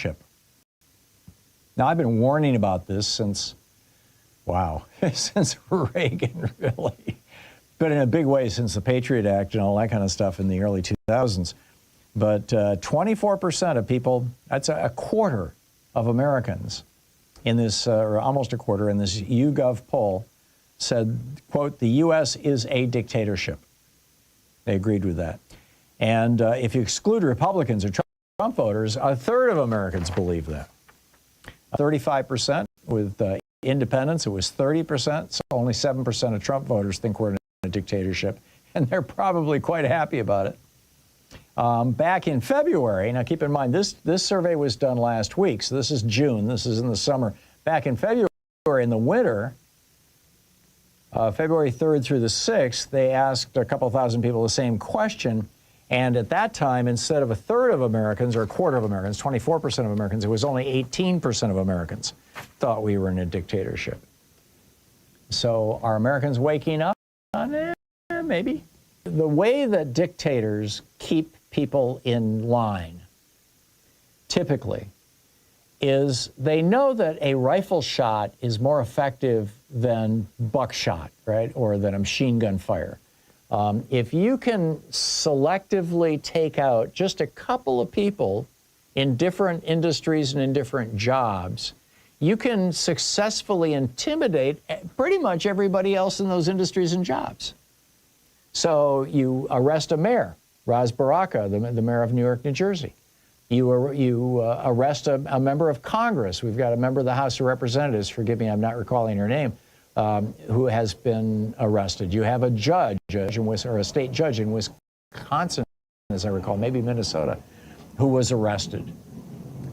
dictatorship. Now, I've been warning about this since, wow, since Reagan, really. But in a big way since the Patriot Act and all that kind of stuff in the early 2000s. But 24% of people, that's a quarter of Americans in this, or almost a quarter in this YouGov poll, said, quote, the U.S. is a dictatorship. They agreed with that. And if you exclude Republicans or Trump voters, a third of Americans believe that. 35% with independents, it was 30%, so only 7% of Trump voters think we're in a dictatorship, and they're probably quite happy about it. Back in February, now keep in mind, this survey was done last week, so this is June, this is in the summer. Back in February, in the winter, February 3rd through the 6th, they asked a couple thousand people the same question, and at that time, instead of a third of Americans, or a quarter of Americans, 24% of Americans, it was only 18% of Americans thought we were in a dictatorship. So are Americans waking up? Maybe. The way that dictators keep people in line, typically, is they know that a rifle shot is more effective than buckshot, right, or than a machine gun fire. If you can selectively take out just a couple of people in different industries and in different jobs, you can successfully intimidate pretty much everybody else in those industries and jobs. So you arrest a mayor, Ras Baraka, the mayor of New York, New Jersey. You arrest a member of Congress. We've got a member of the House of Representatives, forgive me, I'm not recalling her name, who has been arrested. You have a judge, or a state judge in Wisconsin, as I recall, maybe Minnesota, who was arrested.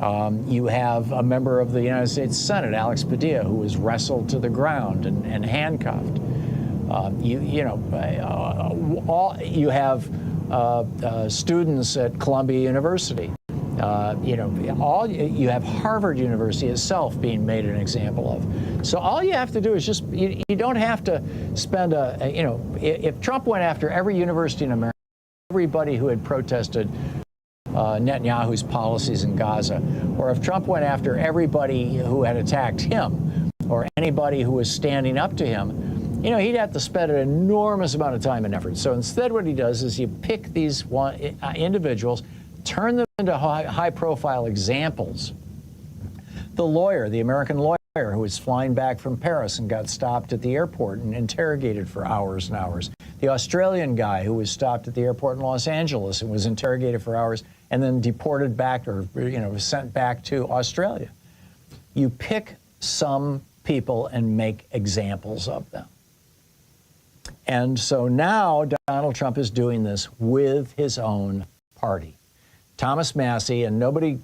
You have a member of the United States Senate, Alex Padilla, who was wrestled to the ground and handcuffed. You have students at Columbia University. You have Harvard University itself being made an example of. So all you have to do is just, you don't have to spend if Trump went after every university in America, everybody who had protested Netanyahu's policies in Gaza, or if Trump went after everybody who had attacked him, or anybody who was standing up to him, he'd have to spend an enormous amount of time and effort. So instead what he does is you pick these individuals, turn them into high-profile examples. The lawyer, the American lawyer who was flying back from Paris and got stopped at the airport and interrogated for hours and hours. The Australian guy who was stopped at the airport in Los Angeles and was interrogated for hours and then deported back, or sent back to Australia. You pick some people and make examples of them. And so now Donald Trump is doing this with his own party. Thomas Massie, and nobody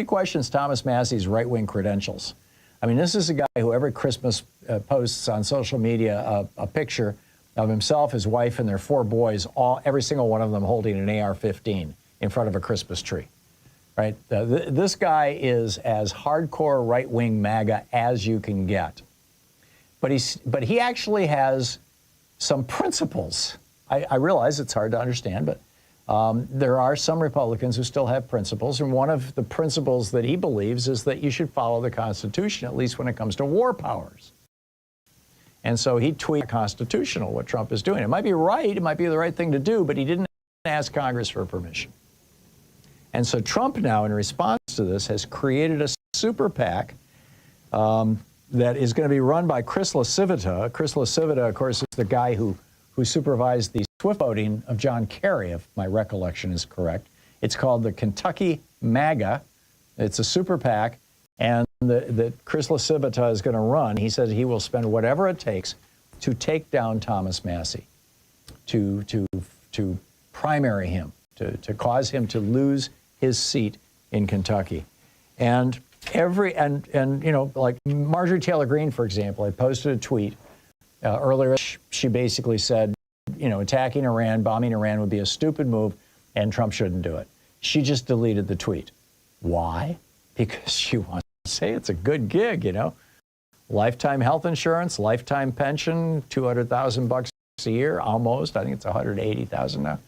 questions Thomas Massie's right-wing credentials. I mean, this is a guy who every Christmas posts on social media a picture of himself, his wife, and their 4 boys, every single one of them holding an AR-15 in front of a Christmas tree, right? This guy is as hardcore right-wing MAGA as you can get. But he actually has some principles. I realize it's hard to understand, but there are some Republicans who still have principles, and one of the principles that he believes is that you should follow the Constitution, at least when it comes to war powers. And so he tweeted constitutional, what Trump is doing. It might be right, it might be the right thing to do, but he didn't ask Congress for permission. And so Trump now, in response to this, has created a super PAC that is going to be run by Chris LaCivita. Chris LaCivita, of course, is the guy who supervised the swift voting of John Kerry, if my recollection is correct. It's called the Kentucky MAGA. It's a super PAC, and that Chris LaCivita is going to run. He says he will spend whatever it takes to take down Thomas Massie, to primary him, to cause him to lose his seat in Kentucky. And like Marjorie Taylor Greene, for example, I posted a tweet earlier. She basically said, attacking Iran, bombing Iran would be a stupid move, and Trump shouldn't do it. She just deleted the tweet. Why? Because she wants to say it's a good gig, Lifetime health insurance, lifetime pension, $200,000 a year, almost. I think it's $180,000 now.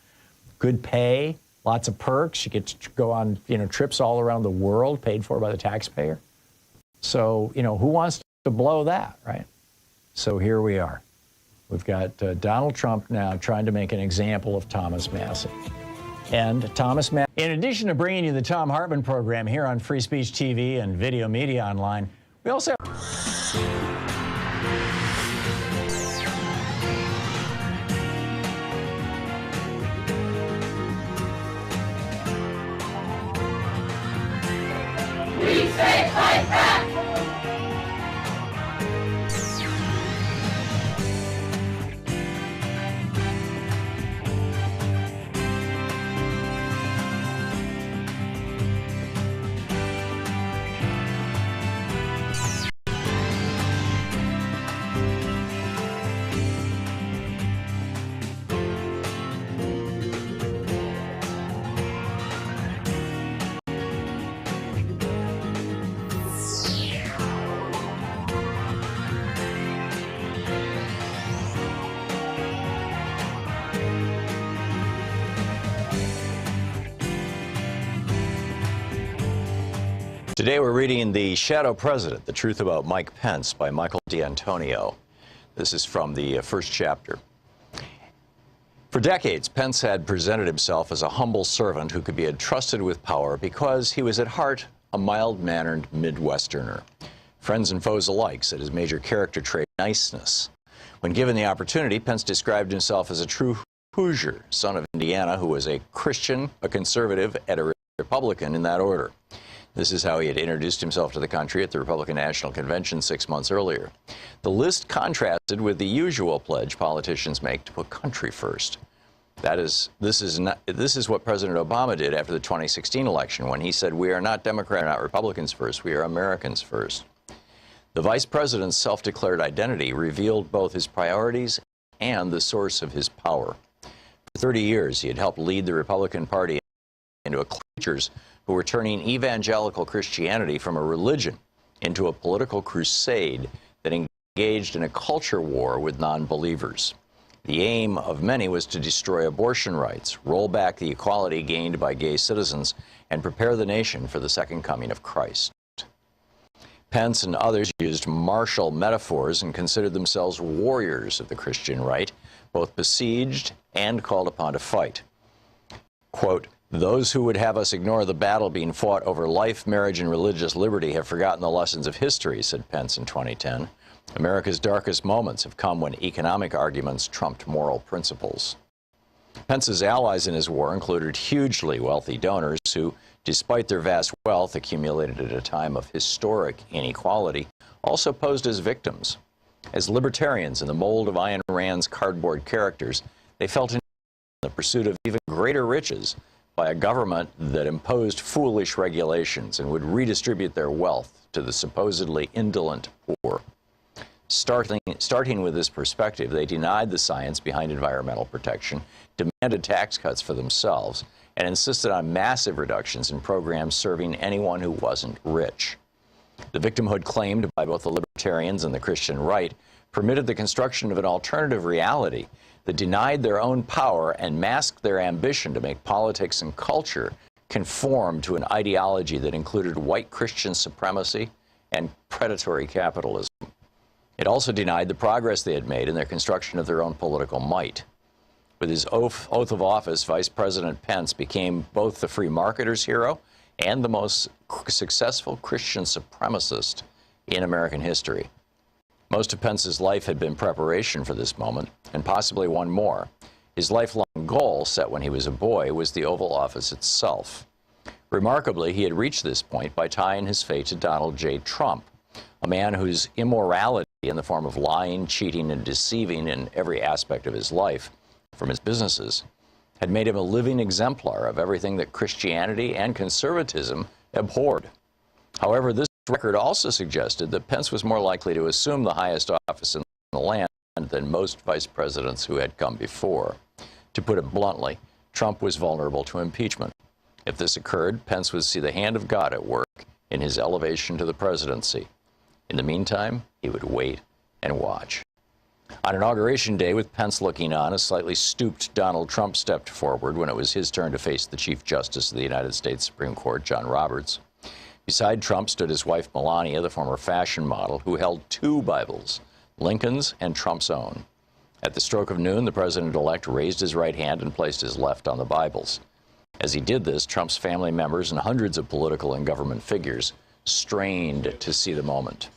Good pay, lots of perks. You get to go on, trips all around the world paid for by the taxpayer. So, who wants to blow that, right? So here we are. We've got Donald Trump now trying to make an example of Thomas Massie. And Thomas Massie. In addition to bringing you the Thom Hartmann Program here on Free Speech TV and Video Media Online, we also have We say fight back! Today we're reading The Shadow President, The Truth About Mike Pence by Michael D'Antonio. This is from the first chapter. For decades, Pence had presented himself as a humble servant who could be entrusted with power because he was at heart a mild-mannered Midwesterner. Friends and foes alike said his major character trait, niceness. When given the opportunity, Pence described himself as a true Hoosier, son of Indiana, who was a Christian, a conservative, and a Republican in that order. This is how he had introduced himself to the country at the Republican National Convention 6 months earlier. The list contrasted with the usual pledge politicians make to put country first. This is what President Obama did after the 2016 election when he said, "We are not Democrats, not Republicans first, we are Americans first." The vice president's self-declared identity revealed both his priorities and the source of his power. For 30 years, he had helped lead the Republican Party into a creatures who were turning evangelical Christianity from a religion into a political crusade that engaged in a culture war with non-believers. The aim of many was to destroy abortion rights, roll back the equality gained by gay citizens, and prepare the nation for the second coming of Christ. Pence and others used martial metaphors and considered themselves warriors of the Christian right, both besieged and called upon to fight. Quote, "Those who would have us ignore the battle being fought over life, marriage, and religious liberty have forgotten the lessons of history," said Pence in 2010. "America's darkest moments have come when economic arguments trumped moral principles." Pence's allies in his war included hugely wealthy donors who, despite their vast wealth accumulated at a time of historic inequality, also posed as victims. As libertarians in the mold of Ayn Rand's cardboard characters, they felt in the pursuit of even greater riches by a government that imposed foolish regulations and would redistribute their wealth to the supposedly indolent poor. Starting with this perspective, they denied the science behind environmental protection, demanded tax cuts for themselves, and insisted on massive reductions in programs serving anyone who wasn't rich. The victimhood claimed by both the libertarians and the Christian right permitted the construction of an alternative reality that denied their own power and masked their ambition to make politics and culture conform to an ideology that included white Christian supremacy and predatory capitalism. It also denied the progress they had made in their construction of their own political might. With his oath of office, Vice President Pence became both the free marketer's hero and the most successful Christian supremacist in American history. Most of Pence's life had been preparation for this moment, and possibly one more. His lifelong goal, set when he was a boy, was the Oval Office itself. Remarkably, he had reached this point by tying his fate to Donald J. Trump, a man whose immorality in the form of lying, cheating, and deceiving in every aspect of his life, from his businesses, had made him a living exemplar of everything that Christianity and conservatism abhorred. However, this record also suggested that Pence was more likely to assume the highest office in the land than most vice presidents who had come before. To put it bluntly, Trump was vulnerable to impeachment. If this occurred, Pence would see the hand of God at work in his elevation to the presidency. In the meantime, he would wait and watch. On Inauguration Day, with Pence looking on, a slightly stooped Donald Trump stepped forward when it was his turn to face the Chief Justice of the United States Supreme Court, John Roberts. Beside Trump stood his wife, Melania, the former fashion model, who held two Bibles, Lincoln's and Trump's own. At the stroke of noon, the president-elect raised his right hand and placed his left on the Bibles. As he did this, Trump's family members and hundreds of political and government figures strained to see the moment.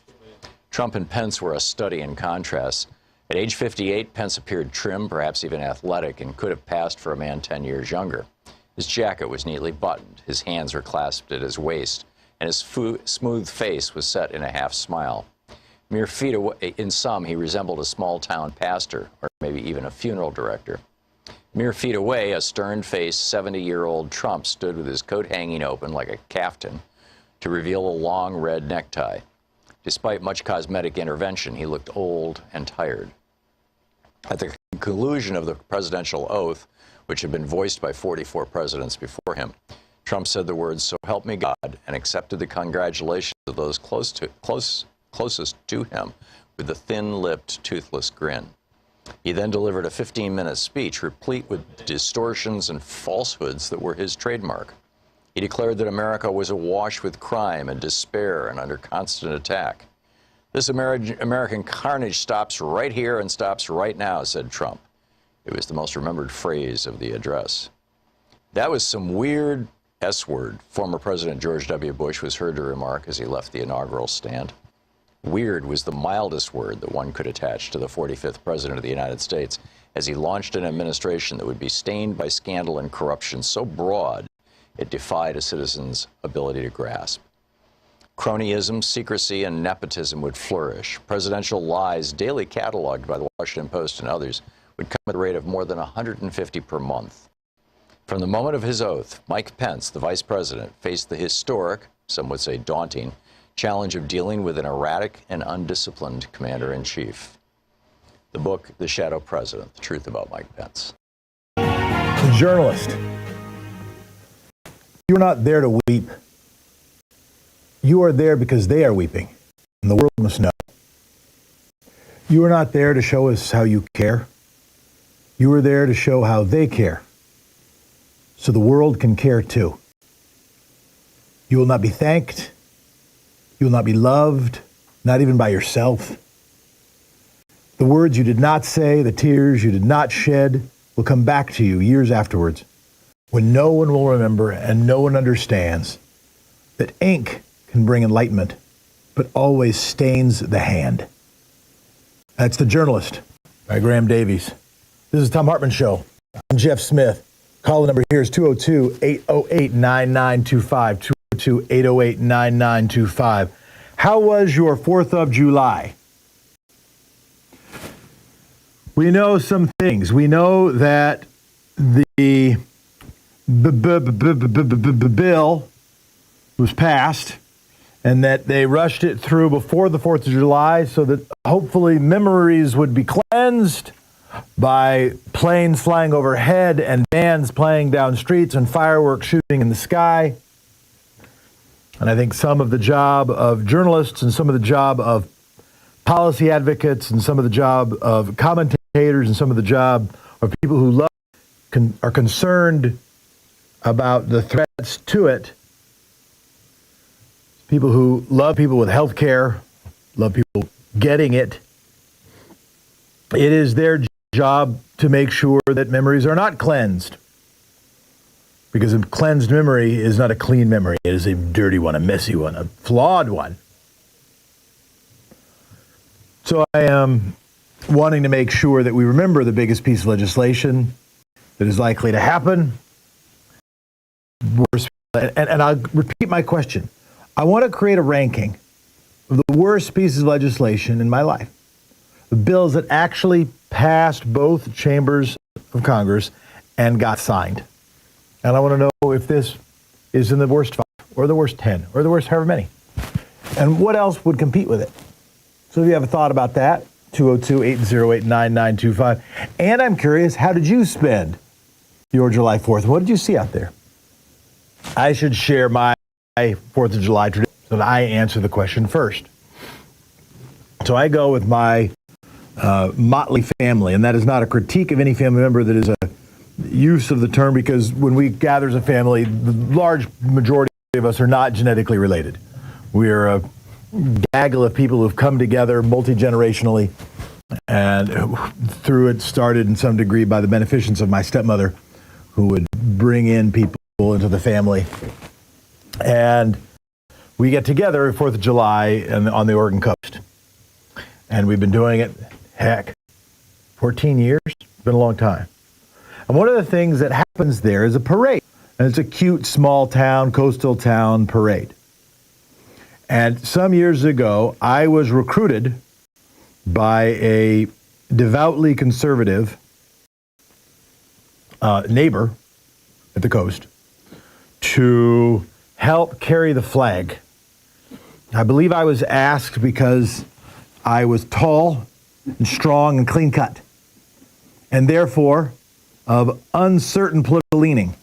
Trump and Pence were a study in contrast. At age 58, Pence appeared trim, perhaps even athletic, and could have passed for a man 10 years younger. His jacket was neatly buttoned, his hands were clasped at his waist, and his smooth face was set in a half smile. Mere feet away, in some, he resembled a small-town pastor, or maybe even a funeral director. Mere feet away, a stern-faced 70-year-old Trump stood with his coat hanging open like a caftan to reveal a long red necktie. Despite much cosmetic intervention, he looked old and tired. At the conclusion of the presidential oath, which had been voiced by 44 presidents before him, Trump said the words, "So help me God," and accepted the congratulations of those closest to him with a thin-lipped, toothless grin. He then delivered a 15-minute speech replete with distortions and falsehoods that were his trademark. He declared that America was awash with crime and despair and under constant attack. "This American carnage stops right here and stops right now," said Trump. It was the most remembered phrase of the address. That was some weird S-word, former President George W. Bush was heard to remark as he left the inaugural stand. Weird was the mildest word that one could attach to the 45th President of the United States as he launched an administration that would be stained by scandal and corruption so broad it defied a citizen's ability to grasp. Cronyism, secrecy, and nepotism would flourish. Presidential lies, daily cataloged by the Washington Post and others, would come at the rate of more than 150 per month. From the moment of his oath, Mike Pence, the vice president, faced the historic, some would say daunting, challenge of dealing with an erratic and undisciplined commander-in-chief. The book, The Shadow President, The Truth About Mike Pence. The journalist. You're not there to weep. You are there because they are weeping, and the world must know. You are not there to show us how you care. You are there to show how they care, so the world can care too. You will not be thanked. You will not be loved, not even by yourself. The words you did not say, the tears you did not shed, will come back to you years afterwards, when no one will remember and no one understands that ink can bring enlightenment, but always stains the hand. That's The Journalist by Graham Davies. This is Thom Hartmann Show. I'm Jeff Smith. Call the number here is 202-808-9925, 202-808-9925. How was your 4th of July? We know some things. We know that the bill was passed and that they rushed it through before the 4th of July so that hopefully memories would be cleansed by planes flying overhead and bands playing down streets and fireworks shooting in the sky. And I think some of the job of journalists and some of the job of policy advocates and some of the job of commentators and some of the job of people who are concerned about the threats to it. People who love people with health care, love people getting it. It is their job to make sure that memories are not cleansed. Because a cleansed memory is not a clean memory. It is a dirty one, a messy one, a flawed one. So I am wanting to make sure that we remember the biggest piece of legislation that is likely to happen. And I'll repeat my question. I want to create a ranking of the worst pieces of legislation in my life. The bills that actually passed both chambers of Congress and got signed. And I want to know if this is in the worst 5 or the worst 10 or the worst however many. And what else would compete with it? So if you have a thought about that, 202-808-9925. And I'm curious, how did you spend your July 4th? What did you see out there? I should share my 4th of July tradition so that I answer the question first. So I go with my motley family. And that is not a critique of any family member. That is a use of the term, because when we gather as a family, the large majority of us are not genetically related. We are a gaggle of people who've come together multi-generationally, and through it started in some degree by the beneficence of my stepmother, who would bring in people into the family. And we get together every 4th of July on the Oregon coast. And we've been doing it, 14 years? It's been a long time. And one of the things that happens there is a parade. And it's a cute, small town, coastal town parade. And some years ago, I was recruited by a devoutly conservative neighbor at the coast to help carry the flag. I believe I was asked because I was tall and strong and clean cut, and therefore of uncertain political leaning.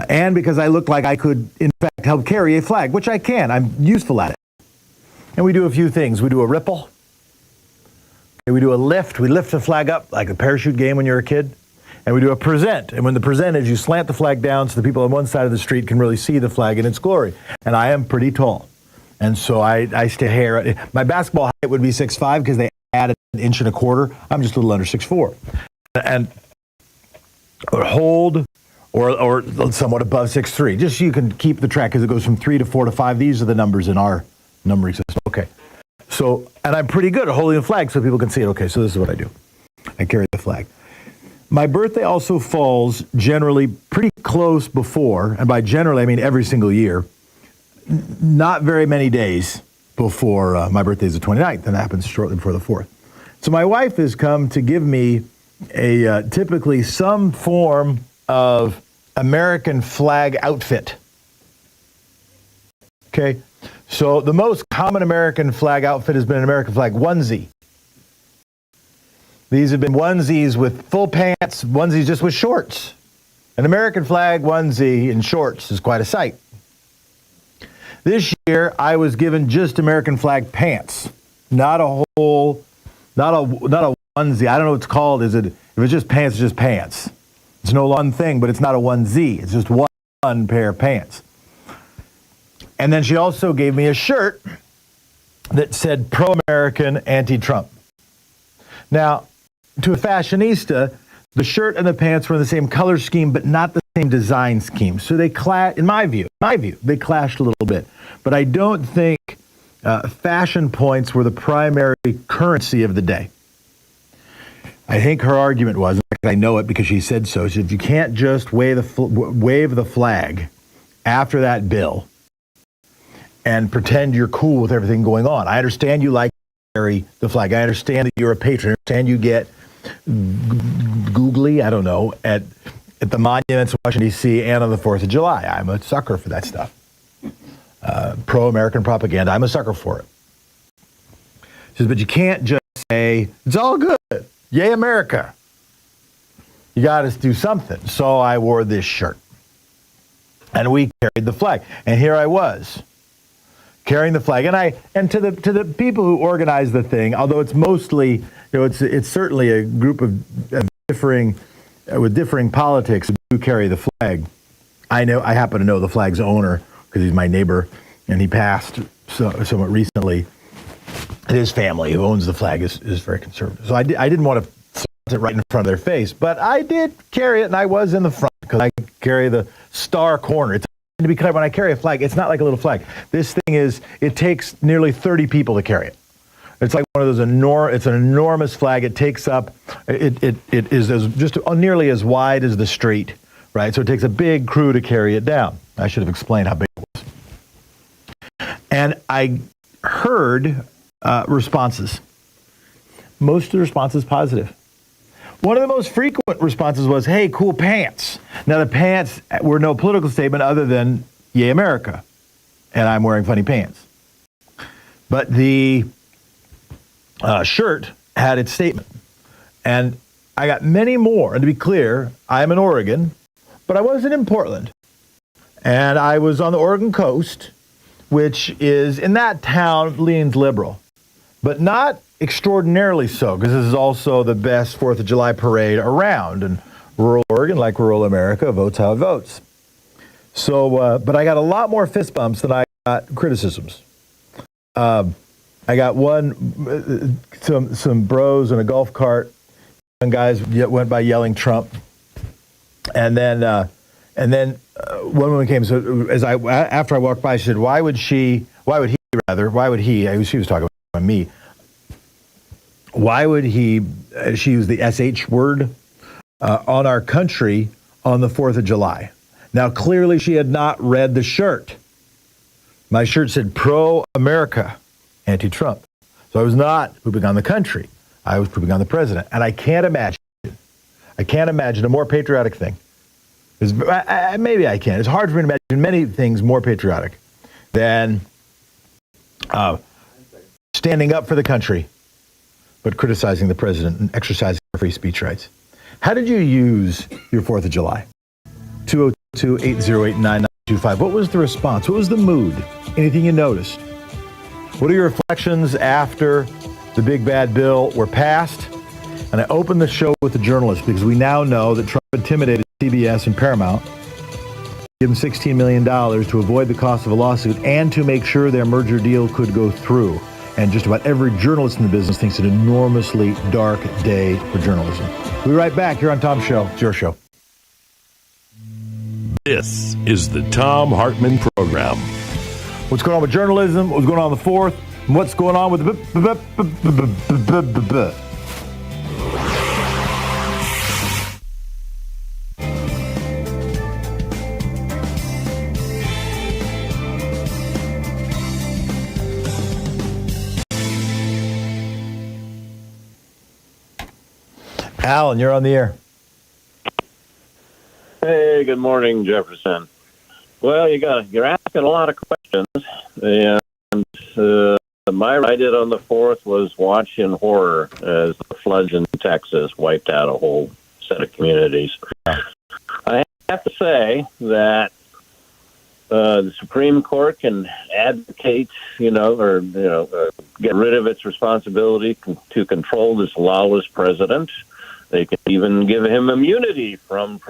And because I looked like I could, in fact, help carry a flag, which I can. I'm useful at it. And we do a few things. We do a ripple. We do a lift. We lift the flag up like a parachute game when you're a kid. And we do a present. And when the present is, you slant the flag down so the people on one side of the street can really see the flag in its glory. And I am pretty tall. And so I stay here. My basketball height would be 6'5" because they added an inch and a quarter. I'm just a little under 6'4". And hold or somewhat above 6'3", just so you can keep the track, because it goes from 3 to 4 to 5. These are the numbers in our numbering system. Okay. So, and I'm pretty good at holding the flag so people can see it. Okay, so this is what I do. I carry the flag. My birthday also falls generally pretty close before, and by generally I mean every single year, not very many days before my birthday is the 29th, and that happens shortly before the 4th. So my wife has come to give me a typically some form of American flag outfit. Okay, so the most common American flag outfit has been an American flag onesie. These have been onesies with full pants, onesies just with shorts. An American flag onesie in shorts is quite a sight. This year, I was given just American flag pants, not a onesie. I don't know what it's called. If it's just pants, it's just pants. It's no one thing, but it's not a onesie. It's just one pair of pants. And then she also gave me a shirt that said pro-American, anti-Trump. Now, to a fashionista, the shirt and the pants were in the same color scheme, but not the same design scheme. So they in my view, they clashed a little bit. But I don't think fashion points were the primary currency of the day. I think her argument was, I know it because she said so, she said, you can't just wave the flag after that bill and pretend you're cool with everything going on. I understand you like to carry the flag. I understand that you're a patron. I understand you get googly, I don't know, at the monuments in Washington, D.C. and on the 4th of July. I'm a sucker for that stuff. Pro-American propaganda, I'm a sucker for it. She says, but you can't just say, it's all good. Yay, America. You got to do something. So I wore this shirt. And we carried the flag. And here I was, carrying the flag. And to the people who organized the thing, although it's mostly, it's certainly a group of differing politics who carry the flag. I happen to know the flag's owner because he's my neighbor, and he passed somewhat recently. His family, who owns the flag, is very conservative. So I didn't want to flaunt it right in front of their face, but I did carry it, and I was in the front because I carry the star corner. It's, to be clear, when I carry a flag, it's not like a little flag. This thing it takes nearly 30 people to carry it. It's like one of those it's an enormous flag. It takes up, it is just nearly as wide as the street, right? So it takes a big crew to carry it down. I should have explained how big it was. And I heard responses. Most of the responses positive. One of the most frequent responses was, hey, cool pants. Now, the pants were no political statement other than, yay, America. And I'm wearing funny pants. But the shirt had its statement. And I got many more. And to be clear, I'm in Oregon, but I wasn't in Portland. And I was on the Oregon coast, which is, in that town, leans liberal. But not extraordinarily so, because this is also the best 4th of July parade around. And rural Oregon, like rural America, votes how it votes. So, but I got a lot more fist bumps than I got criticisms. I got some bros in a golf cart. Some guys went by yelling Trump, and then one woman came. So after I walked by, she said, "Why would he?" She was talking about me. Why would he? She used the SH word on our country on the 4th of July. Now, clearly, she had not read the shirt. My shirt said pro-America, anti-Trump. So I was not pooping on the country. I was pooping on the president. And I can't imagine a more patriotic thing. Maybe I can. It's hard for me to imagine many things more patriotic than standing up for the country, but criticizing the president and exercising free speech rights. How did you use your 4th of July? 202-808-9925. What was the response? What was the mood? Anything you noticed? What are your reflections after the big bad bill were passed? And I opened the show with the journalists because we now know that Trump intimidated CBS and Paramount, give them $16 million to avoid the cost of a lawsuit and to make sure their merger deal could go through. And just about every journalist in the business thinks it's an enormously dark day for journalism. We'll be right back here on Tom's Show. It's your show. This is the Thom Hartmann Program. What's going on with journalism? What's going on the 4th? And what's going on with the Alan, you're on the air. Hey, good morning, Jefferson. Well, you're asking a lot of questions, and my I did on the 4th was watch in horror as the floods in Texas wiped out a whole set of communities. I have to say that the Supreme Court can advocate, get rid of its responsibility to control this lawless president. They can even give him immunity from,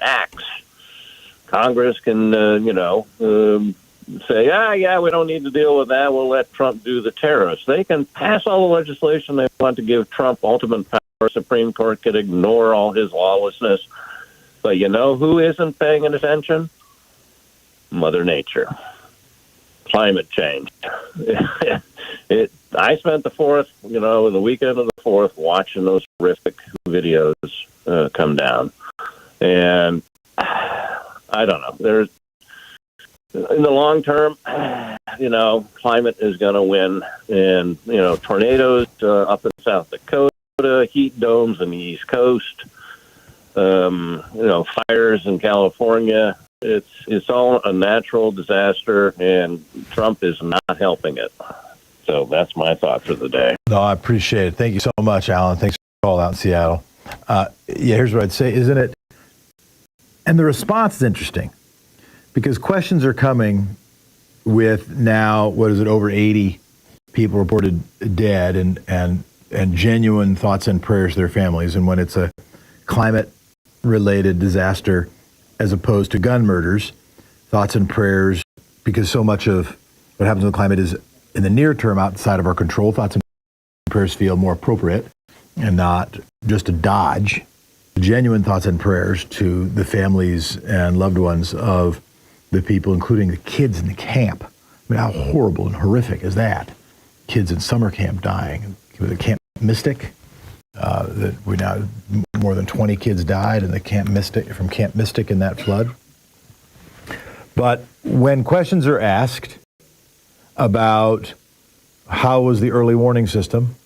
acts. Congress can, say, we don't need to deal with that. We'll let Trump do the terrorists. They can pass all the legislation they want to give Trump ultimate power. Supreme Court could ignore all his lawlessness. But you know who isn't paying attention? Mother Nature. Climate change. I spent the 4th, the weekend of the 4th, watching those horrific videos come down. And I don't know. In the long term, climate is going to win. And, tornadoes up in South Dakota, heat domes on the East Coast, fires in California. It's all a natural disaster, and Trump is not helping it. So that's my thought for the day. No, I appreciate it. Thank you so much, Alan. Thanks for the call out in Seattle. Here's what I'd say, isn't it? And the response is interesting because questions are coming with now, over 80 people reported dead and genuine thoughts and prayers to their families. And when it's a climate-related disaster as opposed to gun murders, thoughts and prayers, because so much of what happens with the climate is in the near term outside of our control. Thoughts and prayers feel more appropriate and not just a dodge. Genuine thoughts and prayers to the families and loved ones of the people, including the kids in the camp. I mean, how horrible and horrific is that? Kids in summer camp dying. At Camp Mystic, that we now more than 20 kids died in the Camp Mystic in that flood. But when questions are asked about how was the early warning system,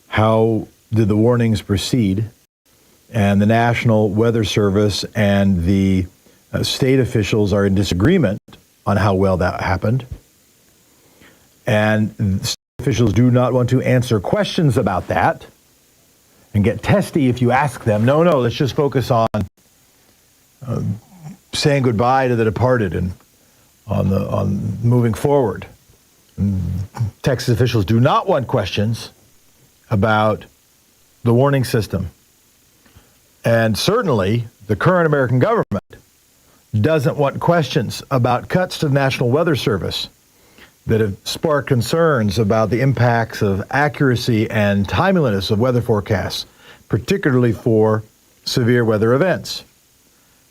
how did the warnings proceed, and the National Weather Service and the state officials are in disagreement on how well that happened, and state officials do not want to answer questions about that and get testy if you ask them. No, let's just focus on saying goodbye to the departed and on moving forward. Texas officials do not want questions about the warning system. And certainly, the current American government doesn't want questions about cuts to the National Weather Service that have sparked concerns about the impacts of accuracy and timeliness of weather forecasts, particularly for severe weather events.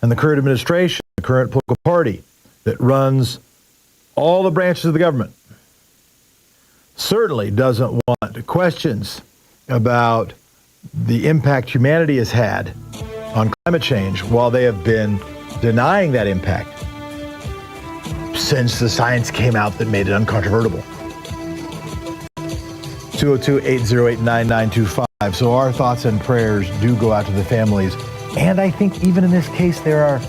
And the current administration, the current political party that runs all the branches of the government, certainly doesn't want questions about the impact humanity has had on climate change while they have been denying that impact since the science came out that made it uncontrovertible. 202-808-9925. So our thoughts and prayers do go out to the families. And I think even in this case, there are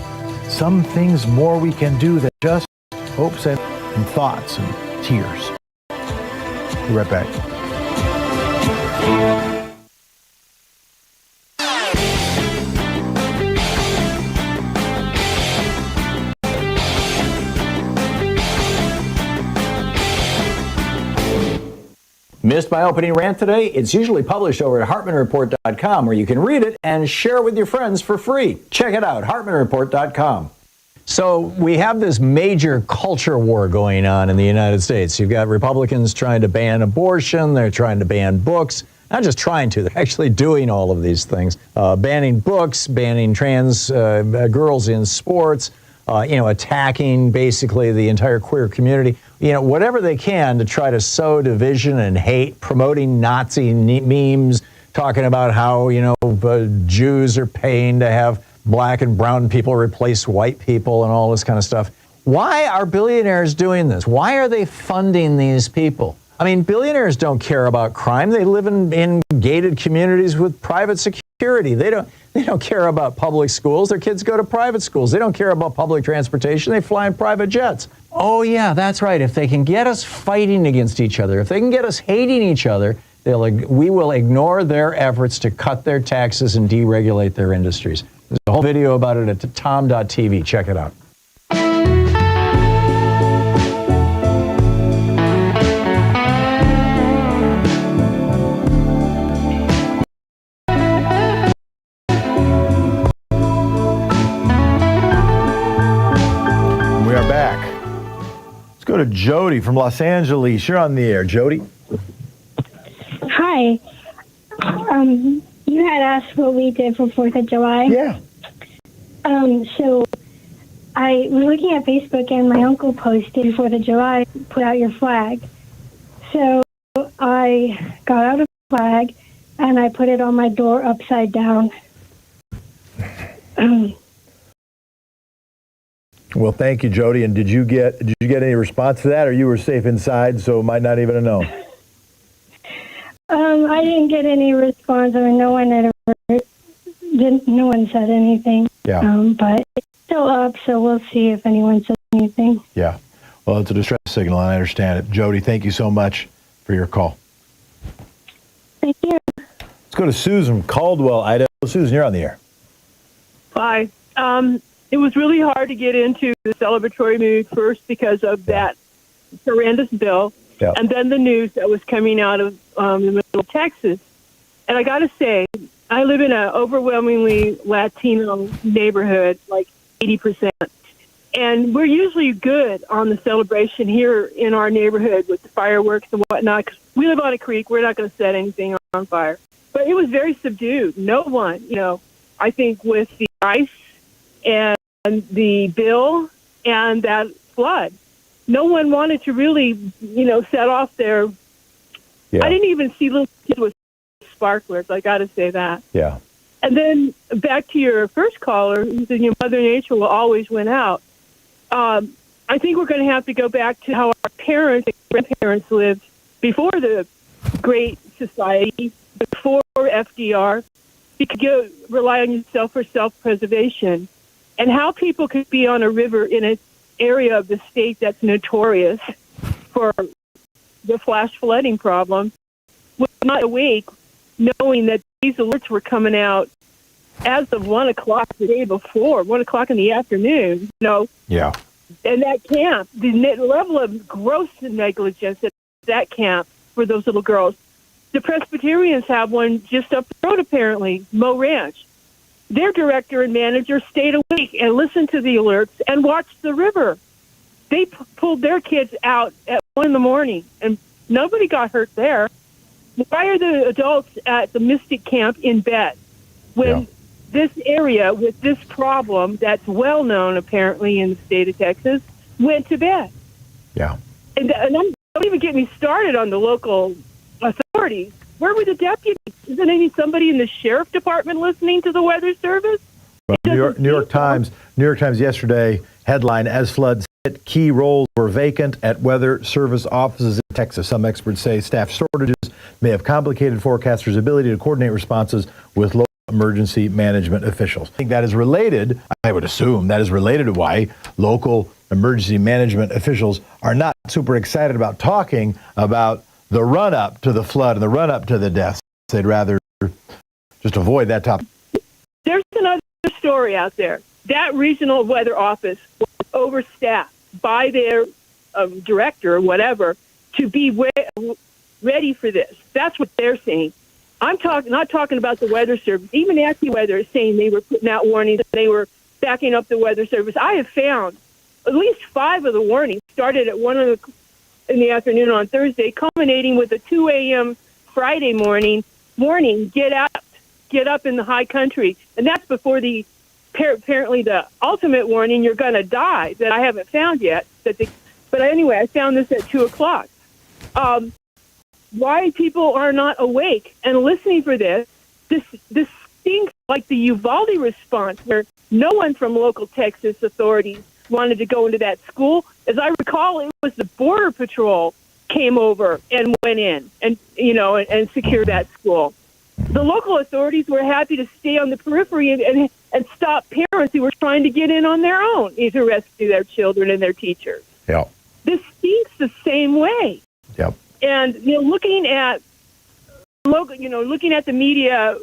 some things more we can do than just hopes and thoughts and tears. Be right back. Missed my opening rant today? It's usually published over at HartmannReport.com, where you can read it and share it with your friends for free. Check it out, HartmannReport.com. So we have this major culture war going on in the United States. You've got Republicans trying to ban abortion. They're trying to ban books. Not just trying to, they're actually doing all of these things. Banning books, banning trans girls in sports, attacking basically the entire queer community. Whatever they can to try to sow division and hate, promoting Nazi memes, talking about how, Jews are paying to have black and brown people replace white people and all this kind of stuff. Why are billionaires doing this? Why are they funding these people? I mean, billionaires don't care about crime. They live in gated communities with private security. They don't care about public schools. Their kids go to private schools. They don't care about public transportation. They fly in private jets. Oh, yeah, that's right. If they can get us fighting against each other, if they can get us hating each other, we will ignore their efforts to cut their taxes and deregulate their industries. There's a whole video about it at tom.tv. Check it out. We are back. Let's go to Jody from Los Angeles. You're on the air, Jody. Hi. You had asked what we did for 4th of July. Yeah. So I was looking at Facebook and my uncle posted 4th of July, put out your flag. So I got out a flag and I put it on my door upside down. Well, thank you, Jody. And did you get any response to that, or you were safe inside, so might not even have known? I didn't get any response. I mean, no one said anything. Yeah. But it's still up, so we'll see if anyone says anything. Yeah. Well, it's a distress signal, and I understand it. Jody, thank you so much for your call. Thank you. Let's go to Susan Caldwell, Idaho. Susan, you're on the air. Hi. It was really hard to get into the celebratory mood first because of that horrendous bill, and then the news that was coming out of the middle of Texas. And I got to say, I live in an overwhelmingly Latino neighborhood, like 80%. And we're usually good on the celebration here in our neighborhood with the fireworks and whatnot, because we live on a creek. We're not going to set anything on fire. But it was very subdued. No one, I think with the ice and the bill and that flood, no one wanted to really, set off their... Yeah. I didn't even see little kids with sparklers, I got to say that. Yeah. And then back to your first caller, who said, Mother Nature will always win out. I think we're going to have to go back to how our parents and grandparents lived before the Great Society, before FDR. You could rely on yourself for self-preservation. And how people could be on a river in an area of the state that's notorious for the flash flooding problem was not awake, knowing that these alerts were coming out as of 1 o'clock the day before, 1 o'clock in the afternoon. Yeah. And that camp, the level of gross negligence at that camp for those little girls. The Presbyterians have one just up the road, apparently, Mo Ranch. Their director and manager stayed awake and listened to the alerts and watched the river. They pulled their kids out at 1 a.m, and nobody got hurt there. Why are the adults at the Mystic Camp in bed when this area with this problem that's well known apparently in the state of Texas went to bed? Yeah. And don't even get me started on the local authorities. Where were the deputies? Isn't somebody in the sheriff department listening to the Weather Service? Well, New York Times yesterday headline: as floods hit, key roles were vacant at Weather Service offices in Texas. Some experts say staff shortages may have complicated forecasters' ability to coordinate responses with local emergency management officials. I think that is related, I would assume, that is related to why local emergency management officials are not super excited about talking about the run-up to the flood and the run-up to the deaths. They'd rather just avoid that topic. There's another story out there. That regional weather office was overstaffed by their director or whatever to be ready for this. That's what they're saying. I'm not talking about the Weather Service. Even AccuWeather is saying they were putting out warnings. They were backing up the Weather Service. I have found at least 5 of the warnings started at 1 in the afternoon on Thursday, culminating with a 2 a.m. Friday morning, get up in the high country. And that's before apparently the ultimate warning, you're going to die, that I haven't found yet. But anyway, I found this at 2 o'clock. Why people are not awake and listening for this stinks like the Uvalde response, where no one from local Texas authorities wanted to go into that school. As I recall, it was the Border Patrol came over and went in and secured that school. The local authorities were happy to stay on the periphery and stop parents who were trying to get in on their own to rescue their children and their teachers. Yeah. This stinks the same way. Yep. And looking at the media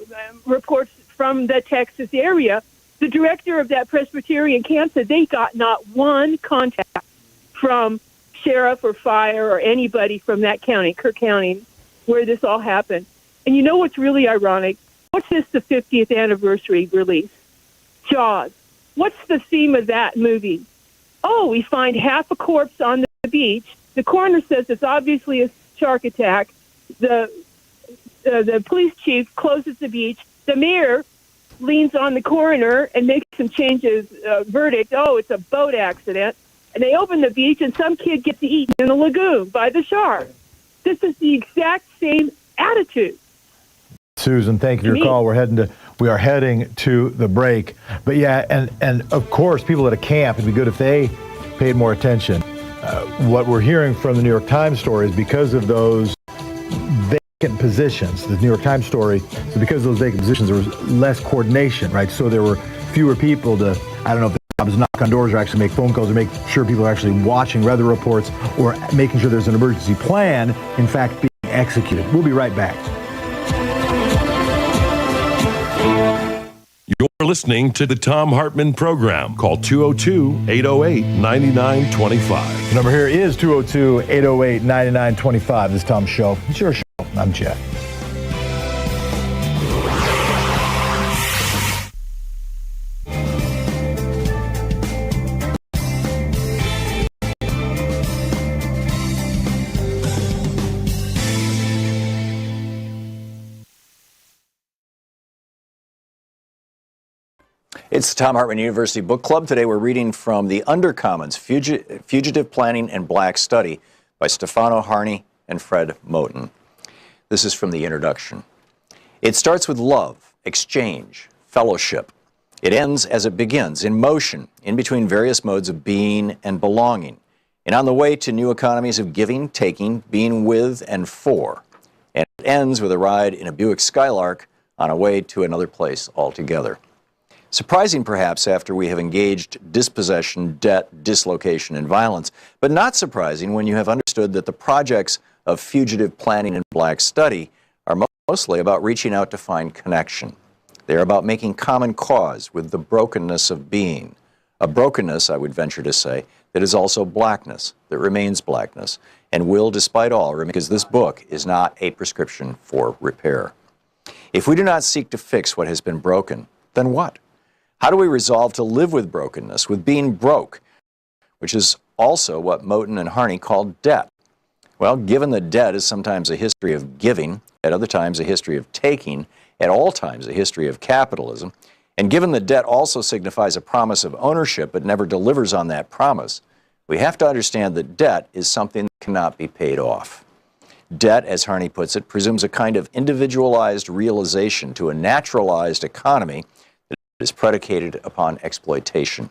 reports from the Texas area, the director of that Presbyterian camp said they got not one contact from sheriff or fire or anybody from that county, Kirk County, where this all happened. And you know what's really ironic? What's this, the 50th anniversary release? Jaws. What's the theme of that movie? Oh, we find half a corpse on the beach. The coroner says it's obviously a shark attack. The police chief closes the beach. The mayor leans on the coroner and makes some changes, verdict. Oh, it's a boat accident. And they open the beach, and some kid gets eaten in the lagoon by the shark. This is the exact same attitude. Susan, thank you for your call. We are heading to the break. But yeah, and of course, people at a camp, it'd be good if they paid more attention. What we're hearing from the New York Times story is because of those vacant positions. The New York Times story is because of those vacant positions, there was less coordination, right? So there were fewer people to, I don't know if the job is knock on doors or actually make phone calls or make sure people are actually watching weather reports or making sure there's an emergency plan, in fact, being executed. We'll be right back. You're listening to the Thom Hartmann Program. Call 202-808-9925. The number here is 202-808-9925. This is Tom's show. It's your show. I'm Jeff. It's the Thom Hartmann University Book Club. Today we're reading from the Undercommons, Fugitive Planning and Black Study by Stefano Harney and Fred Moten. This is from the introduction. It starts with love, exchange, fellowship. It ends as it begins, in motion, in between various modes of being and belonging, and on the way to new economies of giving, taking, being with and for. And it ends with a ride in a Buick Skylark on a way to another place altogether. Surprising, perhaps, after we have engaged dispossession, debt, dislocation, and violence, but not surprising when you have understood that the projects of fugitive planning and black study are mostly about reaching out to find connection. They are about making common cause with the brokenness of being, a brokenness, I would venture to say, that is also blackness, that remains blackness, and will, despite all, remain, because this book is not a prescription for repair. If we do not seek to fix what has been broken, then what? How do we resolve to live with brokenness, with being broke, which is also what Moten and Harney called debt? Well, given that debt is sometimes a history of giving, at other times a history of taking, at all times a history of capitalism, and given that debt also signifies a promise of ownership but never delivers on that promise, we have to understand that debt is something that cannot be paid off. Debt, as Harney puts it, presumes a kind of individualized realization to a naturalized economy that is predicated upon exploitation.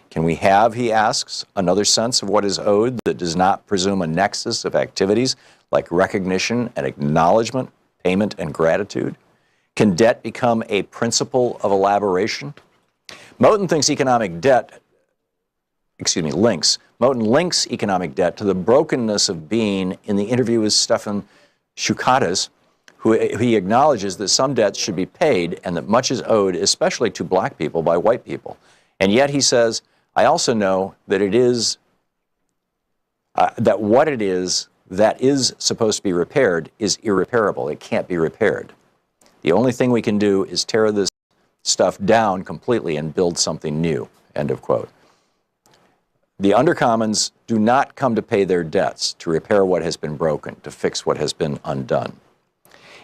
Can we have, he asks, another sense of what is owed that does not presume a nexus of activities like recognition and acknowledgement, payment and gratitude? Can debt become a principle of elaboration? Moten thinks Moten links economic debt to the brokenness of being in the interview with Stefan Shukatis, who he acknowledges that some debts should be paid and that much is owed, especially to black people, by white people. And yet he says, I also know that it is, that what it is that is supposed to be repaired is irreparable. It can't be repaired. The only thing we can do is tear this stuff down completely and build something new, end of quote. The undercommons do not come to pay their debts, to repair what has been broken, to fix what has been undone.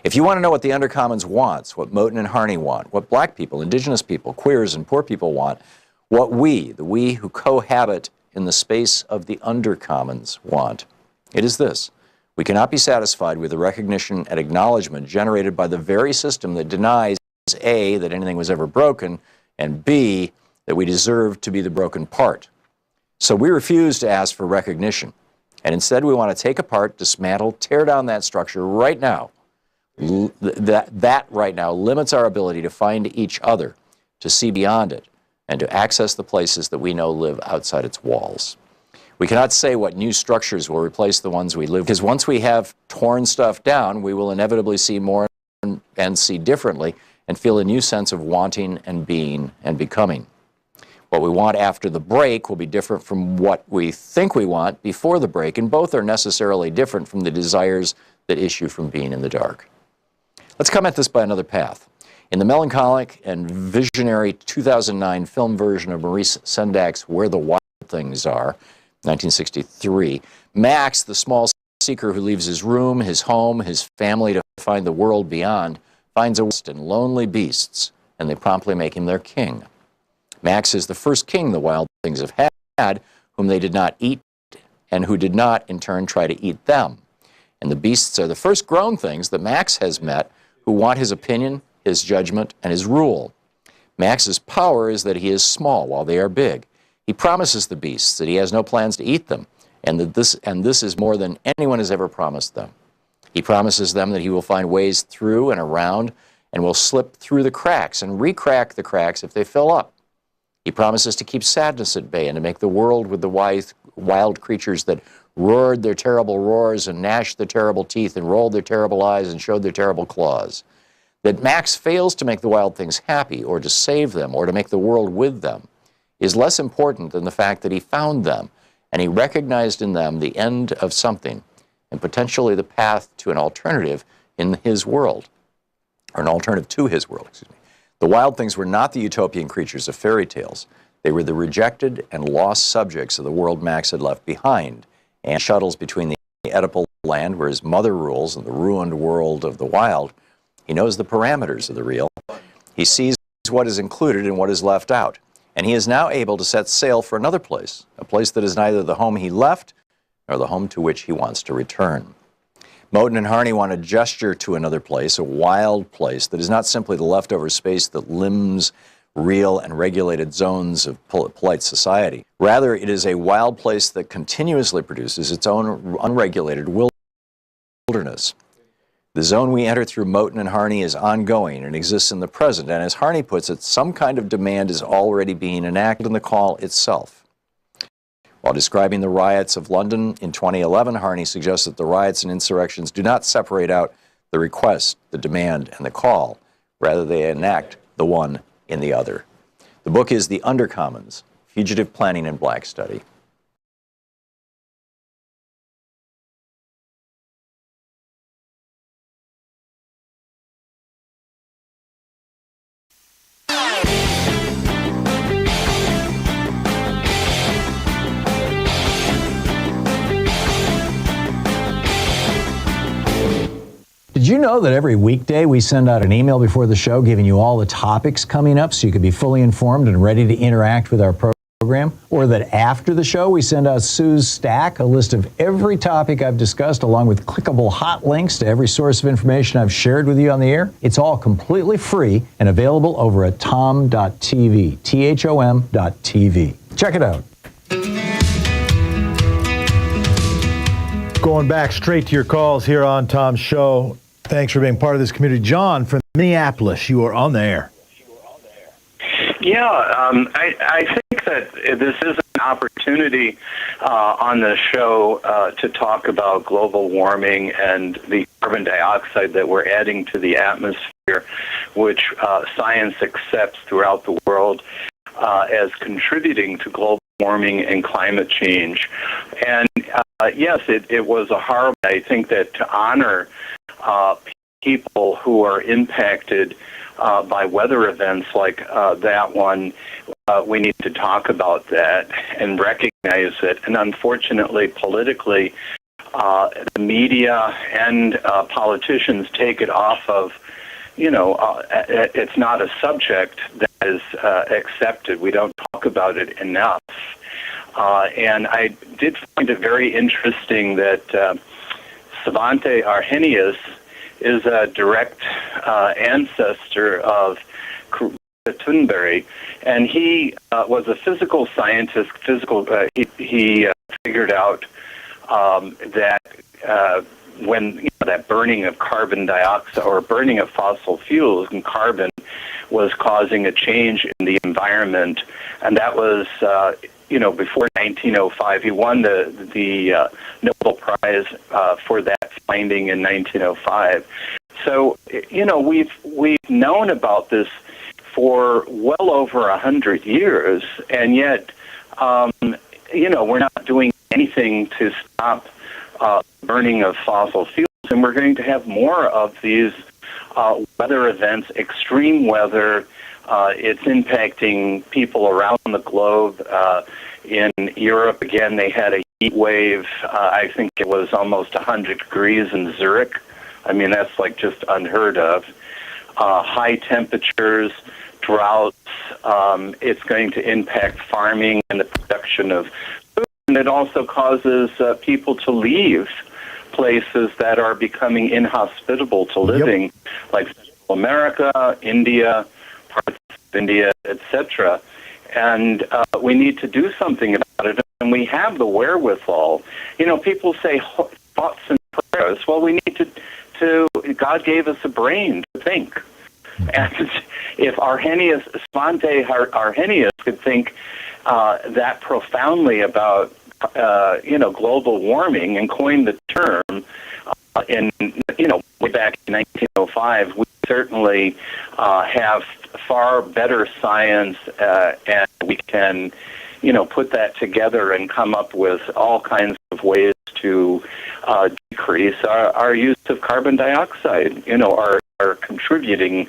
If you want to know what the undercommons wants, what Moten and Harney want, what black people, indigenous people, queers, and poor people want, what we, the we who cohabit in the space of the undercommons want, it is this. We cannot be satisfied with the recognition and acknowledgement generated by the very system that denies, A, that anything was ever broken, and B, that we deserve to be the broken part. So we refuse to ask for recognition, and instead we want to take apart, dismantle, tear down that structure right now. That right now limits our ability to find each other, to see beyond it, and to access the places that we know live outside its walls. We cannot say what new structures will replace the ones we live, because once we have torn stuff down, we will inevitably see more and see differently and feel a new sense of wanting and being and becoming. What we want after the break will be different from what we think we want before the break, and both are necessarily different from the desires that issue from being in the dark. Let's come at this by another path. In the melancholic and visionary 2009 film version of Maurice Sendak's Where the Wild Things Are, 1963, Max, the small seeker who leaves his room, his home, his family to find the world beyond, finds a west and lonely beasts, and they promptly make him their king. Max is the first king the wild things have had, whom they did not eat, and who did not, in turn, try to eat them. And the beasts are the first grown things that Max has met, who want his opinion, his judgment, and his rule. Max's power is that he is small while they are big. He promises the beasts that he has no plans to eat them, and that this is more than anyone has ever promised them. He promises them that he will find ways through and around and will slip through the cracks and re-crack the cracks if they fill up. He promises to keep sadness at bay and to make the world with the wild creatures that roared their terrible roars and gnashed their terrible teeth and rolled their terrible eyes and showed their terrible claws. That Max fails to make the wild things happy or to save them or to make the world with them is less important than the fact that he found them and he recognized in them the end of something and potentially the path to an alternative in his world, or an alternative to his world, excuse me. The wild things were not the utopian creatures of fairy tales. They were the rejected and lost subjects of the world Max had left behind, and shuttles between the Oedipal land where his mother rules and the ruined world of the wild. He knows the parameters of the real. He sees what is included and what is left out. And he is now able to set sail for another place, a place that is neither the home he left nor the home to which he wants to return. Moten and Harney want to gesture to another place, a wild place that is not simply the leftover space that limns real and regulated zones of polite society. Rather, it is a wild place that continuously produces its own unregulated wilderness. The zone we enter through Moten and Harney is ongoing and exists in the present, and as Harney puts it, some kind of demand is already being enacted in the call itself. While describing the riots of London in 2011, Harney suggests that the riots and insurrections do not separate out the request, the demand, and the call. Rather, they enact the one in the other. The book is The Undercommons, Fugitive Planning and Black Study. Did you know that every weekday we send out an email before the show giving you all the topics coming up so you can be fully informed and ready to interact with our program? Or that after the show we send out Sue's Stack, a list of every topic I've discussed along with clickable hot links to every source of information I've shared with you on the air? It's all completely free and available over at thom.tv, THOM.tv. Check it out. Going back straight to your calls here on Tom's show. Thanks for being part of this community. John from Minneapolis, you are on the air. Yeah, I think that this is an opportunity on the show to talk about global warming and the carbon dioxide that we're adding to the atmosphere, which science accepts throughout the world as contributing to global warming and climate change. And yes, it was a horrible. I think that to honor people who are impacted by weather events like that one, we need to talk about that and recognize it. And unfortunately, politically, the media and politicians take it off of, it's not a subject that is accepted. We don't talk about it enough. And I did find it very interesting that Svante Arrhenius is a direct ancestor of Thunberg, and he was a physical scientist. He figured out that when that burning of carbon dioxide or burning of fossil fuels and carbon was causing a change in the environment, and that was before 1905. He won the Nobel Prize for that finding in 1905. So we've known about this for well over 100 years, and yet we're not doing anything to stop burning of fossil fuels, and we're going to have more of these weather events, extreme weather. It's impacting people around the globe. In Europe, again, they had a heat wave. I think it was almost 100 degrees in Zurich. I mean, that's like just unheard of. High temperatures, droughts. It's going to impact farming and the production of food. And it also causes people to leave places that are becoming inhospitable to living, like Central America, India, parts of India, etc. And we need to do something about it, and we have the wherewithal. People say thoughts and prayers. Well, we need to God gave us a brain to think. And if Svante Arrhenius could think that profoundly about, global warming and coin the term way back in 1905, we certainly have far better science, and we can, put that together and come up with all kinds of ways to decrease our use of carbon dioxide, are contributing.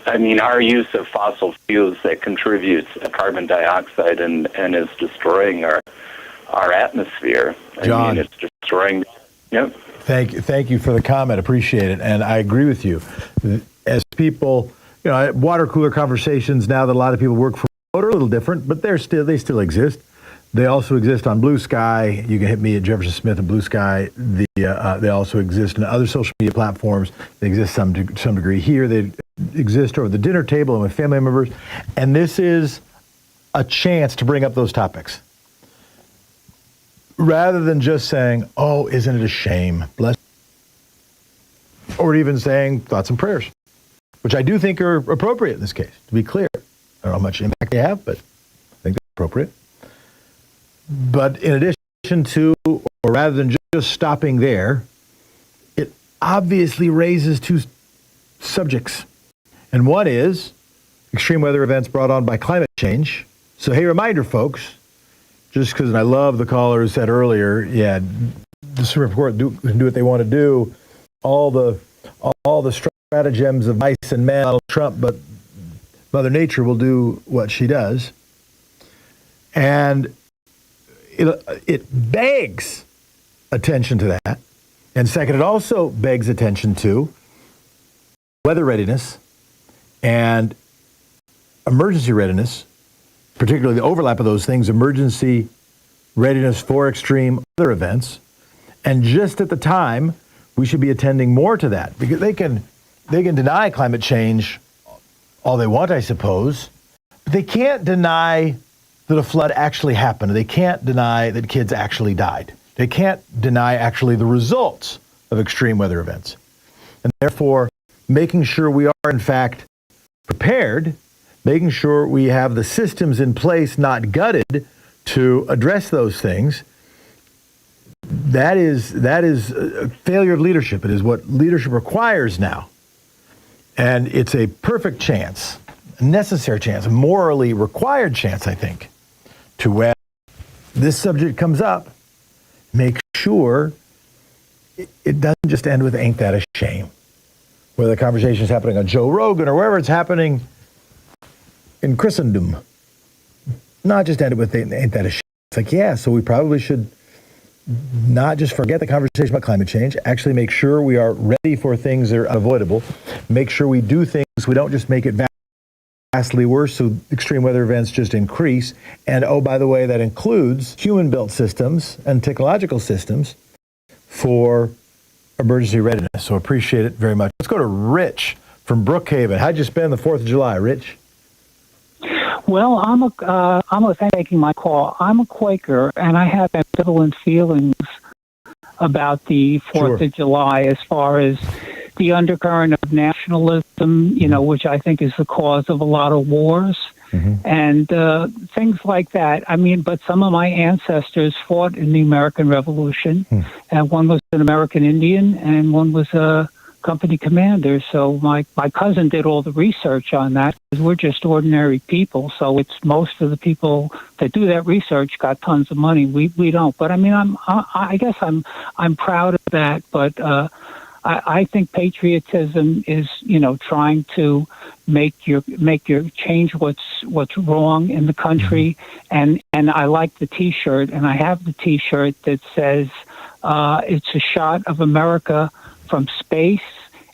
I mean, our use of fossil fuels that contributes to carbon dioxide and is destroying our atmosphere. John, I mean, it's destroying. Yep. Thank you for the comment. Appreciate it. And I agree with you. As people, water cooler conversations now that a lot of people work from are a little different, but they still exist. They also exist on Blue Sky. You can hit me at Jefferson Smith and Blue Sky. They also exist in other social media platforms. They exist some degree here. They exist over the dinner table and with family members. And this is a chance to bring up those topics. Rather than just saying, oh, isn't it a shame? Bless. Or even saying thoughts and prayers, which I do think are appropriate in this case, to be clear. I don't know how much impact they have, but I think they're appropriate. But in addition to, or rather than just stopping there, it obviously raises two subjects. And one is extreme weather events brought on by climate change. So, hey, reminder, folks, just because I love the caller who said earlier, the Supreme Court can do what they want to do, all the stratagems of mice and men, Donald Trump, but Mother Nature will do what she does. And it begs attention to that. And second, it also begs attention to weather readiness and emergency readiness, particularly the overlap of those things, emergency readiness for extreme weather events. And just at the time, we should be attending more to that, because they can deny climate change all they want, I suppose, but they can't deny that a flood actually happened. They can't deny that kids actually died. They can't deny actually the results of extreme weather events. And therefore, making sure we are in fact prepared, making sure we have the systems in place, not gutted, to address those things, that is a failure of leadership. It is what leadership requires now. And it's a perfect chance, a necessary chance, a morally required chance, I think, to when this subject comes up, make sure it doesn't just end with "ain't that a shame," where the conversation is happening on Joe Rogan or wherever it's happening in Christendom. Not just end it with "ain't that a shame." It's like, yeah, so we probably should not just forget the conversation about climate change, actually make sure we are ready for things that are unavoidable, make sure we do things, we don't just make it vastly worse so extreme weather events just increase. And oh, by the way, that includes human-built systems and technological systems for emergency readiness. So appreciate it very much. Let's go to Rich from Brookhaven. How'd you spend the 4th of July, Rich? Well, taking my call. I'm a Quaker, and I have ambivalent feelings about the 4th of July as far as the undercurrent of nationalism, which I think is the cause of a lot of wars and things like that. I mean, but some of my ancestors fought in the American Revolution, and one was an American Indian, and one was a company commander. So my cousin did all the research on that, because we're just ordinary people. So it's most of the people that do that research got tons of money. We don't. But I mean, I guess I'm proud of that. But I think patriotism is, trying to make your change what's wrong in the country. And I like the T-shirt, and I have the T-shirt that says it's a shot of America from space,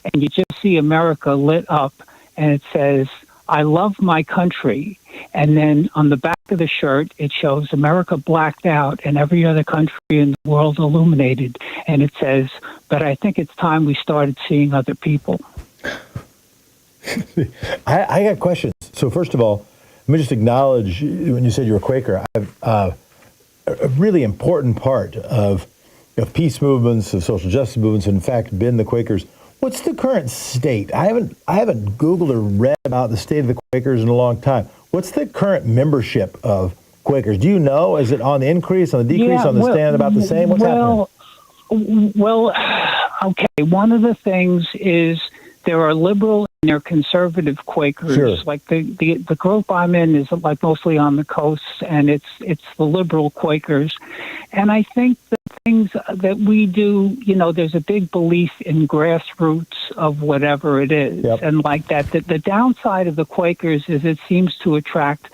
and you just see America lit up, and it says, "I love my country." And then on the back of the shirt, it shows America blacked out and every other country in the world illuminated. And it says, "But I think it's time we started seeing other people." I got questions. So first of all, let me just acknowledge, when you said you're a Quaker, a really important part of peace movements, of social justice movements, in fact, been the Quakers. What's the current state? I haven't Googled or read about the state of the Quakers in a long time. What's the current membership of Quakers? Do you know? Is it on the increase, on the decrease, on the stand, about the same? What's happening? Well, okay. One of the things is there are liberal and there are conservative Quakers. Sure. Like the group I'm in is like mostly on the coast, and it's the liberal Quakers. And I think the things that we do, there's a big belief in grassroots of whatever it is. Yep. And like that, the downside of the Quakers is it seems to attract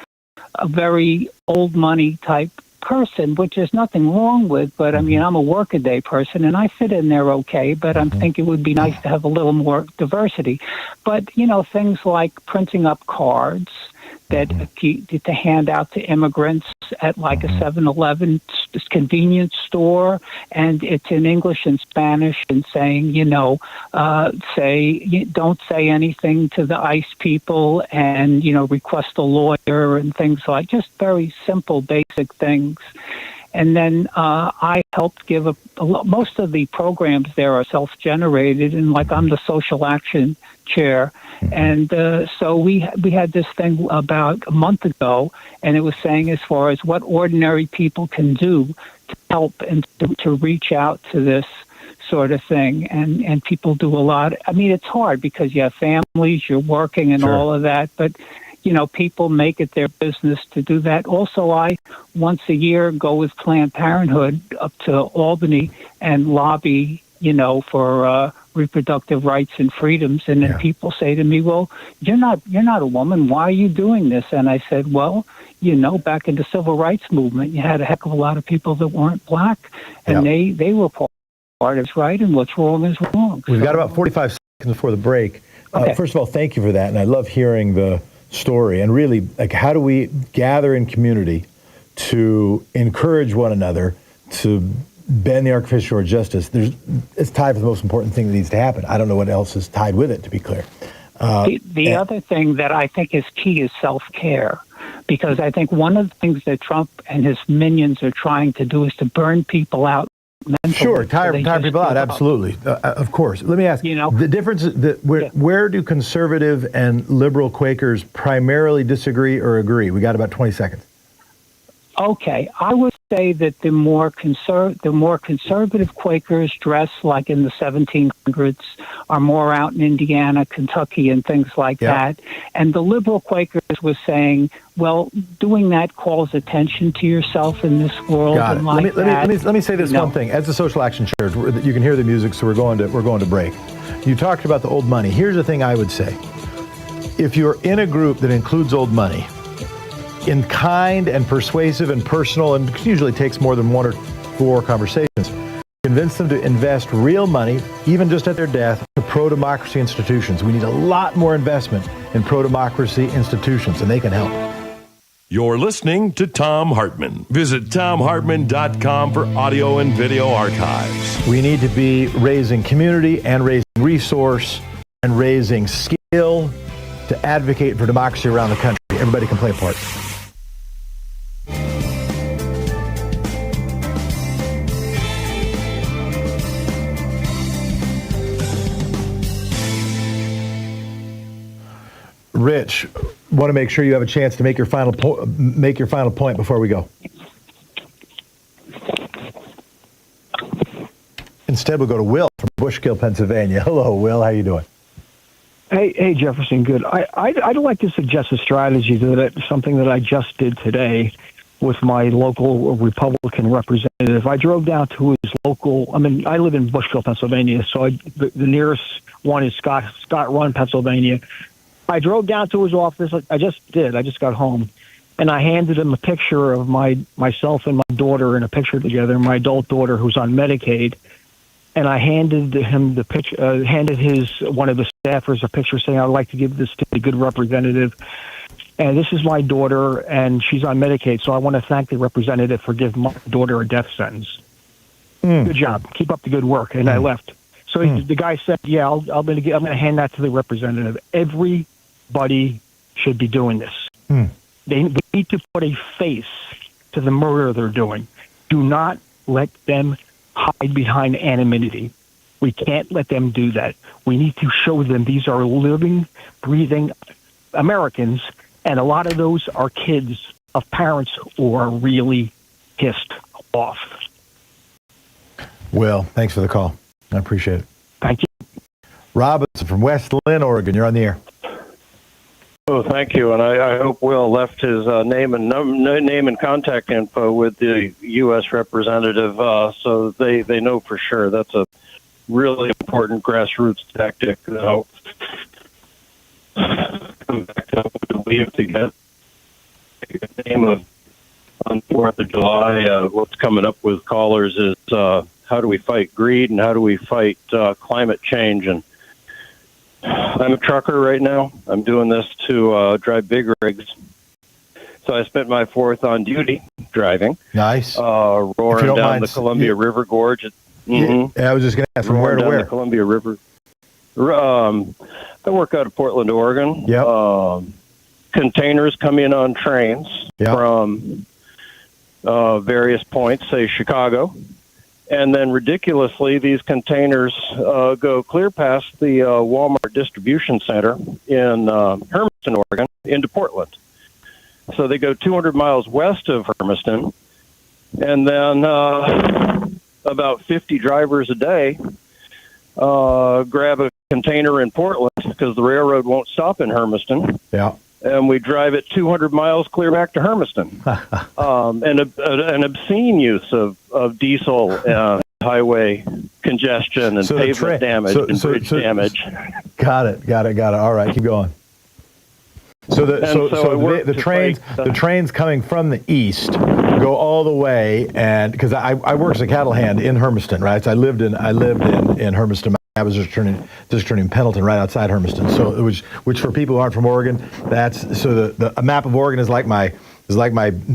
a very old money type person, which there's nothing wrong with, but I mean, I'm a workaday person and I fit in there okay, but I'm thinking it would be nice to have a little more diversity. But, things like printing up cards that to hand out to immigrants at like a 7-Eleven convenience store, and it's in English and Spanish, and saying, don't say anything to the ICE people, and, request a lawyer and things like just very simple, basic things. And then I helped give most of the programs there are self-generated, and like I'm the social action chair. And so we had this thing about a month ago, and it was saying as far as what ordinary people can do to help and to reach out to this sort of thing. And people do a lot. I mean, it's hard because you have families, you're working and all of that, but people make it their business to do that. Also, I, once a year, go with Planned Parenthood up to Albany and lobby, for reproductive rights and freedoms. And then people say to me, "Well, you're not a woman. Why are you doing this?" And I said, "Well, back in the civil rights movement, you had a heck of a lot of people that weren't black, and they were part of it, right? And what's wrong is wrong." We've got about 45 seconds before the break. First of all, thank you for that, and I love hearing the story. And really, like, how do we gather in community to encourage one another to bend the arc of history toward justice? It's tied with the most important thing that needs to happen. I don't know what else is tied with it, to be clear. The other thing that I think is key is self-care, because I think one of the things that Trump and his minions are trying to do is to burn people out mentally. Sure, tire people out, absolutely. Of course. Let me ask, the difference, where do conservative and liberal Quakers primarily disagree or agree? We got about 20 seconds. Okay, I would say that the more conservative Quakers dress like in the 1700s are more out in Indiana, Kentucky, and things like that. And the liberal Quakers was saying, well, doing that calls attention to yourself in this world. Got it. Let me say this one thing. As a social action church, you can hear the music, so we're going to break. You talked about the old money. Here's the thing I would say. If you're in a group that includes old money, in kind and persuasive and personal, and usually takes more than 1 or 4 conversations, convince them to invest real money, even just at their death, to pro-democracy institutions. We need a lot more investment in pro-democracy institutions, and they can help. You're listening to Thom Hartmann. Visit thomhartmann.com for audio and video archives. We need to be raising community and raising resource and raising skill to advocate for democracy around the country. Everybody can play a part. Rich, want to make sure you have a chance to make your final point before we go. Instead, we'll go to Will from Bushkill, Pennsylvania. Hello, Will. How you doing? Hey, Jefferson. Good. I'd like to suggest a strategy something that I just did today with my local Republican representative. I drove down to his local. I live in Bushkill, Pennsylvania, so the nearest one is Scott Run, Pennsylvania. I drove down to his office. I just got home, and I handed him a picture of myself and my daughter in a picture together, my adult daughter who's on Medicaid. And I handed him the picture, one of the staffers a picture saying, I'd like to give this to the good representative. And this is my daughter, and she's on Medicaid, so I want to thank the representative for giving my daughter a death sentence. Good job. Keep up the good work. And I left. So the guy said, yeah, I'm going to hand that to the representative. Everybody should be doing this. They need to put a face to the murder they're doing. Do not let them hide behind anonymity. We can't let them do that. We need to show them these are living, breathing Americans, and a lot of those are kids of parents who are really pissed off. Will, thanks for the call. I appreciate it. Thank you. Robinson from West Lynn, Oregon. You're on the air. Oh, thank you. And I hope Will left his name and contact info with the U.S. representative so they know for sure. That's a really important grassroots tactic. Come back up to leave to get the name of on 4th of July. What's coming up with callers is how do we fight greed and how do we fight climate change? And I'm a trucker right now. I'm doing this to drive big rigs. So I spent my 4th on duty driving. Nice. Roaring down the Columbia River Gorge. Yeah, I was just going to ask, from where to where? The Columbia River. I work out of Portland, Oregon. Yep. Containers come in on trains from various points, say Chicago. And then ridiculously, these containers go clear past the Walmart distribution center in Hermiston, Oregon, into Portland. So they go 200 miles west of Hermiston, and then about 50 drivers a day grab a container in Portland because the railroad won't stop in Hermiston. Yeah. And we drive it 200 miles clear back to Hermiston. And an obscene use of diesel and highway congestion and pavement damage and bridge damage. Got it. All right, keep going. The trains coming from the east go all the way, and because I worked as a cattle hand in Hermiston, right? So I lived in Hermiston, I was just turning Pendleton right outside Hermiston. So which for people who aren't from Oregon, that's so a map of Oregon is like my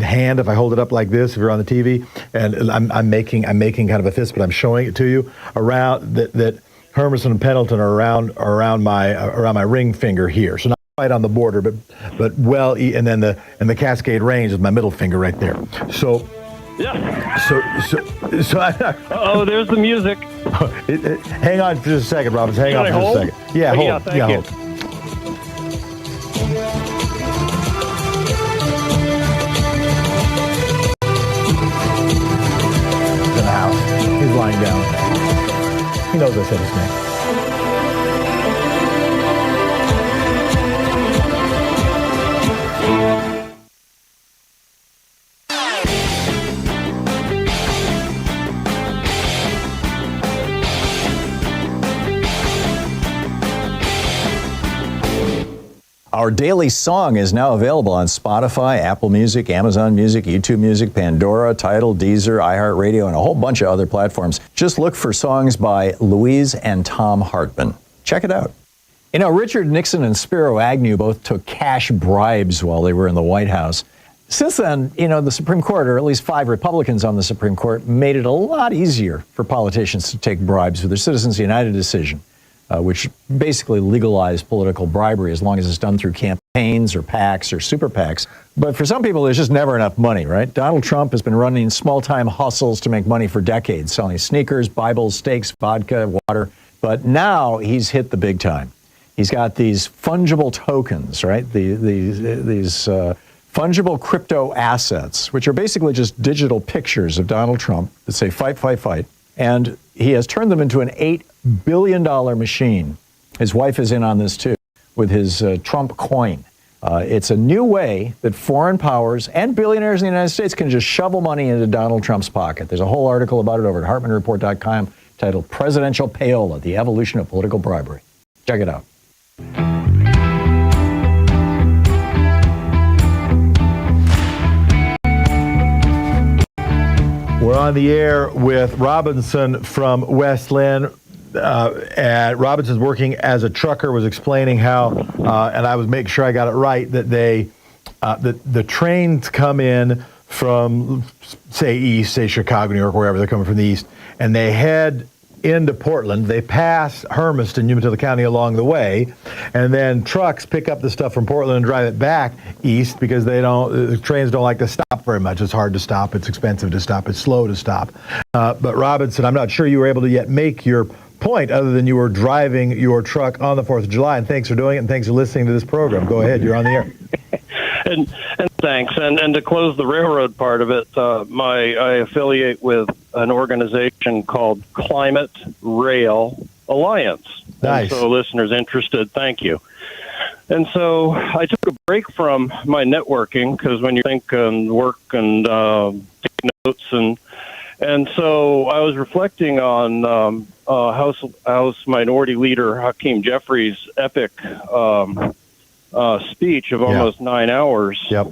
hand if I hold it up like this if you're on the TV, and I'm making kind of a fist, but I'm showing it to you around that Hermiston and Pendleton are around my ring finger here. So not quite on the border, but well, and then the Cascade Range is my middle finger right there. So. Yeah. Oh, there's the music. Hang on for just a second, Robbins. Hang on for just a second. Yeah, hold. Yeah, thank you. Hold. In the house. He's lying down. He knows I said his name. Our daily song is now available on Spotify, Apple Music, Amazon Music, YouTube Music, Pandora, Tidal, Deezer, iHeartRadio, and a whole bunch of other platforms. Just look for songs by Louise and Thom Hartmann. Check it out. You know, Richard Nixon and Spiro Agnew both took cash bribes while they were in the White House. Since then, you know, the Supreme Court, or at least 5 Republicans on the Supreme Court, made it a lot easier for politicians to take bribes with their Citizens United decision, which basically legalized political bribery as long as it's done through campaigns or PACs or super PACs. But for some people, there's just never enough money, right? Donald Trump has been running small-time hustles to make money for decades, selling sneakers, Bibles, steaks, vodka, water. But now he's hit the big time. He's got these fungible tokens, right? These fungible crypto assets, which are basically just digital pictures of Donald Trump that say fight, fight, fight. And he has turned them into an $8 billion machine. His wife is in on this too, with his Trump coin. It's a new way that foreign powers and billionaires in the United States can just shovel money into Donald Trump's pocket. There's a whole article about it over at HartmannReport.com titled Presidential Payola, the Evolution of Political Bribery. Check it out. We're on the air with Robinson from West Lynn. Robinson's working as a trucker, was explaining how, and I was making sure I got it right, that the trains come in from, say, east, say Chicago, New York, wherever they're coming from the east, and they head into Portland. They pass Hermiston, Umatilla County along the way, and then trucks pick up the stuff from Portland and drive it back east because the trains don't like to stop very much. It's hard to stop. It's expensive to stop. It's slow to stop. But Robinson, I'm not sure you were able to yet make your point other than you were driving your truck on the 4th of July, and thanks for doing it, and thanks for listening to this program. Go ahead. You're on the air. And thanks. And to close the railroad part of it, I affiliate with an organization called Climate Rail Alliance. Nice. And so listeners interested, thank you. And so I took a break from my networking because when you think and work and take notes, and so I was reflecting on House Minority Leader Hakeem Jeffries' epic speech of almost 9 hours. Yep.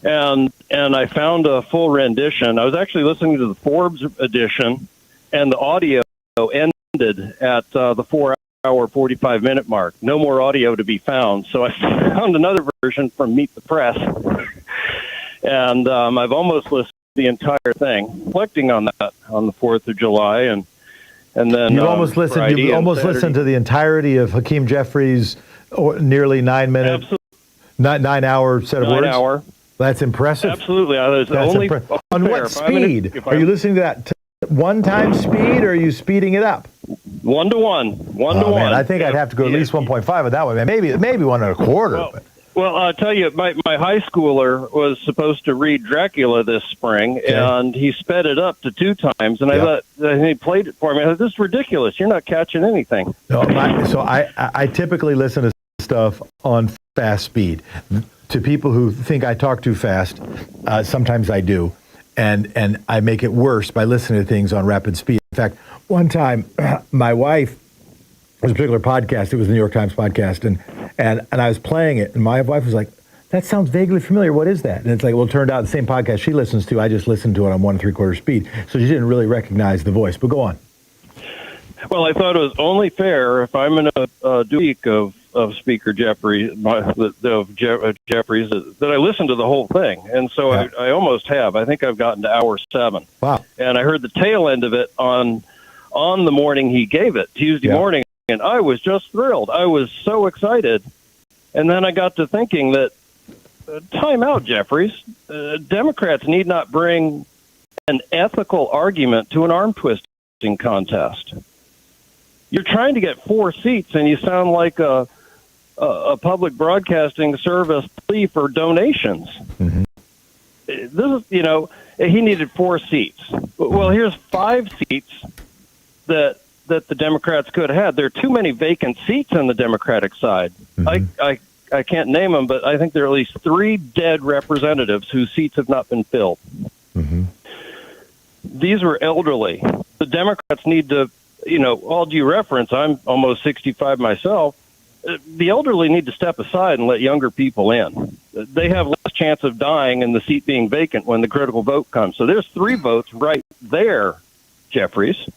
And I found a full rendition. I was actually listening to the Forbes edition, and the audio ended at the 4-hour, 45-minute mark. No more audio to be found. So I found another version from Meet the Press, and I've almost listened to the entire thing, reflecting on that on the 4th of July, and then you almost listened. You almost listened to the entirety of Hakeem Jeffries' nearly 9 minute, 9 hour set of words. 9 hour. That's impressive. Absolutely. On what speed? Are you listening to that one-time speed, or are you speeding it up? 1 to 1. 1 to 1. Man, I think I'd have to go at least 1.5 with that one. Man. Maybe 1.25. Well, I'll tell you, my high schooler was supposed to read Dracula this spring, and he sped it up to 2 times, and I thought, he played it for me. I thought, this is ridiculous. You're not catching anything. No, so I typically listen to stuff on fast speed. To people who think I talk too fast, sometimes I do, and I make it worse by listening to things on rapid speed. In fact, one time, my wife, there was a particular podcast, it was the New York Times podcast, and I was playing it, and my wife was like, that sounds vaguely familiar, what is that? And it's like, well, it turned out the same podcast she listens to, I just listened to it on 1 3/4 speed, so she didn't really recognize the voice, but go on. Well, I thought it was only fair if I'm in a week of Speaker Jeffries, Jeffries, that I listened to the whole thing. And so I almost have. I think I've gotten to hour 7. Wow. And I heard the tail end of it on the morning he gave it, Tuesday morning, and I was just thrilled. I was so excited. And then I got to thinking that, time out, Jeffries. Democrats need not bring an ethical argument to an arm twisting contest. You're trying to get 4 seats, and you sound like a public broadcasting service plea for donations. Mm-hmm. This is, he needed 4 seats. Well, here's 5 seats that the Democrats could have had. There are too many vacant seats on the Democratic side. Mm-hmm. I can't name them, but I think there are at least 3 dead representatives whose seats have not been filled. Mm-hmm. These were elderly. The Democrats need to, all due reference, I'm almost 65 myself. The elderly need to step aside and let younger people in. They have less chance of dying and the seat being vacant when the critical vote comes. So there's 3 votes right there, Jeffries.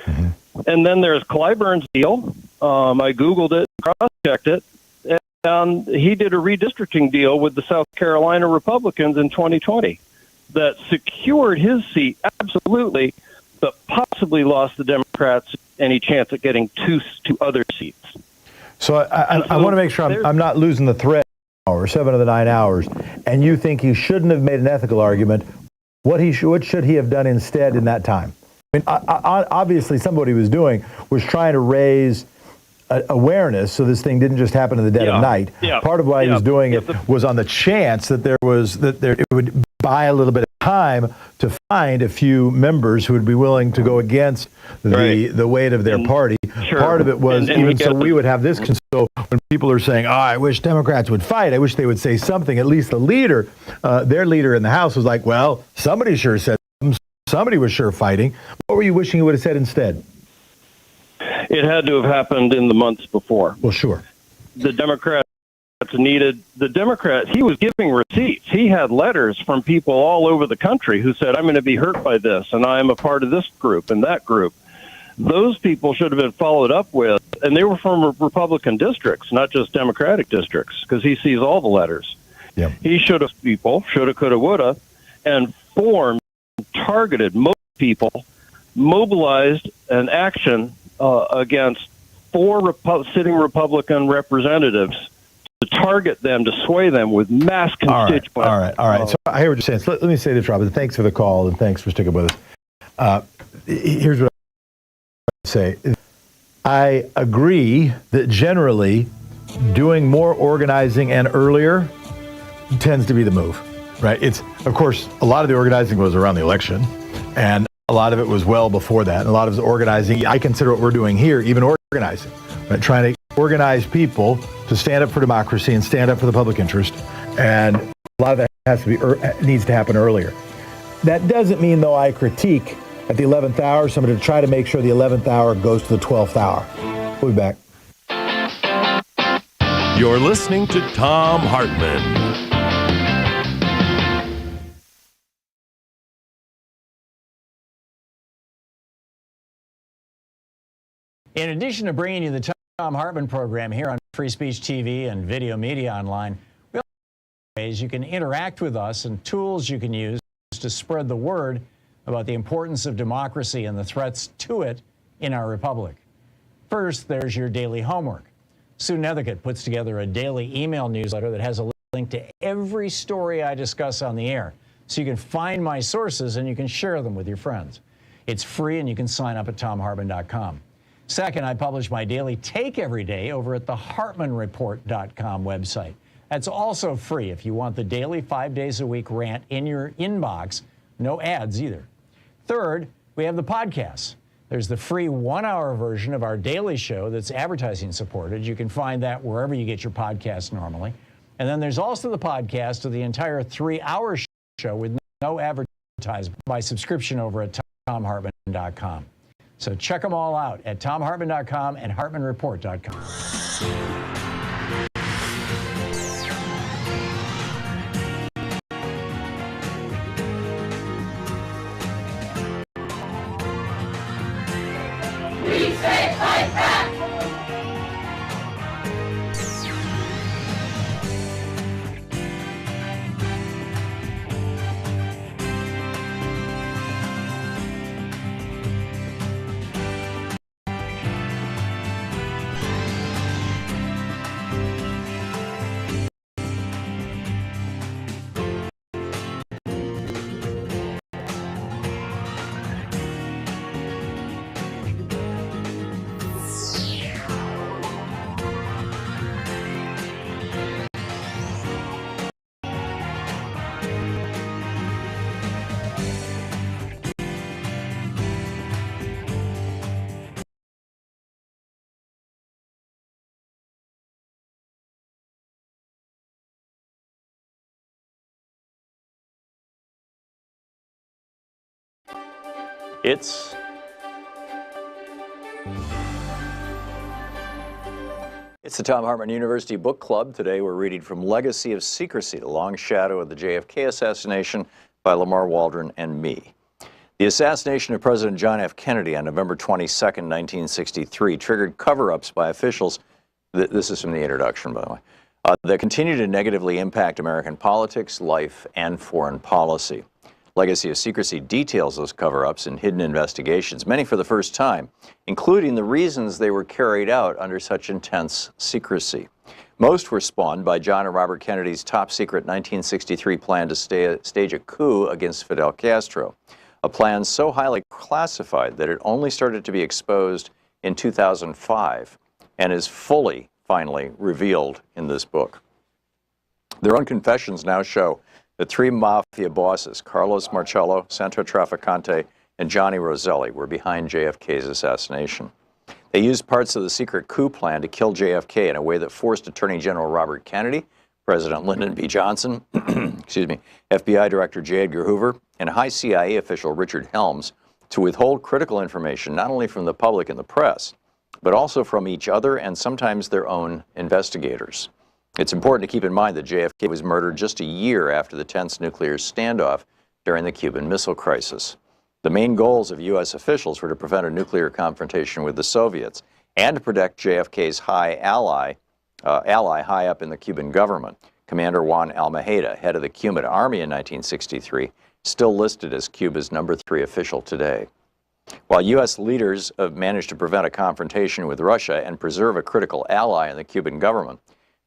Mm-hmm. And then there's Clyburn's deal. I Googled it, cross-checked it, and he did a redistricting deal with the South Carolina Republicans in 2020 that secured his seat, absolutely, but possibly lost the Democrats any chance at getting two other seats. So I want to make sure I'm not losing the thread. 7 of the 9 hours, and you think he shouldn't have made an ethical argument. What should he have done instead in that time? I mean, obviously, somebody was trying to raise awareness, so this thing didn't just happen in the dead of night. Yeah. Part of why he was doing it was on the chance that it would buy a little bit of time to find a few members who would be willing to go against the weight of their party. Sure. Part of it was we would have this. So when people are saying, I wish Democrats would fight, I wish they would say something. At least the leader, their leader in the House was like, well, somebody sure said something. Somebody was sure fighting. What were you wishing he would have said instead? It had to have happened in the months before. Well, sure. The Democrats he was giving receipts. He had letters from people all over the country who said, I'm going to be hurt by this, and I'm a part of this group and that group. Those people should have been followed up with, and they were from Republican districts, not just Democratic districts, because he sees all the letters. Yep. He should have, coulda, woulda, and targeted most people, mobilized an action against 4 sitting Republican representatives to target them, to sway them with mass constituents. All right. So I hear what you're saying. So let me say this, Robert. Thanks for the call, and thanks for sticking with us. Here's what I say. I agree that generally doing more organizing and earlier tends to be the move, right? It's, of course, a lot of the organizing was around the election, and a lot of it was well before that. And a lot of the organizing, I consider what we're doing here even organizing, right? Trying to organize people to stand up for democracy and stand up for the public interest. And a lot of that needs to happen earlier. That doesn't mean, though, I critique at the 11th hour somebody to try to make sure the 11th hour goes to the 12th hour. We'll be back. You're listening to Thom Hartmann. In addition to bringing you the Thom Hartmann Program here on Free Speech TV and Video Media Online, we also have ways you can interact with us and tools you can use to spread the word about the importance of democracy and the threats to it in our republic. First, there's your daily homework. Sue Nethercutt puts together a daily email newsletter that has a link to every story I discuss on the air, so you can find my sources and you can share them with your friends. It's free, and you can sign up at thomhartmann.com. Second, I publish my daily take every day over at the HartmannReport.com website. That's also free if you want the daily 5 days a week rant in your inbox. No ads either. Third, we have the podcasts. There's the free 1-hour version of our daily show that's advertising supported. You can find that wherever you get your podcasts normally. And then there's also the podcast of the entire 3-hour show with no advertising by subscription over at thomhartmann.com. So check them all out at thomhartmann.com and hartmannreport.com. We say fight back. It's the Thom Hartmann University Book Club. Today we're reading from Legacy of Secrecy, The Long Shadow of the JFK Assassination by Lamar Waldron and me. The assassination of President John F. Kennedy on November 22, 1963 triggered cover-ups by officials, this is from the introduction, by the way, that continue to negatively impact American politics, life, and foreign policy. Legacy of Secrecy details those cover-ups and hidden investigations, many for the first time, including the reasons they were carried out under such intense secrecy. Most were spawned by John and Robert Kennedy's top-secret 1963 plan to stage a coup against Fidel Castro, a plan so highly classified that it only started to be exposed in 2005 and is finally revealed in this book. Their own confessions now show the three mafia bosses, Carlos Marcello, Santo Trafficante, and Johnny Roselli, were behind JFK's assassination. They used parts of the secret coup plan to kill JFK in a way that forced Attorney General Robert Kennedy, President Lyndon B. Johnson, excuse me, FBI Director J. Edgar Hoover, and high CIA official Richard Helms to withhold critical information not only from the public and the press, but also from each other and sometimes their own investigators. It's important to keep in mind that JFK was murdered just a year after the tense nuclear standoff during the Cuban Missile Crisis. The main goals of U.S. officials were to prevent a nuclear confrontation with the Soviets and to protect JFK's ally high up in the Cuban government, Commander Juan Almeida, head of the Cuban Army in 1963, still listed as Cuba's #3 official today. While U.S. leaders have managed to prevent a confrontation with Russia and preserve a critical ally in the Cuban government,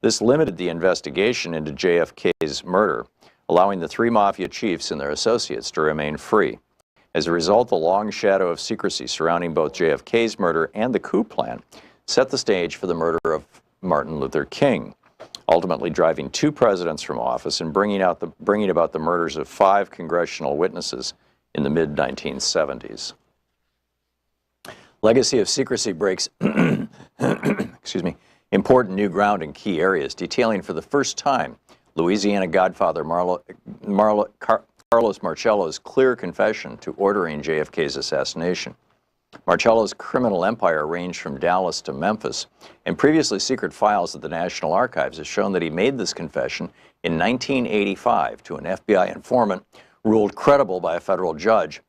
this limited the investigation into JFK's murder, allowing the three mafia chiefs and their associates to remain free. As a result, the long shadow of secrecy surrounding both JFK's murder and the coup plan set the stage for the murder of Martin Luther King, ultimately driving 2 presidents from office and bringing about the murders of 5 congressional witnesses in the mid-1970s. Legacy of Secrecy breaks excuse me, important new ground in key areas, detailing for the first time Louisiana Godfather Carlos Marcello's clear confession to ordering JFK's assassination. Marcello's criminal empire ranged from Dallas to Memphis, and previously secret files at the National Archives have shown that he made this confession in 1985 to an FBI informant ruled credible by a federal judge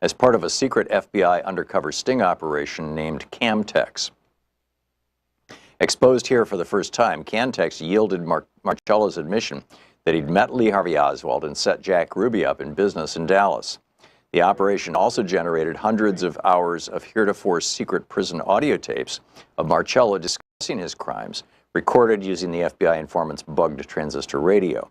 as part of a secret FBI undercover sting operation named Camtex. Exposed here for the first time, Camtex yielded Marcello's admission that he'd met Lee Harvey Oswald and set Jack Ruby up in business in Dallas. The operation also generated hundreds of hours of heretofore secret prison audio tapes of Marcello discussing his crimes, recorded using the FBI informant's bugged transistor radio.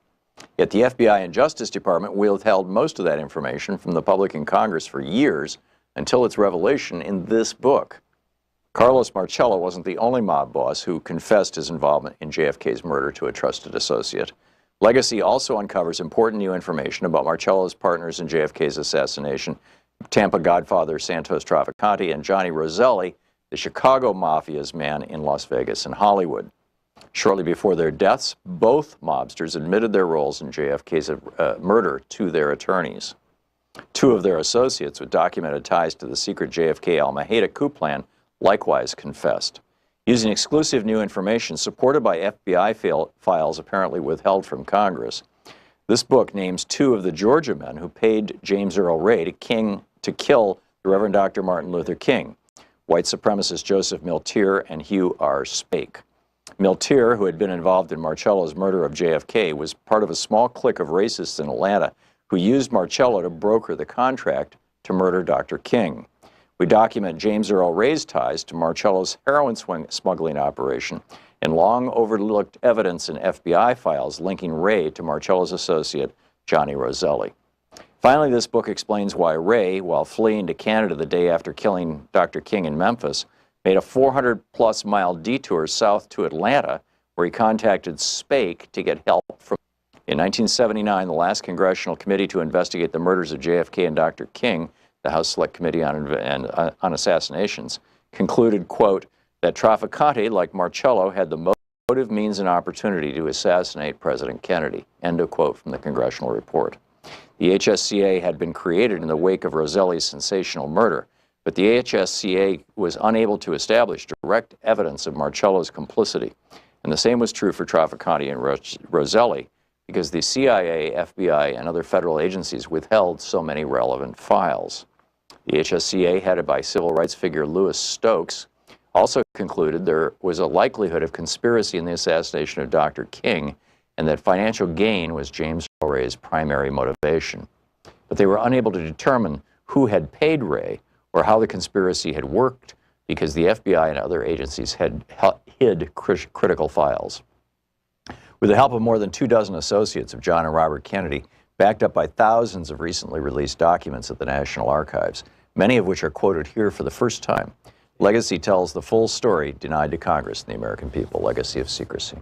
Yet the FBI and Justice Department withheld most of that information from the public and Congress for years until its revelation in this book. Carlos Marcello wasn't the only mob boss who confessed his involvement in JFK's murder to a trusted associate. Legacy also uncovers important new information about Marcello's partners in JFK's assassination, Tampa Godfather Santos Trafficante and Johnny Roselli, the Chicago Mafia's man in Las Vegas and Hollywood. Shortly before their deaths, both mobsters admitted their roles in JFK's murder to their attorneys. 2 of their associates with documented ties to the secret JFK Almeida coup plan likewise confessed. Using exclusive new information supported by FBI files apparently withheld from Congress, this book names 2 of the Georgia men who paid James Earl Ray to kill the Reverend Dr. Martin Luther King, white supremacist Joseph Miltier and Hugh R. Spake. Miltier, who had been involved in Marcello's murder of JFK, was part of a small clique of racists in Atlanta who used Marcello to broker the contract to murder Dr. King. We document James Earl Ray's ties to Marcello's heroin smuggling operation and long overlooked evidence in FBI files linking Ray to Marcello's associate, Johnny Roselli. Finally, this book explains why Ray, while fleeing to Canada the day after killing Dr. King in Memphis, made a 400-plus mile detour south to Atlanta, where he contacted Spake to get help from. In 1979, the last congressional committee to investigate the murders of JFK and Dr. King, the House Select Committee on Assassinations, concluded, quote, that Trafficante, like Marcello, had the motive, means, and opportunity to assassinate President Kennedy, end of quote from the congressional report. The HSCA had been created in the wake of Roselli's sensational murder, but the HSCA was unable to establish direct evidence of Marcello's complicity. And the same was true for Trafficante and Roselli, because the CIA, FBI, and other federal agencies withheld so many relevant files. The HSCA, headed by civil rights figure Louis Stokes, also concluded there was a likelihood of conspiracy in the assassination of Dr. King, and that financial gain was James Earl Ray's primary motivation. But they were unable to determine who had paid Ray or how the conspiracy had worked, because the FBI and other agencies had hid critical files. With the help of more than 24 associates of John and Robert Kennedy, backed up by thousands of recently released documents at the National Archives, many of which are quoted here for the first time, Legacy tells the full story denied to Congress and the American people, legacy of secrecy.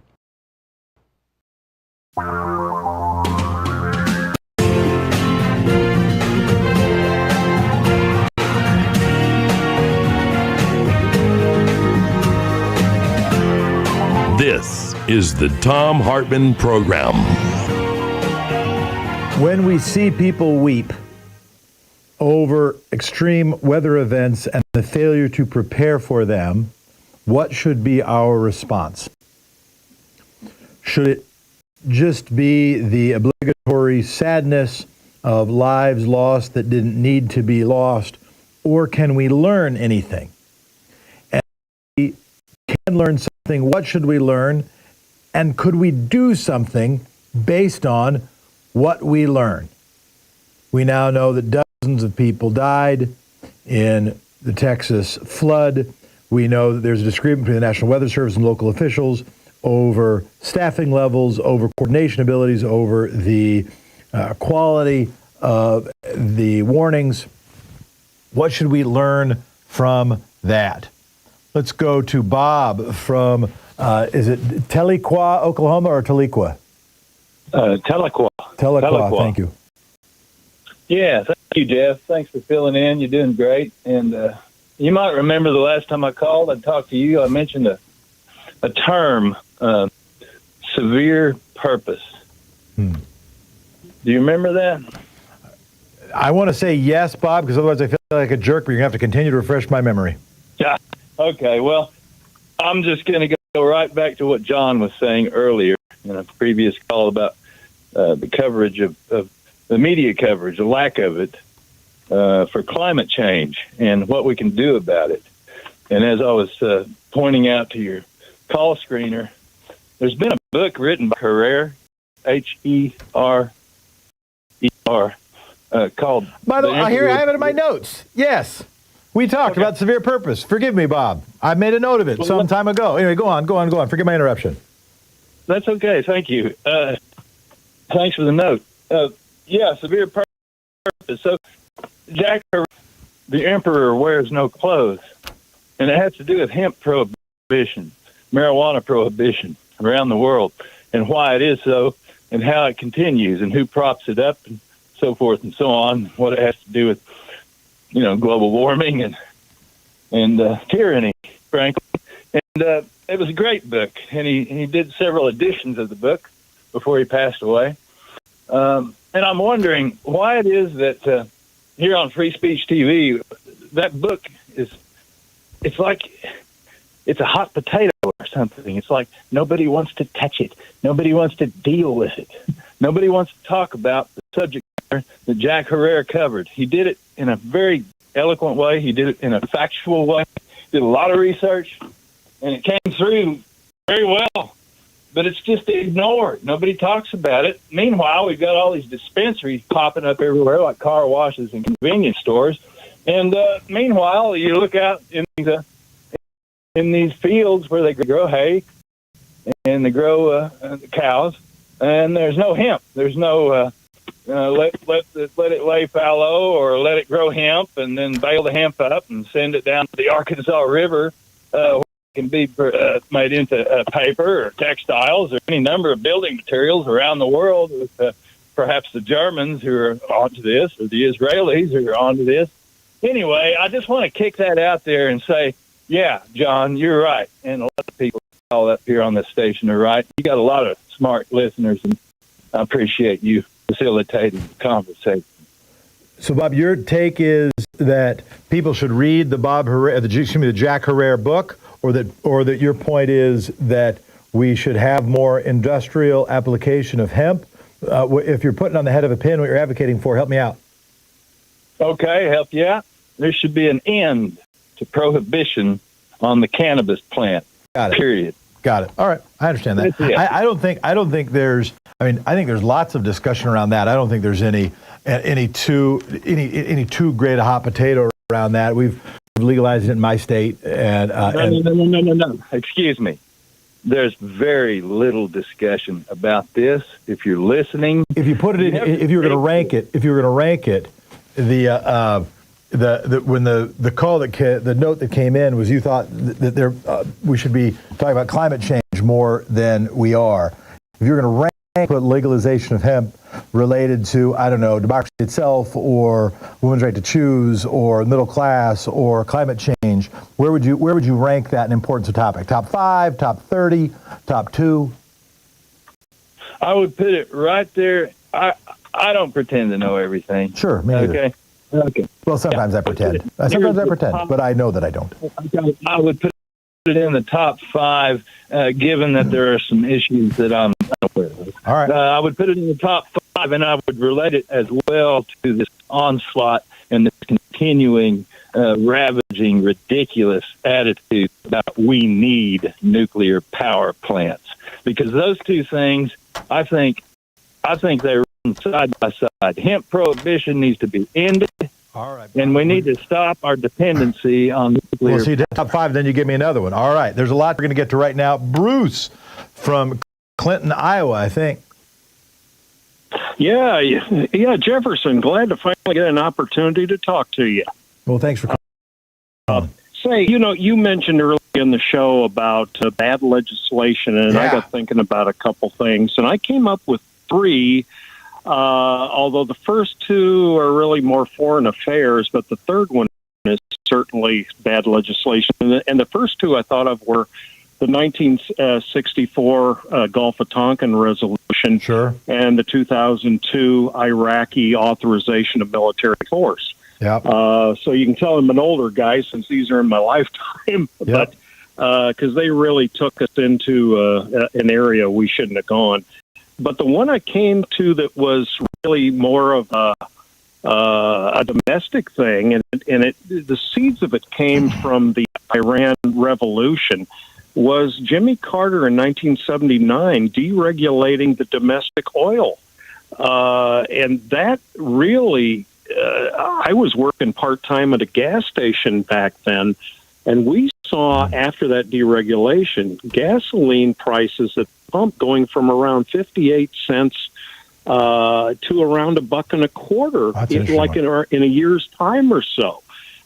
This is the Thom Hartmann Program. When we see people weep over extreme weather events and the failure to prepare for them, what should be our response? Should it just be the obligatory sadness of lives lost that didn't need to be lost, or can we learn anything? And if we can learn something, what should we learn? And could we do something based on what we learn? We now know that dozens of people died in the Texas flood. We know that there's a disagreement between the National Weather Service and local officials over staffing levels, over coordination abilities, over the quality of the warnings. What should we learn from that? Let's go to Bob from, is it Tahlequah, Oklahoma, or Tahlequah? Tahlequah. Tahlequah, thank you. Yeah, thank you, Jeff. Thanks for filling in. You're doing great. And you might remember the last time I called, I talked to you, I mentioned a term, severe purpose. Do you remember that? I want to say yes, Bob, because otherwise I feel like a jerk, but you're going to have to continue to refresh my memory. Yeah. Okay, well, I'm just going to go right back to what John was saying earlier in a previous call about the coverage of the media coverage, the lack of it for climate change and what we can do about it. And as I was pointing out to your call screener, there's been a book written by Herrera, Herrer, called... By the way, I have it in my notes. Yes. We talked about severe purpose. Forgive me, Bob. I made a note of it some time ago. Anyway, go on. Forgive my interruption. That's okay. Thank you. Thanks for the note. Yeah, severe purpose. So, Jack Herrera, the emperor wears no clothes. And it has to do with hemp prohibition, marijuana prohibition around the world, and why it is so, and how it continues, and who props it up, and so forth and so on, what it has to do with, global warming and tyranny, frankly. And it was a great book, and he did several editions of the book before he passed away. And I'm wondering why it is that here on Free Speech TV, that book it's like it's a hot potato or something. It's like nobody wants to touch it. Nobody wants to deal with it. Nobody wants to talk about the subject matter that Jack Herrera covered. He did it in a very eloquent way. He did it in a factual way. did a lot of research, and it came through very well. But it's just ignored. Nobody talks about it. Meanwhile, we've got all these dispensaries popping up everywhere, like car washes and convenience stores. And meanwhile, you look out in these fields where they grow hay and they grow cows, and there's no hemp. There's no let it lay fallow or let it grow hemp and then bale the hemp up and send it down to the Arkansas River. Where it can be made into paper or textiles or any number of building materials around the world with perhaps the Germans who are onto this or the Israelis who are onto this. Anyway, I just want to kick that out there and say, yeah, John, you're right. And a lot of people all up here on this station are right. You got a lot of smart listeners, and I appreciate you facilitating the conversation. So, Bob, your take is that people should read the Jack Herrera book, or that your point is that we should have more industrial application of hemp. If you're putting on the head of a pin what you're advocating for, help me out. Okay, help you out. There should be an end to prohibition on the cannabis plant. Got it. Period. Got it. All right, I understand that. I don't think there's. I mean, I think there's lots of discussion around that. I don't think there's any too great a hot potato around that. We've legalized it in my state, and no. Excuse me. There's very little discussion about this. If you're listening, if you put it in, if you were going to rank it, the note that came in was you thought that we should be talking about climate change more than we are. If you're going to put legalization of hemp related to, I don't know, democracy itself or women's right to choose or middle class or climate change, where would you rank that in importance of topic? Top 5, top 30, top 2? I would put it right there. I don't pretend to know everything. Sure, me neither. Okay. Well, sometimes I pretend. But I know that I don't. I would put it in the top 5, given that there are some issues that I'm aware of. All right. I would put it in the top 5, and I would relate it as well to this onslaught and this continuing, ravaging, ridiculous attitude about we need nuclear power plants. Because those two things, I think they run side by side. Hemp prohibition needs to be ended. All right. And we need to stop our dependency on nuclear. Well, see, top 5, then you give me another one. All right. There's a lot we're going to get to right now. Bruce from Clinton, Iowa, I think. Yeah, Jefferson. Glad to finally get an opportunity to talk to you. Well, thanks for calling. Say, you mentioned earlier in the show about bad legislation, and I got thinking about a couple things, and I came up with 3. Although the first 2 are really more foreign affairs, but the third one is certainly bad legislation. And the first 2 I thought of were the 1964 Gulf of Tonkin resolution, sure, and the 2002 Iraqi authorization of military force. Yeah. So you can tell I'm an older guy since these are in my lifetime, but because they really took us into an area we shouldn't have gone. But the one I came to that was really more of a domestic thing, and the seeds of it came from the Iran Revolution, was Jimmy Carter in 1979 deregulating the domestic oil. And that really, I was working part-time at a gas station back then, and we saw after that deregulation, gasoline prices at pump going from around 58 cents to around $1.25 in a year's time or so.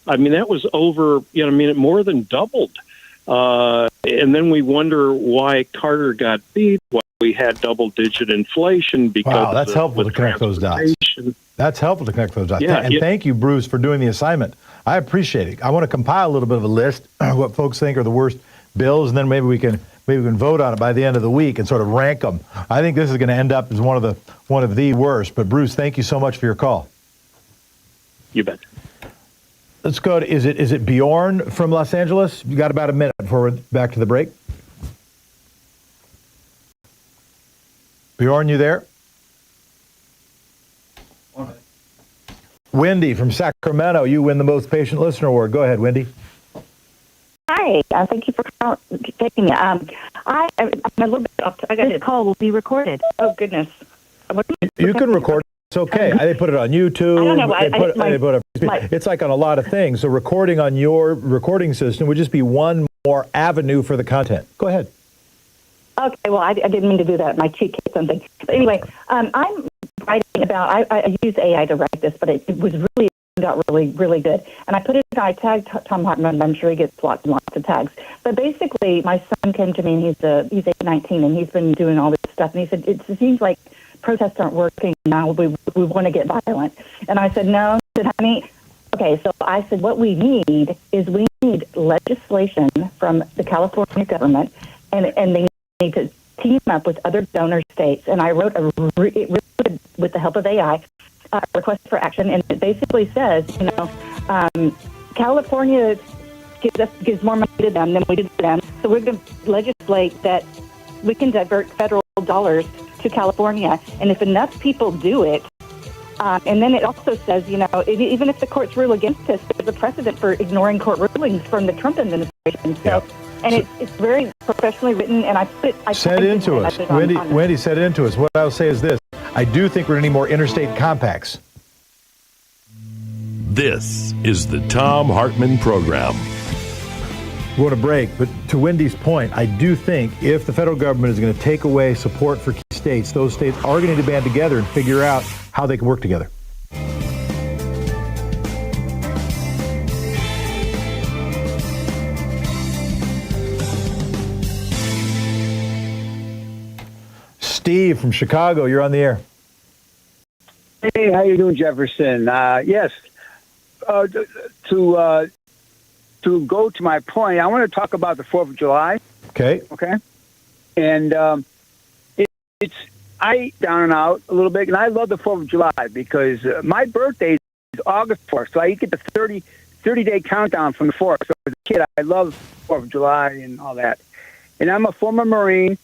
I mean, that was over, it more than doubled. And then we wonder why Carter got beat, why we had double-digit inflation. Because that's helpful to connect those dots. That's helpful to connect those dots. Yeah, and thank you, Bruce, for doing the assignment. I appreciate it. I want to compile a little bit of a list of what folks think are the worst bills, and then maybe we can vote on it by the end of the week and sort of rank them. I think this is going to end up as one of the worst. But Bruce, thank you so much for your call. You bet. Let's go to, is it Bjorn from Los Angeles? You got about a minute before we're back to the break. Bjorn, you there? Wendy from Sacramento, you win the Most Patient Listener Award. Go ahead, Wendy. Hi. Thank you for taking me. I'm a little bit off. This call will be recorded. Oh, goodness. You can record. It's okay. They put it on YouTube. I don't know. It's like on a lot of things. So recording on your recording system would just be one more avenue for the content. Go ahead. Okay. Well, I didn't mean to do that. My cheek hit something. But anyway, I'm writing about. I use AI to write this, but it was really got really good. And I put it. I tagged Thom Hartmann. I'm sure he gets lots and lots of tags. But basically, my son came to me, and he's 19, and he's been doing all this stuff. And he said, it seems like protests aren't working now. We want to get violent. And I said, no. I said, honey. Okay, so I said, what we need is legislation from the California government, and they need to team up with other donor states. And I wrote with the help of AI, request for action, and it basically says, California gives more money to them than we do to them, so we're going to legislate that we can divert federal dollars to California, and if enough people do it, and then it also says, even if the courts rule against us, there's a precedent for ignoring court rulings from the Trump administration. So, and it's very professionally written, and I said into us, Wendy said into us. What I'll say is this: I do think we're going to need more interstate compacts. This is the Thom Hartmann Program. We're going to break, but to Wendy's point, I do think if the federal government is going to take away support for key states, those states are going to need to band together and figure out how they can work together. Steve from Chicago, you're on the air. Hey, how you doing, Jefferson? Yes. To go to my point, I want to talk about the 4th of July. Okay. And it's I down and out a little bit, and I love the 4th of July because my birthday is August 4th, so I get the 30-day countdown from the 4th. So as a kid, I love 4th of July and all that. And I'm a former Marine,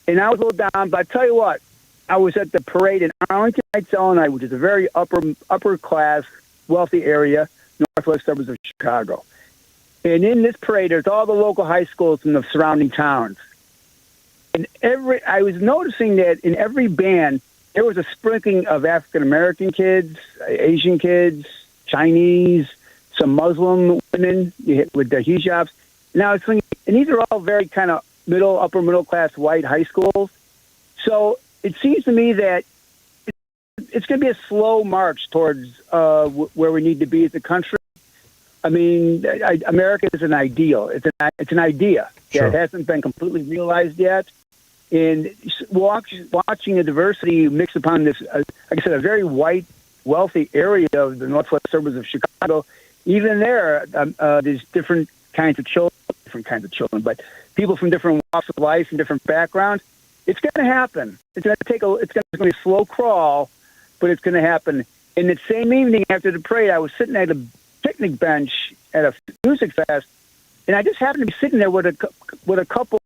and I was a little down, but I tell you what, I was at the parade in Arlington Heights, Illinois, which is a very upper class, wealthy area, northwest suburbs of Chicago. And in this parade, there's all the local high schools in the surrounding towns. And I was noticing that in every band, there was a sprinkling of African-American kids, Asian kids, Chinese, some Muslim women with their hijabs. Now, and these are all very kind of upper middle class white high schools. So it seems to me that it's going to be a slow march towards where we need to be as a country. I mean, America is an ideal. It's an idea that hasn't been completely realized yet. And watching the diversity mixed upon this, like I said, a very white, wealthy area of the northwest suburbs of Chicago, even there, there's different kinds of children, but people from different walks of life and different backgrounds. It's going to happen. It's going to be a slow crawl, but it's going to happen. And the same evening after the parade, I was sitting at a picnic bench at a music fest, and I just happened to be sitting there with a couple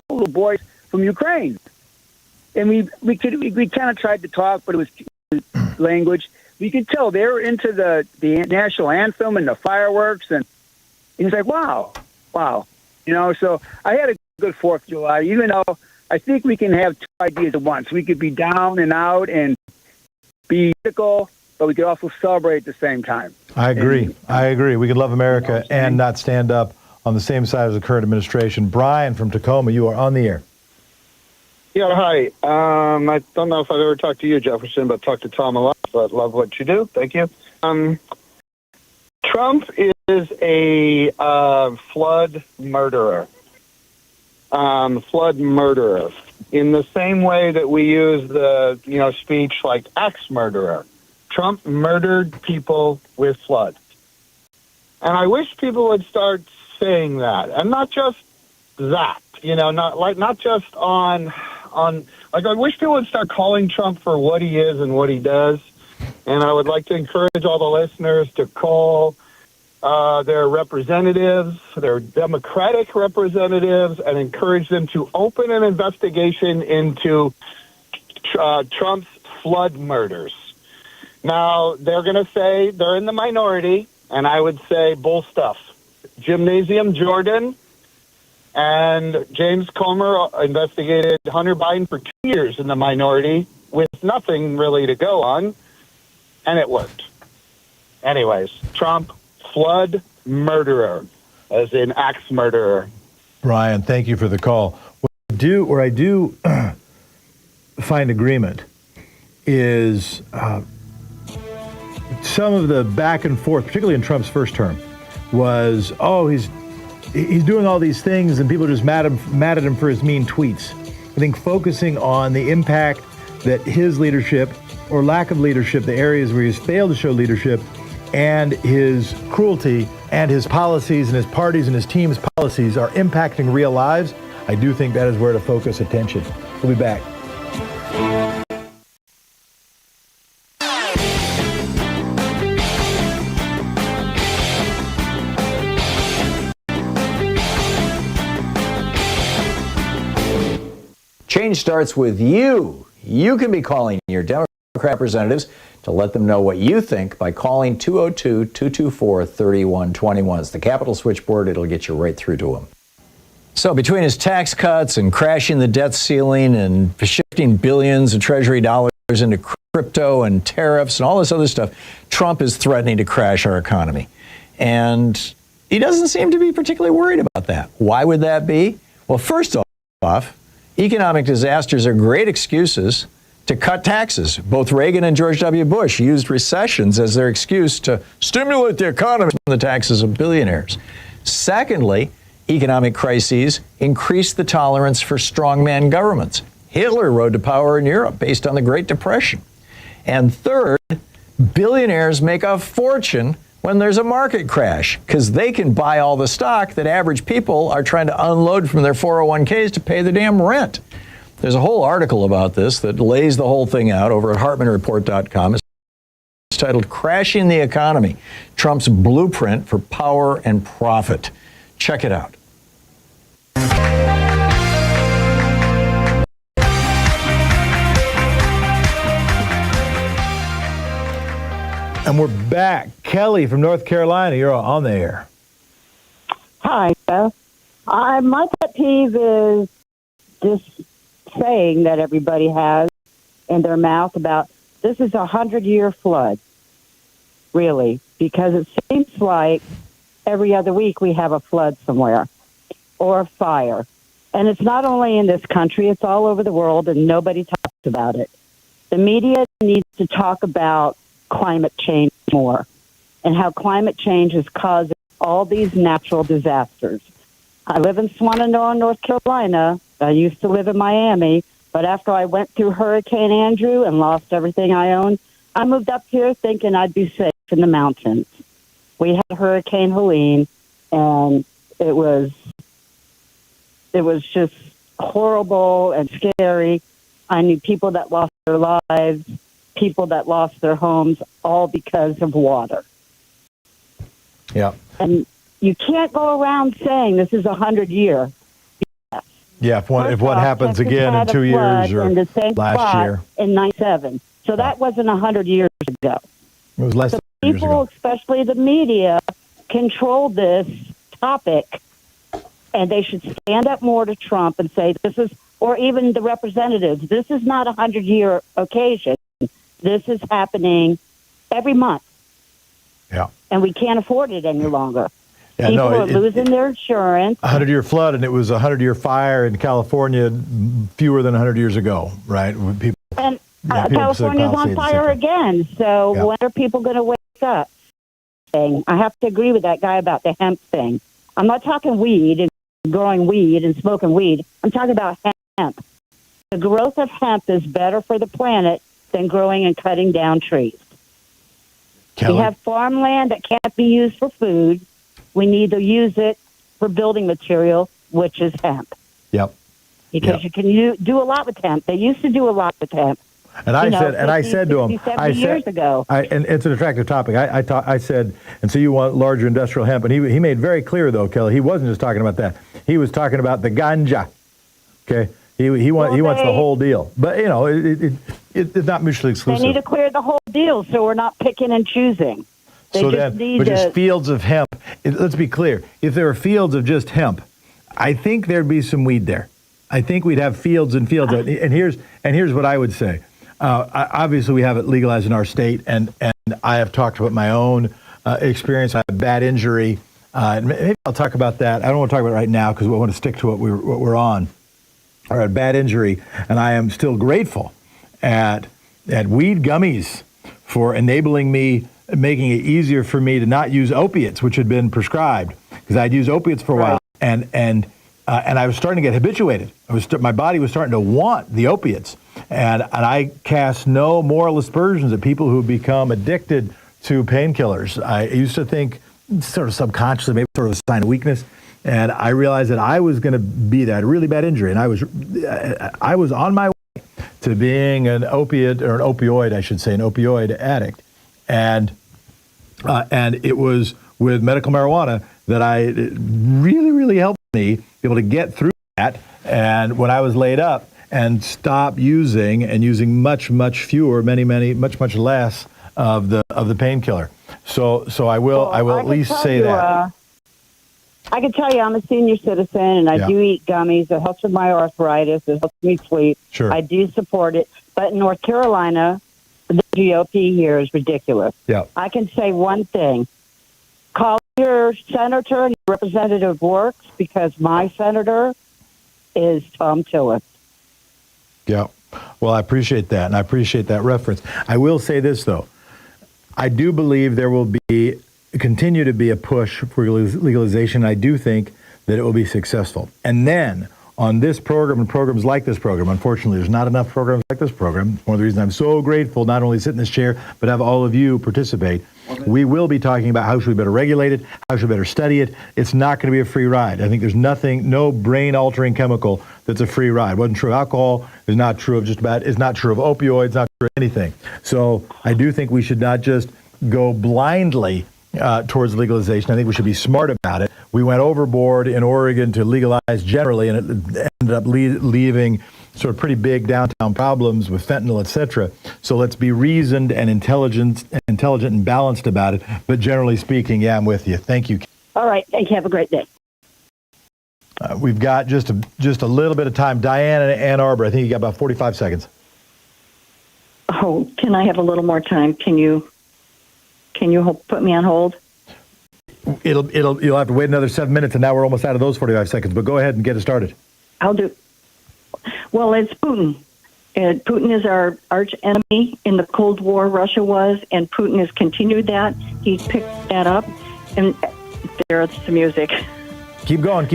little boys from Ukraine, and we kind of tried to talk, but it was language. We could tell they were into the national anthem and the fireworks, and he's like, wow. So I had a good 4th of July, even though I think we can have two ideas at once. We could be down and out and be critical, but we could also celebrate at the same time. I agree. We could love America and not stand up on the same side as the current administration. Brian from Tacoma, you are on the air. Yeah, hi. I don't know if I've ever talked to you, Jefferson, but talked to Tom a lot, but love what you do. Thank you. Trump is a flood murderer. In the same way that we use the speech like ex-murderer. Trump murdered people with flood. And I wish people would start saying that. And not just that, not just on I wish people would start calling Trump for what he is and what he does. And I would like to encourage all the listeners to call their representatives, their Democratic representatives, and encourage them to open an investigation into Trump's flood murders. Now, they're going to say they're in the minority, and I would say bull stuff. Gymnasium Jordan and James Comer investigated Hunter Biden for 2 years in the minority with nothing really to go on, and it worked. Anyways, Trump, flood murderer, as in axe murderer. Brian, thank you for the call. Where I do find agreement is some of the back and forth, particularly in Trump's first term, was, he's doing all these things and people are just mad at him for his mean tweets. I think focusing on the impact that his leadership or lack of leadership, the areas where he's failed to show leadership, and his cruelty and his policies and his parties and his team's policies are impacting real lives, I do think that is where to focus attention. We'll be back. Change starts with you. You can be calling your Democrat representatives to let them know what you think by calling 202-224-3121. It's the Capitol switchboard. It'll get you right through to them. So between his tax cuts and crashing the debt ceiling and shifting billions of Treasury dollars into crypto and tariffs and all this other stuff, Trump is threatening to crash our economy. And he doesn't seem to be particularly worried about that. Why would that be? Well, first off, economic disasters are great excuses to cut taxes. Both Reagan and George W. Bush used recessions as their excuse to stimulate the economy from the taxes of billionaires. Secondly, economic crises increase the tolerance for strongman governments. Hitler rode to power in Europe based on the Great Depression. And third, billionaires make a fortune when there's a market crash because they can buy all the stock that average people are trying to unload from their 401ks to pay the damn rent. There's a whole article about this that lays the whole thing out over at HartmannReport.com. It's titled Crashing the Economy, Trump's Blueprint for Power and Profit. Check it out. And we're back. Kelly from North Carolina, you're on the air. Hi, Beth. My pet peeve is just saying that everybody has in their mouth about this is a 100-year flood. Really, because it seems like every other week we have a flood somewhere or a fire. And it's not only in this country, it's all over the world, and nobody talks about it. The media needs to talk about climate change more and how climate change is causing all these natural disasters. I live in Swananoa, North Carolina. I used to live in Miami, but after I went through Hurricane Andrew and lost everything I owned, I moved up here thinking I'd be safe in the mountains. We had Hurricane Helene, and it was just horrible and scary. I knew people that lost their lives, people that lost their homes, all because of water. Yeah. And you can't go around saying this is 100-year. Yeah, if what happens again in 2 years or in the same last year. In 97. So that wasn't 100 years ago. It was less so than years people, ago. especially the media, control this topic, and they should stand up more to Trump and say this is, or even the representatives, this is not a 100-year occasion. This is happening every month. Yeah. And we can't afford it any longer. Yeah, people are losing their insurance. 100-year flood, and it was a 100-year fire in California fewer than 100 years ago, right? When people, and people California's on fire again. So when are people going to wake up? I have to agree with that guy about the hemp thing. I'm not talking weed and growing weed and smoking weed. I'm talking about hemp. The growth of hemp is better for the planet than growing and cutting down trees. Kelly? We have farmland that can't be used for food. We need to use it for building material, which is hemp. Yep. Because you can do a lot with hemp. They used to do a lot with hemp. And I said to him, 70 years ago. And it's an attractive topic. I said, and so you want larger industrial hemp, and he made very clear though, Kelly, he wasn't just talking about that. He was talking about the ganja. Okay, he wants the whole deal. But you know, it's not mutually exclusive. They need to clear the whole deal, so we're not picking and choosing. They So just then, need but just to. fields of hemp. Let's be clear. If there were fields of just hemp, I think there'd be some weed there. I think we'd have fields and fields. And here's what I would say. Obviously, we have it legalized in our state, and I have talked about my own experience. I had a bad injury. Maybe I'll talk about that. I don't want to talk about it right now because we want to stick to what we're on. I had a bad injury, and I am still grateful at weed gummies for enabling me, making it easier for me to not use opiates, which had been prescribed, because I'd used opiates for a while, and I was starting to get habituated. My body was starting to want the opiates, and I cast no moral aspersions at people who become addicted to painkillers. I used to think, sort of subconsciously, maybe sort of a sign of weakness, and I realized that I was going to be that really bad injury, and I was on my way to being an opiate, or an opioid, I should say, an opioid addict, and it was with medical marijuana that really helped me be able to get through that. And when I was laid up, and stop using much fewer, much less of the painkiller. So I will at least say that. I can tell you, I'm a senior citizen, and I do eat gummies. It helps with my arthritis. It helps me sleep. Sure. I do support it. But in North Carolina, the GOP here is ridiculous. Yeah. I can say one thing. Call your senator and your representative works, because my senator is Tom Tillis. Yeah. Well, I appreciate that, and I appreciate that reference. I will say this, though. I do believe there will continue to be a push for legalization. I do think that it will be successful. And then on this program and programs like this program, unfortunately, there's not enough programs like this program. One of the reasons I'm so grateful not only sit in this chair, but have all of you participate. We will be talking about how should we better regulate it, how should we better study it. It's not going to be a free ride. I think there's no brain-altering chemical that's a free ride. It wasn't true of alcohol. It's not true of it's not true of opioids, not true of anything. So I do think we should not just go blindly towards legalization. I think we should be smart about it. We went overboard in Oregon to legalize generally, and it ended up leaving sort of pretty big downtown problems with fentanyl, et cetera. So let's be reasoned and intelligent and balanced about it. But generally speaking, yeah, I'm with you. Thank you. All right. Thank you. Have a great day. We've got just a little bit of time. Diane in Ann Arbor, I think you got about 45 seconds. Oh, can I have a little more time? Can you put me on hold? You'll have to wait another 7 minutes, and now we're almost out of those 45 seconds. But go ahead and get it started. I'll do. Well, it's Putin. And Putin is our arch enemy in the Cold War. Russia was, and Putin has continued that. He's picked that up, and there's the music. Keep going.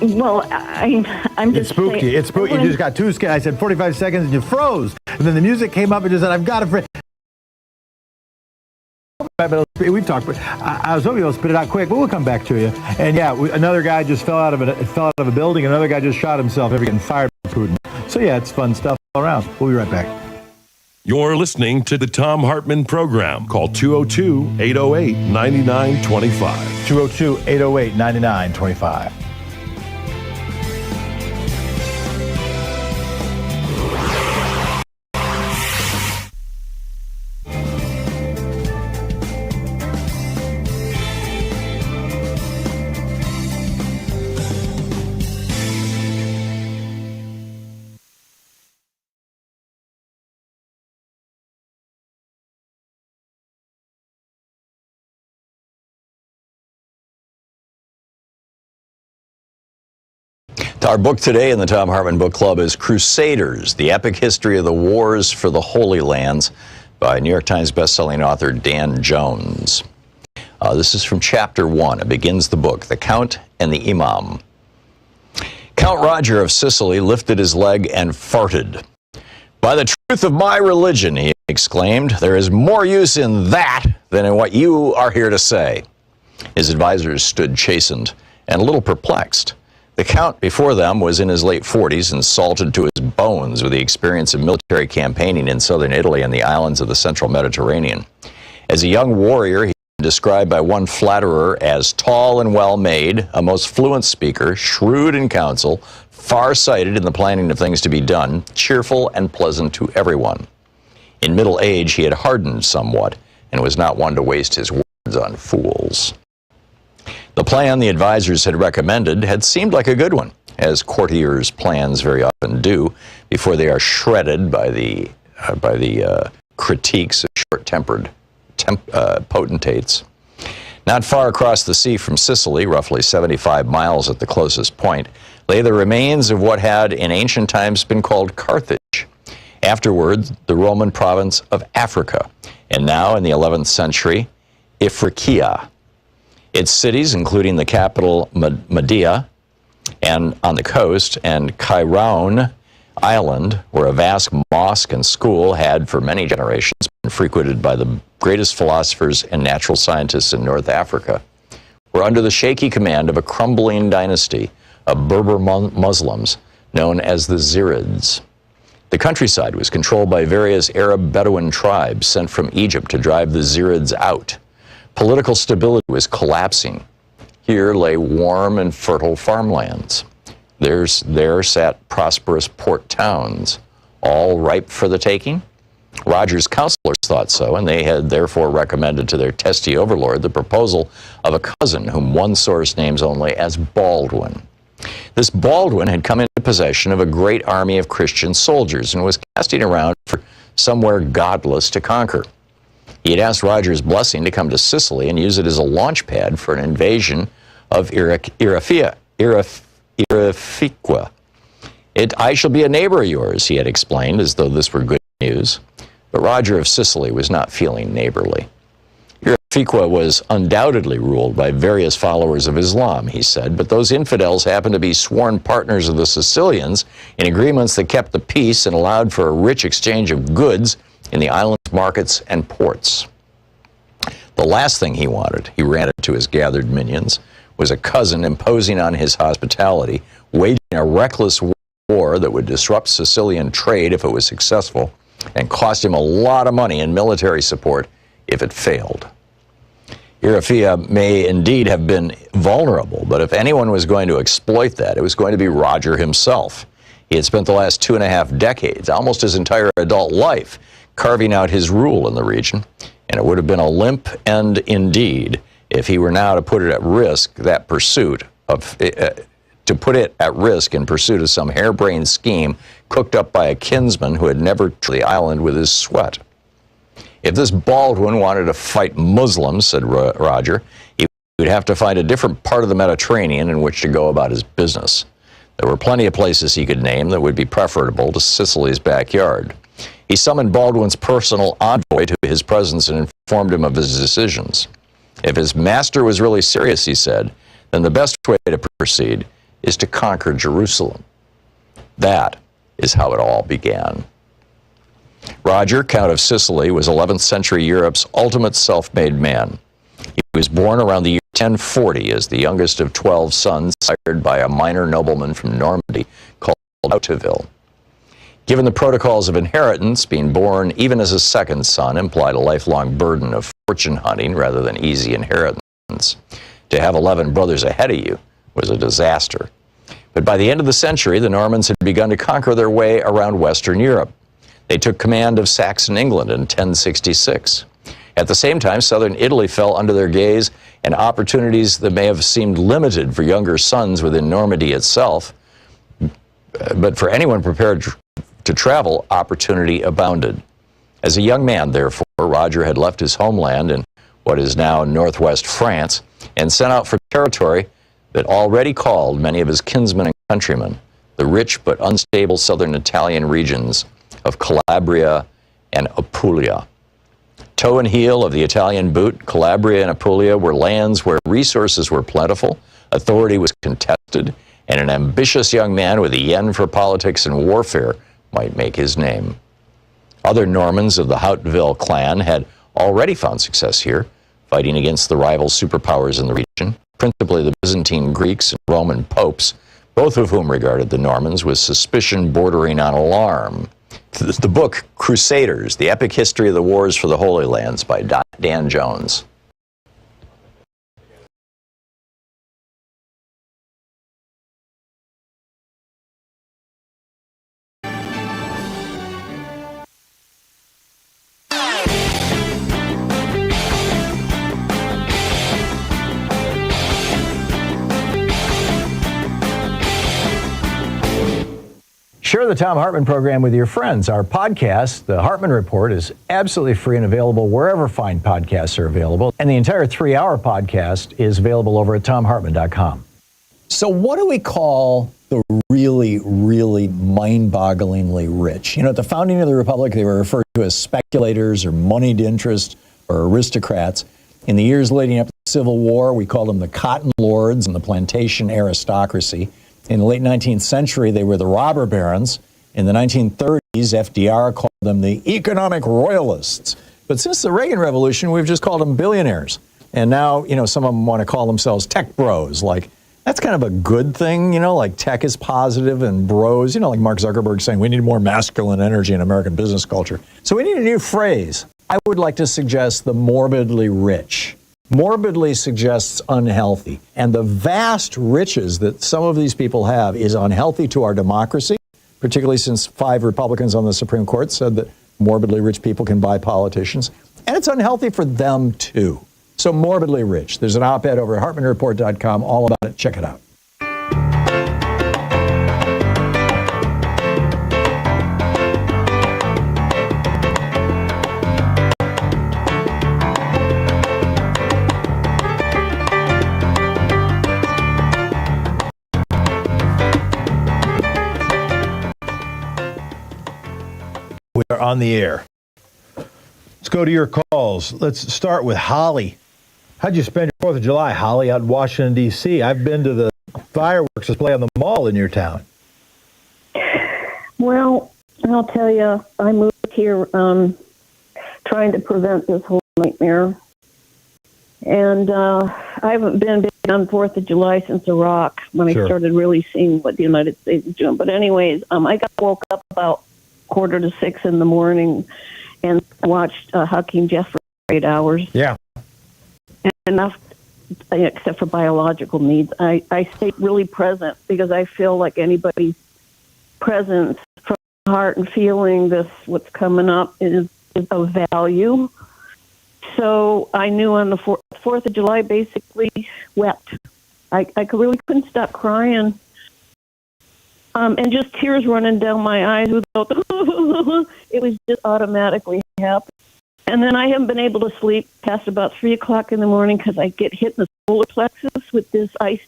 Well, I'm just. It spooked you. It spooked you. You just got too scared. I said 45 seconds, and you froze. And then the music came up, and you said, "I've got to." We've talked, but I was hoping you'll spit it out quick, but we'll come back to you. And yeah, another guy just fell out of a building. Another guy just shot himself after getting fired by Putin. So yeah, it's fun stuff all around. We'll be right back. You're listening to the Thom Hartmann Program. Call 202-808-9925. 202-808-9925. Our book today in the Thom Hartmann Book Club is Crusaders, The Epic History of the Wars for the Holy Lands by New York Times bestselling author Dan Jones. This is from Chapter 1. It begins the book, The Count and the Imam. Count Roger of Sicily lifted his leg and farted. "By the truth of my religion," he exclaimed, "there is more use in that than in what you are here to say." His advisors stood chastened and a little perplexed. The Count before them was in his late 40s and salted to his bones with the experience of military campaigning in southern Italy and the islands of the central Mediterranean. As a young warrior, he was described by one flatterer as tall and well-made, a most fluent speaker, shrewd in counsel, far-sighted in the planning of things to be done, cheerful and pleasant to everyone. In middle age, he had hardened somewhat and was not one to waste his words on fools. The plan the advisors had recommended had seemed like a good one, as courtiers' plans very often do before they are shredded by the critiques of short-tempered potentates. Not far across the sea from Sicily, roughly 75 miles at the closest point, lay the remains of what had in ancient times been called Carthage, afterwards the Roman province of Africa, and now in the 11th century, Ifriqiya. Its cities, including the capital Mahdia, and on the coast, and Cairaun Island, where a vast mosque and school had for many generations been frequented by the greatest philosophers and natural scientists in North Africa, were under the shaky command of a crumbling dynasty of Berber Muslims known as the Zirids. The countryside was controlled by various Arab Bedouin tribes sent from Egypt to drive the Zirids out. Political stability was collapsing. Here lay warm and fertile farmlands. There sat prosperous port towns, all ripe for the taking. Roger's counselors thought so, and they had therefore recommended to their testy overlord the proposal of a cousin whom one source names only as Baldwin. This Baldwin had come into possession of a great army of Christian soldiers and was casting around for somewhere godless to conquer. He had asked Roger's blessing to come to Sicily and use it as a launch pad for an invasion of Irifiqua. I shall be a neighbor of yours, he had explained, as though this were good news. But Roger of Sicily was not feeling neighborly. Irifiqua was undoubtedly ruled by various followers of Islam, he said, but those infidels happened to be sworn partners of the Sicilians in agreements that kept the peace and allowed for a rich exchange of goods in the island's markets and ports. The last thing he wanted, he ranted to his gathered minions, was a cousin imposing on his hospitality, waging a reckless war that would disrupt Sicilian trade if it was successful, and cost him a lot of money in military support if it failed. Irifiqua may indeed have been vulnerable, but if anyone was going to exploit that, it was going to be Roger himself. He had spent the last 2.5 decades, almost his entire adult life, carving out his rule in the region, and it would have been a limp end indeed if he were now to put it at risk, that pursuit of, to put it at risk in pursuit of some harebrained scheme cooked up by a kinsman who had never touched the island with his sweat. If this Baldwin wanted to fight Muslims, said Roger, he would have to find a different part of the Mediterranean in which to go about his business. There were plenty of places he could name that would be preferable to Sicily's backyard. He summoned Baldwin's personal envoy to his presence and informed him of his decisions. If his master was really serious, he said, then the best way to proceed is to conquer Jerusalem. That is how it all began. Roger, Count of Sicily, was 11th century Europe's ultimate self-made man. He was born around the year 1040 as the youngest of 12 sons, sired by a minor nobleman from Normandy called Hauteville. Given the protocols of inheritance, being born even as a second son implied a lifelong burden of fortune hunting rather than easy inheritance. To have 11 brothers ahead of you was a disaster. But by the end of the century, the Normans had begun to conquer their way around Western Europe. They took command of Saxon England in 1066. At the same time, southern Italy fell under their gaze, and opportunities that may have seemed limited for younger sons within Normandy itself, but for anyone prepared to travel, opportunity abounded. As a young man, therefore, Roger had left his homeland in what is now northwest France and set out for territory that already called many of his kinsmen and countrymen, the rich but unstable southern Italian regions of Calabria and Apulia. Toe and heel of the Italian boot, Calabria and Apulia were lands where resources were plentiful, authority was contested, and an ambitious young man with a yen for politics and warfare might make his name. Other Normans of the Hauteville clan had already found success here, fighting against the rival superpowers in the region, principally the Byzantine Greeks and Roman popes, both of whom regarded the Normans with suspicion bordering on alarm. The book Crusaders, The Epic History of the Wars for the Holy Lands by Dan Jones. Share the Thom Hartmann Program with your friends. Our podcast, The Hartmann Report, is absolutely free and available wherever fine podcasts are available. And the entire 3-hour podcast is available over at thomhartmann.com. So what do we call the really, really mind-bogglingly rich? You know, at the founding of the Republic, they were referred to as speculators or moneyed interest or aristocrats. In the years leading up to the Civil War, we called them the cotton lords and the plantation aristocracy. In the late 19th century, they were the robber barons. In the 1930s, FDR called them the economic royalists. But since the Reagan Revolution, we've just called them billionaires. And now, you know, some of them want to call themselves tech bros. Like, that's kind of a good thing, you know, like tech is positive and bros, you know, like Mark Zuckerberg saying we need more masculine energy in American business culture. So we need a new phrase. I would like to suggest the morbidly rich. Morbidly suggests unhealthy. And the vast riches that some of these people have is unhealthy to our democracy, particularly since 5 Republicans on the Supreme Court said that morbidly rich people can buy politicians. And it's unhealthy for them, too. So morbidly rich. There's an op-ed over at HartmannReport.com all about it. Check it out. We are on the air. Let's go to your calls. Let's start with Holly. How'd you spend your 4th of July, Holly, out in Washington, D.C.? I've been to the fireworks display on the mall in your town. Well, I'll tell you, I moved here trying to prevent this whole nightmare. And I haven't been big on 4th of July since Iraq, when I started really seeing what the United States is doing. But anyways, I woke up about 5:45 in the morning and watched Hakeem Jefferson for 8 hours. Yeah. And enough, except for biological needs. I stay really present because I feel like anybody's presence from the heart and feeling this, what's coming up, is of value. So I knew on the 4th of July, basically wept. I really couldn't stop crying. And just tears running down my eyes without, it was just automatically happening. And then I haven't been able to sleep past about 3 o'clock in the morning because I get hit in the solar plexus with this ice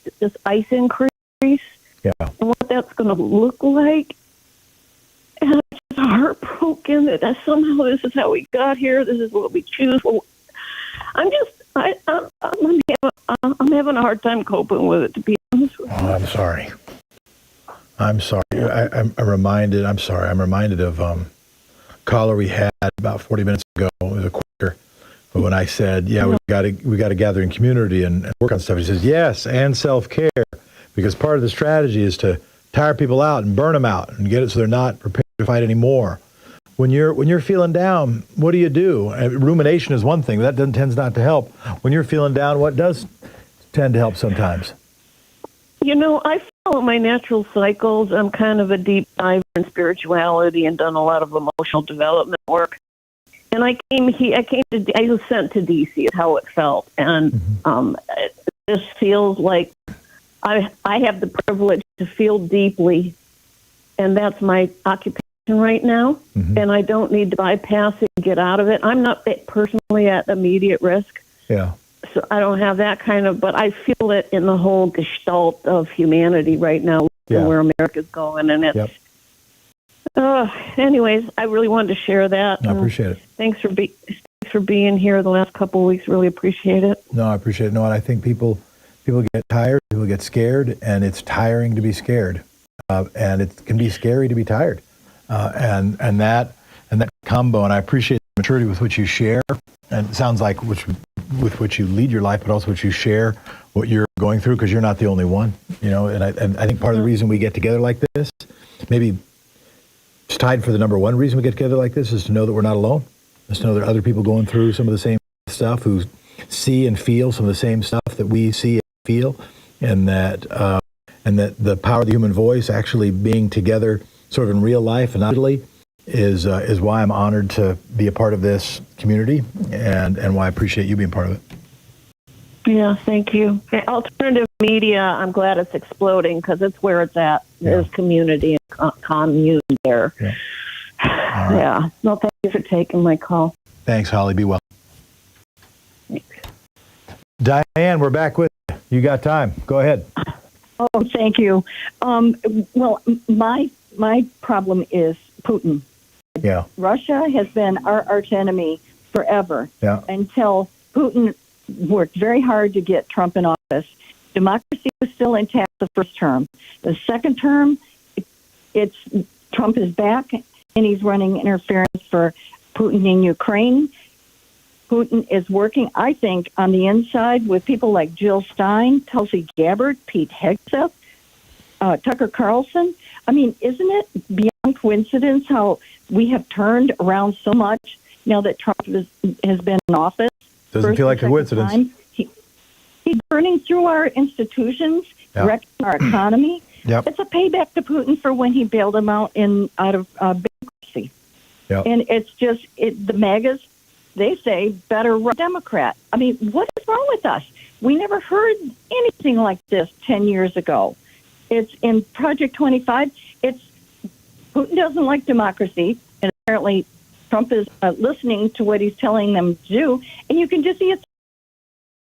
increase. Yeah. And what that's going to look like. And I'm just heartbroken that somehow this is how we got here. This is what we choose. Well, I'm having a hard time coping with it, to be honest with you. Oh, I'm sorry. I'm sorry. I'm reminded of a caller we had about 40 minutes ago. It was a Quaker. But when I said, yeah, we got to gather in community and work on stuff, he says, yes, and self-care, because part of the strategy is to tire people out and burn them out and get it so they're not prepared to fight anymore. When you're feeling down, what do you do? Rumination is one thing. That tends not to help. When you're feeling down, what does tend to help sometimes? You know, I follow my natural cycles. I'm kind of a deep diver in spirituality and done a lot of emotional development work. And I was sent to D.C. is how it felt. And it just feels like I have the privilege to feel deeply. And that's my occupation right now. Mm-hmm. And I don't need to bypass it and get out of it. I'm not personally at immediate risk. Yeah. So I don't have that kind of, but I feel it in the whole gestalt of humanity right now, where America's going. And it's, anyways, I really wanted to share that. I appreciate it. Thanks for being here the last couple of weeks. Really appreciate it. No, I appreciate it. No, and I think people get tired, people get scared, and it's tiring to be scared. And it can be scary to be tired. And that combo, and I appreciate the maturity with which you share, and it sounds like with which you lead your life, but also which you share what you're going through, because you're not the only one, you know. And I think part of the reason we get together like this, maybe it's tied for the number one reason we get together like this, is to know that we're not alone. Is to know there are other people going through some of the same stuff, who see and feel some of the same stuff that we see and feel, and that the power of the human voice actually being together, sort of in real life and not digitally, is why I'm honored to be a part of this community, and why I appreciate you being part of it. Yeah, thank you. Alternative media, I'm glad it's exploding because it's where it's at. There's community and commune there. Yeah. Yeah. Well, thank you for taking my call. Thanks, Holly. Be well. Diane, we're back with you. You got time. Go ahead. Oh, thank you. Well, my problem is Putin. Yeah. Russia has been our arch enemy forever. Yeah. Until Putin worked very hard to get Trump in office. Democracy was still intact the first term. The second term, it's Trump is back, and he's running interference for Putin in Ukraine. Putin is working, I think, on the inside with people like Jill Stein, Tulsi Gabbard, Pete Hegseth, Tucker Carlson. I mean, isn't it beyond coincidence how we have turned around so much now that Trump has been in office? Doesn't feel like a coincidence. He's burning through our institutions, wrecking our economy. Yep. It's a payback to Putin for when he bailed him out of bankruptcy. Yep. And it's just the MAGAs. They say better run Democrat. I mean, what is wrong with us? We never heard anything like this 10 years ago. It's in Project 25. Putin doesn't like democracy, and apparently Trump is listening to what he's telling them to do. And you can just see it.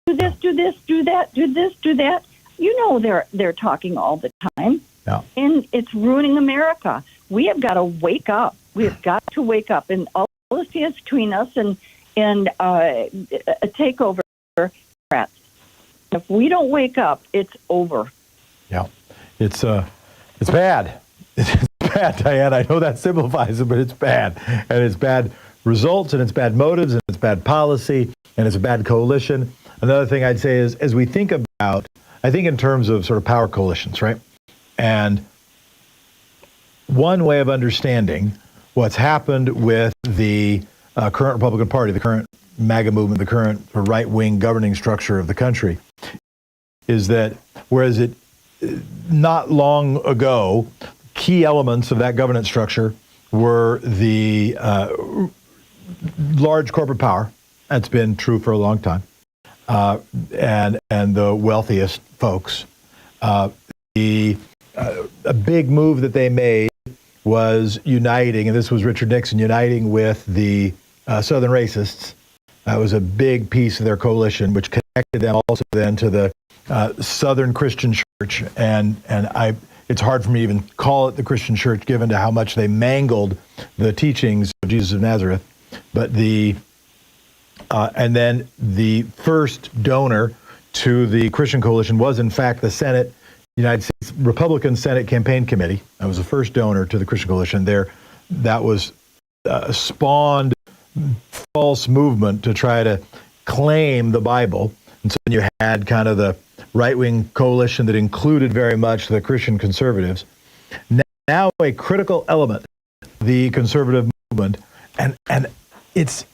Do this, do this, do that, do this, do that. You know they're talking all the time. Yeah. And it's ruining America. We have got to wake up. We have got to wake up. And all this stands between us and a takeover. If we don't wake up, it's over. Yeah, it's bad. It's bad, Diane. I know that simplifies it, but it's bad, and it's bad results, and it's bad motives, and it's bad policy, and it's a bad coalition. Another thing I'd say is, as we think about, I think in terms of sort of power coalitions, right? And one way of understanding what's happened with the current Republican Party, the current MAGA movement, the current right-wing governing structure of the country, is that whereas it not long ago, key elements of that governance structure were the large corporate power. That's been true for a long time, and the wealthiest folks. A big move that they made was uniting, and this was Richard Nixon uniting with the Southern racists. That was a big piece of their coalition, which connected them also then to the Southern Christian Church. And it's hard for me to even call it the Christian Church, given to how much they mangled the teachings of Jesus of Nazareth. But and then the first donor to the Christian coalition was, in fact, the Senate, United States Republican Senate Campaign Committee. That was the first donor to the Christian coalition. That was spawned false movement to try to claim the Bible. And so you had kind of the right-wing coalition that included very much the Christian conservatives. Now a critical element, the conservative movement, and it's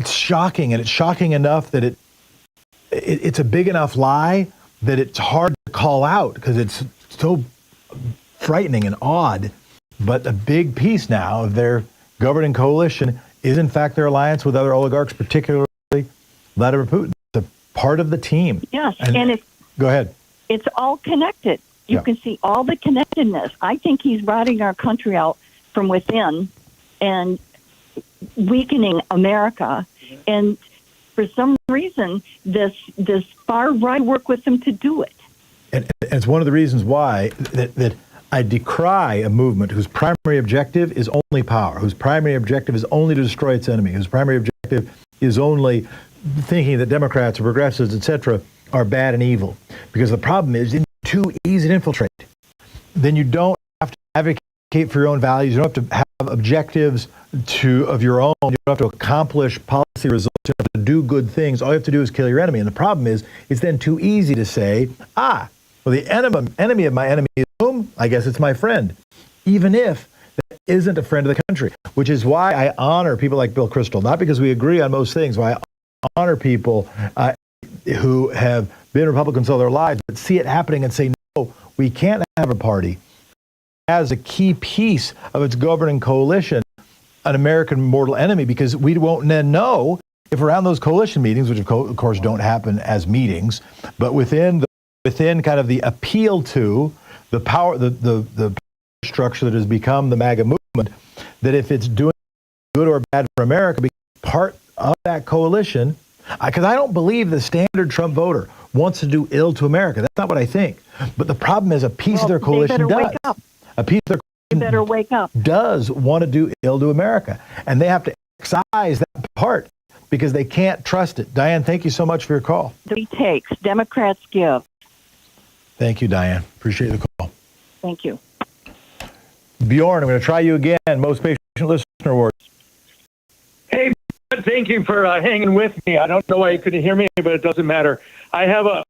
shocking, and it's shocking enough that it's a big enough lie that it's hard to call out because it's so frightening and odd. But a big piece now of their governing coalition is, in fact, their alliance with other oligarchs, particularly Vladimir Putin. It's a part of the team. Yes, and it's... Go ahead. It's all connected. You can see all the connectedness. I think he's rotting our country out from within and weakening America. And for some reason, this far right work with him to do it. And it's one of the reasons why that I decry a movement whose primary objective is only power, whose primary objective is only to destroy its enemy, whose primary objective is only thinking that Democrats or progressives, etc., are bad and evil. Because the problem is, it's too easy to infiltrate. Then you don't have to advocate for your own values. You don't have to have objectives of your own. You don't have to accomplish policy results. You don't have to do good things. All you have to do is kill your enemy. And the problem is, it's then too easy to say, well, the enemy of my enemy is whom? I guess it's my friend. Even if that isn't a friend of the country. Which is why I honor people like Bill Kristol. Not because we agree on most things, why I honor people who have been Republicans all their lives, but see it happening and say, no, we can't have a party as a key piece of its governing coalition, an American mortal enemy, because we won't then know if around those coalition meetings, which of course don't happen as meetings, but within kind of the appeal to the power, the structure that has become the MAGA movement, that if it's doing good or bad for America, because part of that coalition, because I don't believe the standard Trump voter wants to do ill to America. That's not what I think. But the problem is a piece of their coalition does. A piece of their They better wake up. does want to do ill to America. And they have to excise that part because they can't trust it. Diane, thank you so much for your call. He takes. Democrats give. Thank you, Diane. Appreciate the call. Thank you. Bjorn, I'm going to try you again. Most patient listener award. Hey, thank you for hanging with me. I don't know why you couldn't hear me, but it doesn't matter. I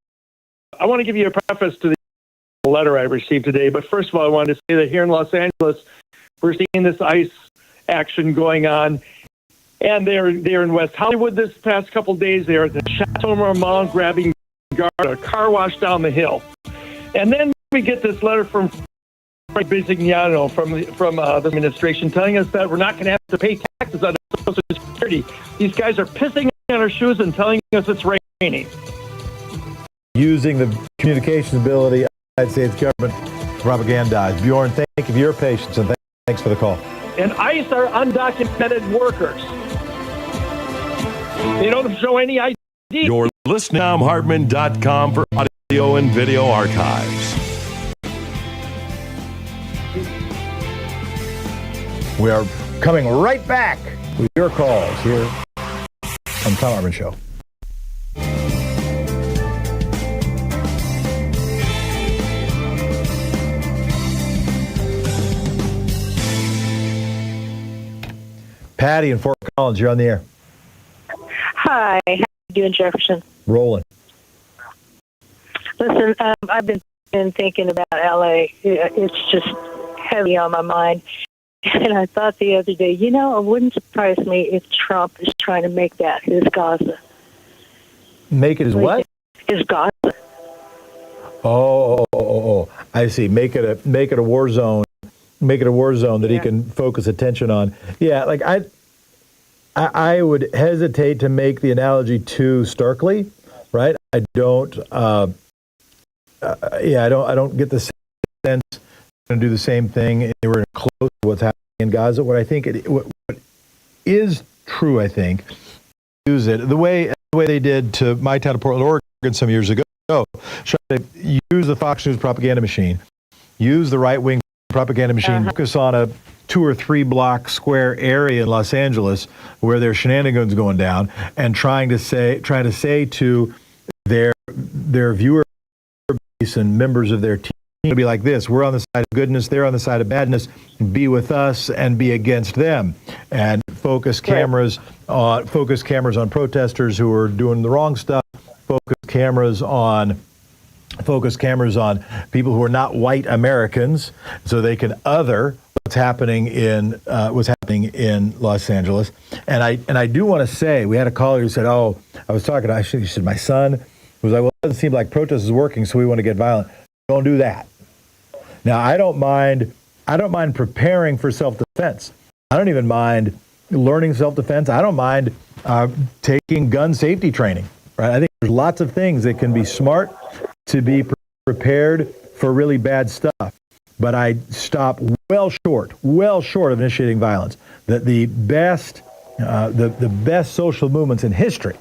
want to give you a preface to the letter I received today. But first of all, I wanted to say that here in Los Angeles, we're seeing this ICE action going on. And they're in West Hollywood this past couple days. They're at the Chateau Marmont grabbing guard, a car wash down the hill. And then we get this letter from Bisignano from the administration telling us that we're not going to have to pay taxes on Social Security. These guys are pissing on our shoes and telling us it's raining. Using the communications ability of the United States government to propagandize. Bjorn, thank you for your patience and thanks for the call. And ICE are undocumented workers. They don't show any ID. You're listening to ThomHartmann.com for audio and video archives. We are coming right back with your calls here on the Thom Hartmann Show. Patty in Fort Collins, you're on the air. Hi, how you doing, Jefferson? Rolling. Listen, I've been thinking about L.A. It's just heavy on my mind. And I thought the other day, it wouldn't surprise me if Trump is trying to make that his Gaza. Make it his what? His Gaza. Oh. I see. Make it a war zone. Make it a war zone that he can focus attention on. Yeah, like I would hesitate to make the analogy too starkly, right? I don't get the sense going to do the same thing. They were close to what's happening in Gaza. What I think what is true, I think, use it the way they did to my town of Portland, Oregon, some years ago. Try to use the Fox News propaganda machine, use the right-wing propaganda machine, focus on a 2 or 3 block square area in Los Angeles where there's shenanigans going down, and trying to say to their viewer base and members of their team to be like this: we're on the side of goodness, they're on the side of badness, be with us and be against them, and focus cameras on protesters who are doing the wrong stuff, focus cameras on people who are not white Americans, so they can other what's happening in Los Angeles. And I do want to say, we had a caller who said, she said my son was like, well, it doesn't seem like protest is working, so we want to get violent. Don't do that. Now, I don't mind preparing for self-defense. I don't even mind learning self-defense. I don't mind taking gun safety training. Right? I think there's lots of things that can be smart to be prepared for really bad stuff. But I stop well short of initiating violence. That the best social movements in history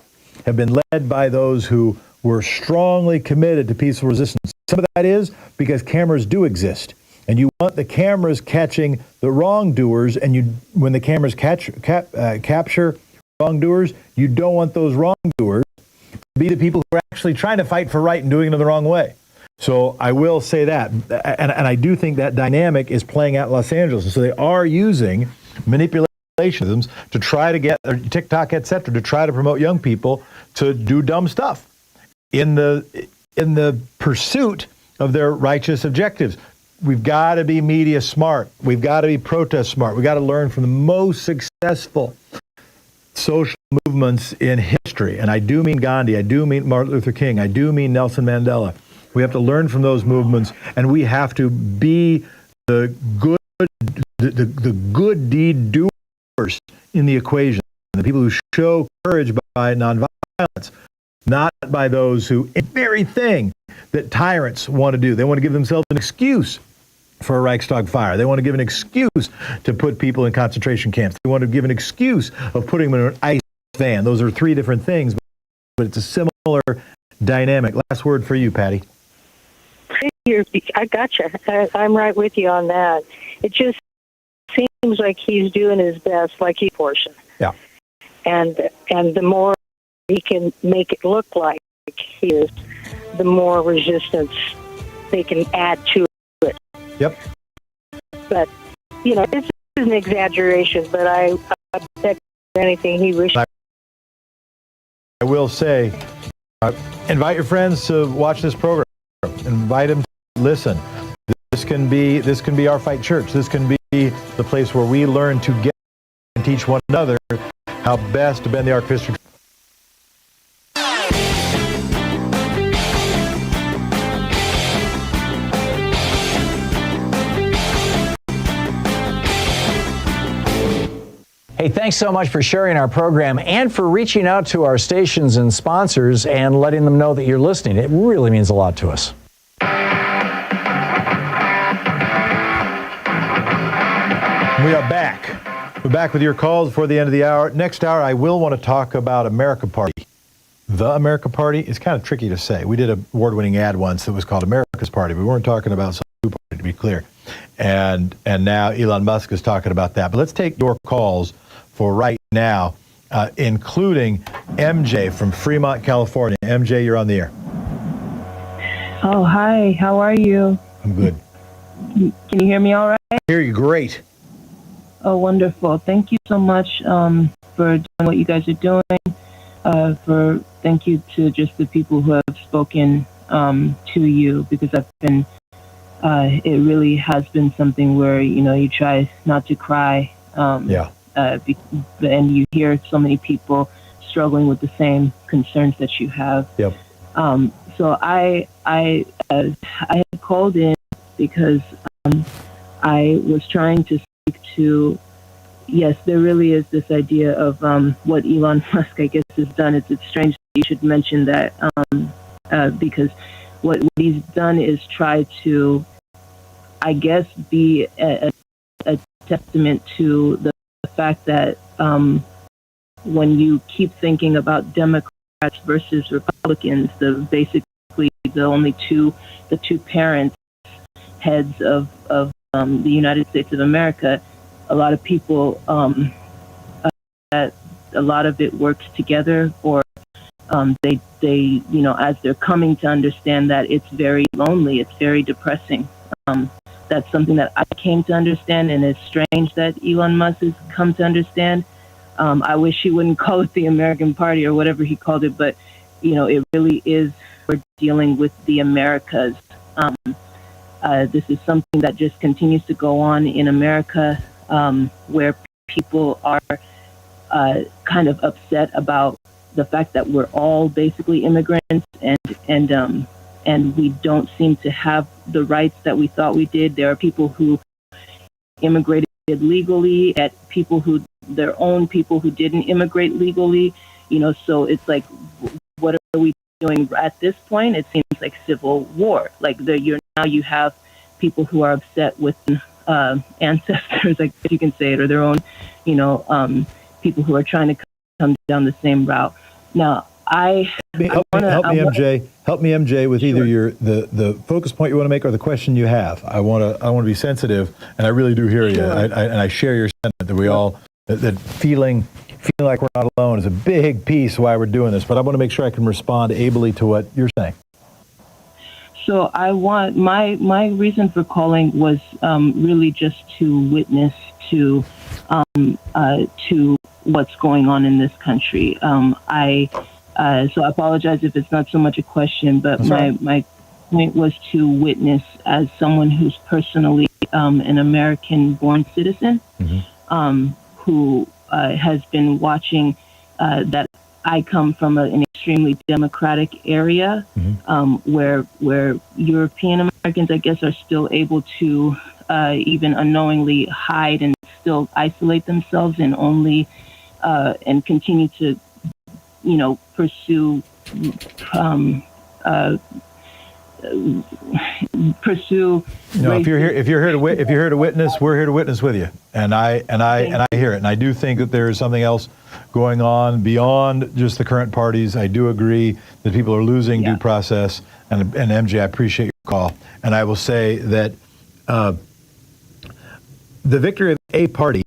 have been led by those who were strongly committed to peaceful resistance. Some of that is because cameras do exist, and you want the cameras catching the wrongdoers. And when the cameras capture wrongdoers, you don't want those wrongdoers to be the people who are actually trying to fight for right and doing it the wrong way. So I will say that, and I do think that dynamic is playing out in Los Angeles. And so they are using manipulations to try to get TikTok, etc., to try to promote young people to do dumb stuff in the pursuit of their righteous objectives. We've got to be media smart. We've got to be protest smart. We've got to learn from the most successful social movements in history. And I do mean Gandhi. I do mean Martin Luther King. I do mean Nelson Mandela. We have to learn from those movements, and we have to be the good deed doers in the equation. the people who show courage by nonviolence, not by those who, the very thing that tyrants want to do. They want to give themselves an excuse for a Reichstag fire. They want to give an excuse to put people in concentration camps. They want to give an excuse of putting them in an ice van. Those are three different things, but it's a similar dynamic. Last word for you, Patty. I gotcha. I'm right with you on that. It just seems like he's doing his best, like he portion. Yeah. And the more he can make it look like he is, the more resistance they can add to it. Yep. But, you know, this is an exaggeration, but I bet anything he wishes. I will say, invite your friends to watch this program. Invite them to listen. This can be our Fight Church. This can be the place where we learn to get and teach one another how best to bend the arc of history. Hey, thanks so much for sharing our program and for reaching out to our stations and sponsors and letting them know that you're listening. It really means a lot to us. We are back. We're back with your calls before the end of the hour. Next hour, I will want to talk about America Party. The America Party is kind of tricky to say. We did an award-winning ad once that was called America's Party. We weren't talking about some new party, to be clear. And now Elon Musk is talking about that. But let's take your calls for right now, including MJ from Fremont, California. MJ, you're on the air. Oh, hi. How are you? I'm good. Can you hear me all right? I hear you great. Oh, wonderful. Thank you so much for doing what you guys are doing. Thank you to just the people who have spoken to you, because I've been, it really has been something where, you know, you try not to cry. And you hear so many people struggling with the same concerns that you have. Yep. So I had called in because I was trying to speak to, yes, there really is this idea of what Elon Musk, I guess, has done. It's strange that you should mention that because what he's done is try to, I guess, be a testament to the fact that when you keep thinking about Democrats versus Republicans, basically the two parents, heads of the United States of America, a lot of people that a lot of it works together, or they you know, as they're coming to understand that it's very lonely, it's very depressing. That's something that I came to understand, and it's strange that Elon Musk has come to understand. I wish he wouldn't call it the American Party or whatever he called it, but you know, it really is, we're dealing with the Americas. This is something that just continues to go on in America, where people are kind of upset about the fact that we're all basically immigrants, and we don't seem to have the rights that we thought we did. There are people who immigrated legally, at people who, their own people who didn't immigrate legally, you know, so it's like, what are we doing at this point? It seems like civil war. Like you have people who are upset with ancestors, I guess you can say it, or their own, you know, people who are trying to come down the same route. Now, help me, MJ, with either the focus point you want to make or the question you have. I want to be sensitive, and I really do hear you. Sure. And I share your sentiment that we all that feeling like we're not alone is a big piece why we're doing this. But I want to make sure I can respond ably to what you're saying. So I want my reason for calling was really just to witness to what's going on in this country. So I apologize if it's not so much a question, but my point was to witness as someone who's personally an American-born citizen, who has been watching that. I come from an extremely democratic area, where European Americans, I guess, are still able to even unknowingly hide and still isolate themselves and only and continue to, pursue pursue. If you're here to witness, we're here to witness with you. And I hear it. And I do think that there is something else going on beyond just the current parties. I do agree that people are losing due process. And MJ, I appreciate your call. And I will say that the victory of a party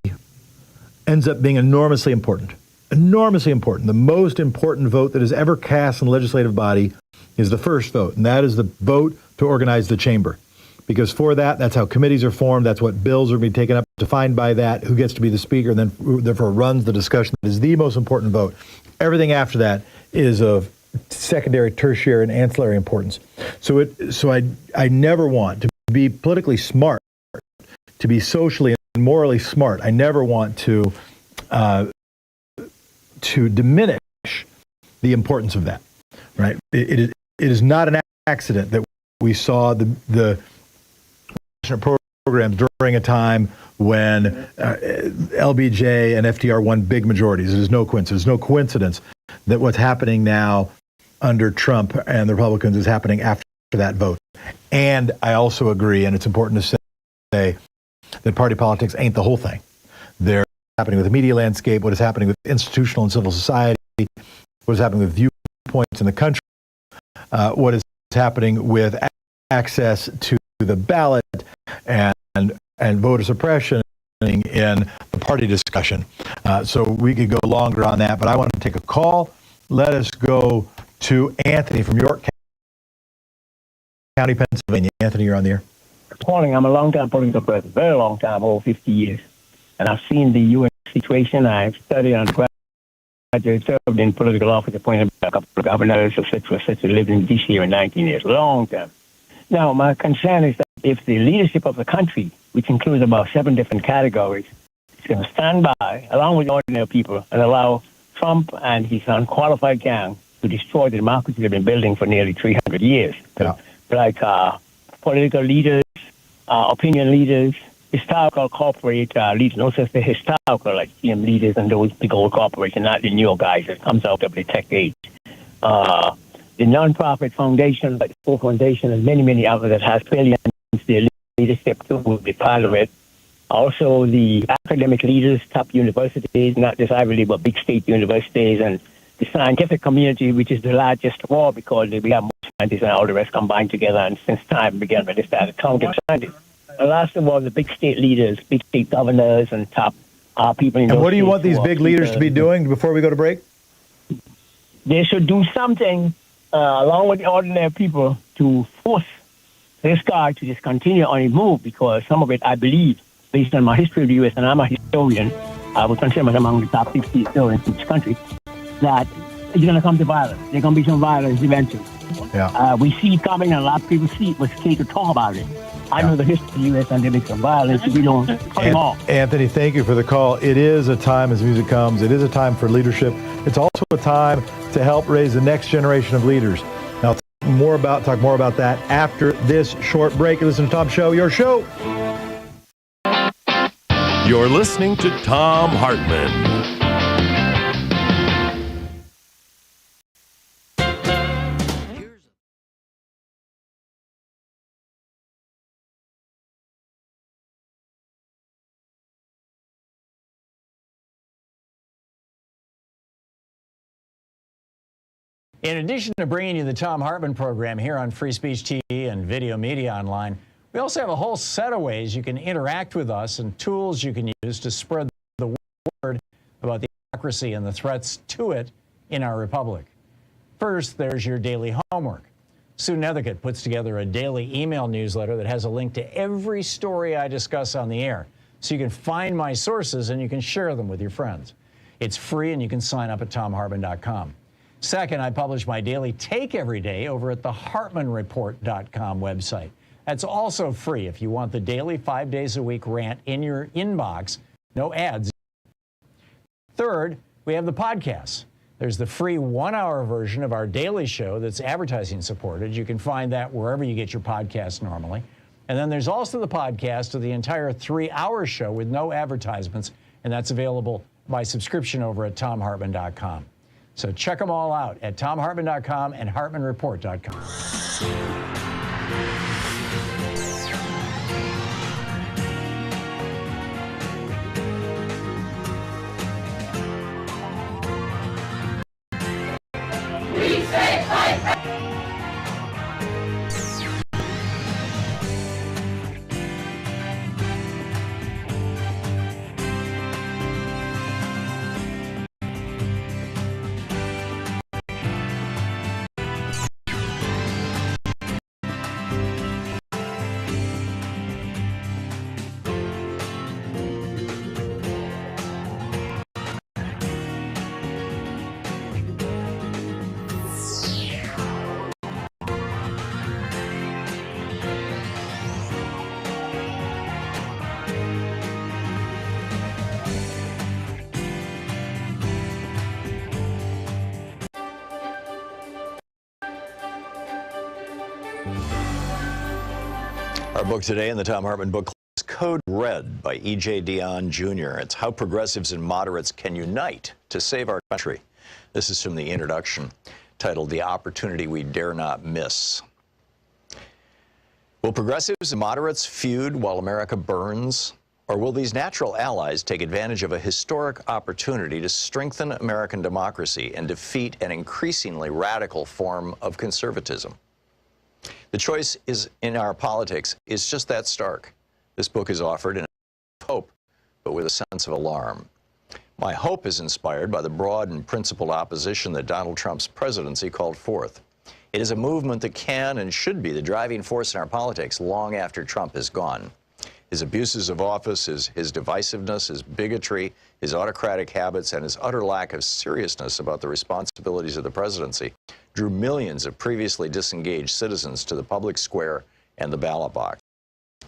ends up being enormously important. Enormously important. The most important vote that is ever cast in the legislative body is the first vote, and that is the vote to organize the chamber. Because for that's how committees are formed, that's what bills are being taken up, defined by that, who gets to be the speaker, and then therefore runs the discussion. That is the most important vote. Everything after that is of secondary, tertiary, and ancillary importance. So I never want to be politically smart, to be socially and morally smart. I never want to diminish the importance of that, right? It is not an accident that we saw the program during a time when LBJ and FDR won big majorities. It is no coincidence. There's no coincidence that what's happening now under Trump and the Republicans is happening after that vote. And I also agree, and it's important to say that party politics ain't the whole thing. They're happening with the media landscape, what is happening with institutional and civil society, what is happening with viewpoints in the country, what is happening with access to the ballot and voter suppression in the party discussion. So we could go longer on that, but I want to take a call. Let us go to Anthony from York County, Pennsylvania. Anthony, you're on the air. Good morning. I'm a long-time political person, very long time, over 50 years. And I've seen the U.S. situation. I've studied undergraduate, served in political office, appointed by a couple of governors, etc., lived in D.C. for 19 years, long time. Now, my concern is that if the leadership of the country, which includes about 7 different categories, is going to stand by, along with ordinary people, and allow Trump and his unqualified gang to destroy the democracy they've been building for nearly 300 years. Yeah. Like political leaders, opinion leaders, historical corporate leaders, no such thing historical like GM leaders and those big old corporations, not the new guys that comes out of the tech age. The non-profit foundation, like the Ford Foundation and many, many others that has billions, their leadership too will be part of it. Also, the academic leaders, top universities, not just Ivy League, but big state universities, and the scientific community, which is the largest of all because we have more scientists and all the rest combined together, and since time began, they started counting scientists. And last of all, the big state leaders, big state governors, and top people in those. And what do you want these big leaders to be doing before we go to break? They should do something along with the ordinary people to force this guy to just continue on his move, because some of it, I believe, based on my history of the U.S., and I'm a historian, I would consider myself among the top 50 historians in this country, that it's going to come to violence. There's going to be some violence eventually. Yeah. We see it coming, and a lot of people see it, but scared to talk about it. I know the history of the U.S. and there is some violence. We don't cut them off. Anthony, thank you for the call. It is a time, as music comes, it is a time for leadership. It's also a time to help raise the next generation of leaders. Now, I'll talk more about that after this short break. Listen to Tom Show, your show. You're listening to Thom Hartmann. In addition to bringing you the Thom Hartmann Program here on Free Speech TV and Video Media Online, we also have a whole set of ways you can interact with us and tools you can use to spread the word about the democracy and the threats to it in our republic. First, there's your daily homework. Sue Nethercutt puts together a daily email newsletter that has a link to every story I discuss on the air, so you can find my sources and you can share them with your friends. It's free and you can sign up at thomhartmann.com. Second, I publish my daily take every day over at the HartmannReport.com website. That's also free if you want the daily 5 days a week rant in your inbox, no ads. Third, we have the podcasts. There's the free 1-hour version of our daily show that's advertising supported. You can find that wherever you get your podcasts normally. And then there's also the podcast of the entire 3-hour show with no advertisements, and that's available my subscription over at thomhartmann.com. So check them all out at thomhartmann.com and hartmannreport.com. Our book today in the Thom Hartmann book club is Code Red by E.J. Dionne Jr. It's how progressives and moderates can unite to save our country. This is from the introduction, titled The Opportunity We Dare Not Miss. Will progressives and moderates feud while America burns? Or will these natural allies take advantage of a historic opportunity to strengthen American democracy and defeat an increasingly radical form of conservatism? The choice in our politics is just that stark. This book is offered in a hope, but with a sense of alarm. My hope is inspired by the broad and principled opposition that Donald Trump's presidency called forth. It is a movement that can and should be the driving force in our politics long after Trump is gone. His abuses of office, his divisiveness, his bigotry, his autocratic habits, and his utter lack of seriousness about the responsibilities of the presidency drew millions of previously disengaged citizens to the public square and the ballot box.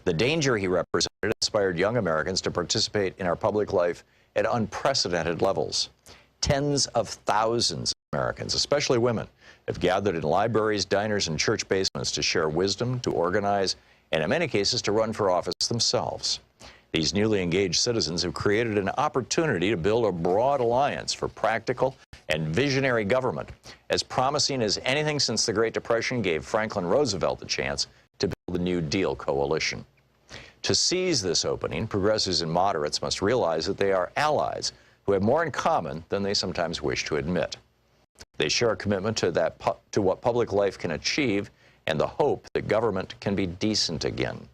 The danger he represented inspired young Americans to participate in our public life at unprecedented levels. Tens of thousands of Americans, especially women, have gathered in libraries, diners, and church basements to share wisdom, to organize, and in many cases to run for office themselves. These newly engaged citizens have created an opportunity to build a broad alliance for practical and visionary government, as promising as anything since the Great Depression gave Franklin Roosevelt the chance to build the New Deal coalition. To seize this opening, progressives and moderates must realize that they are allies who have more in common than they sometimes wish to admit. They share a commitment to what public life can achieve and the hope that government can be decent again.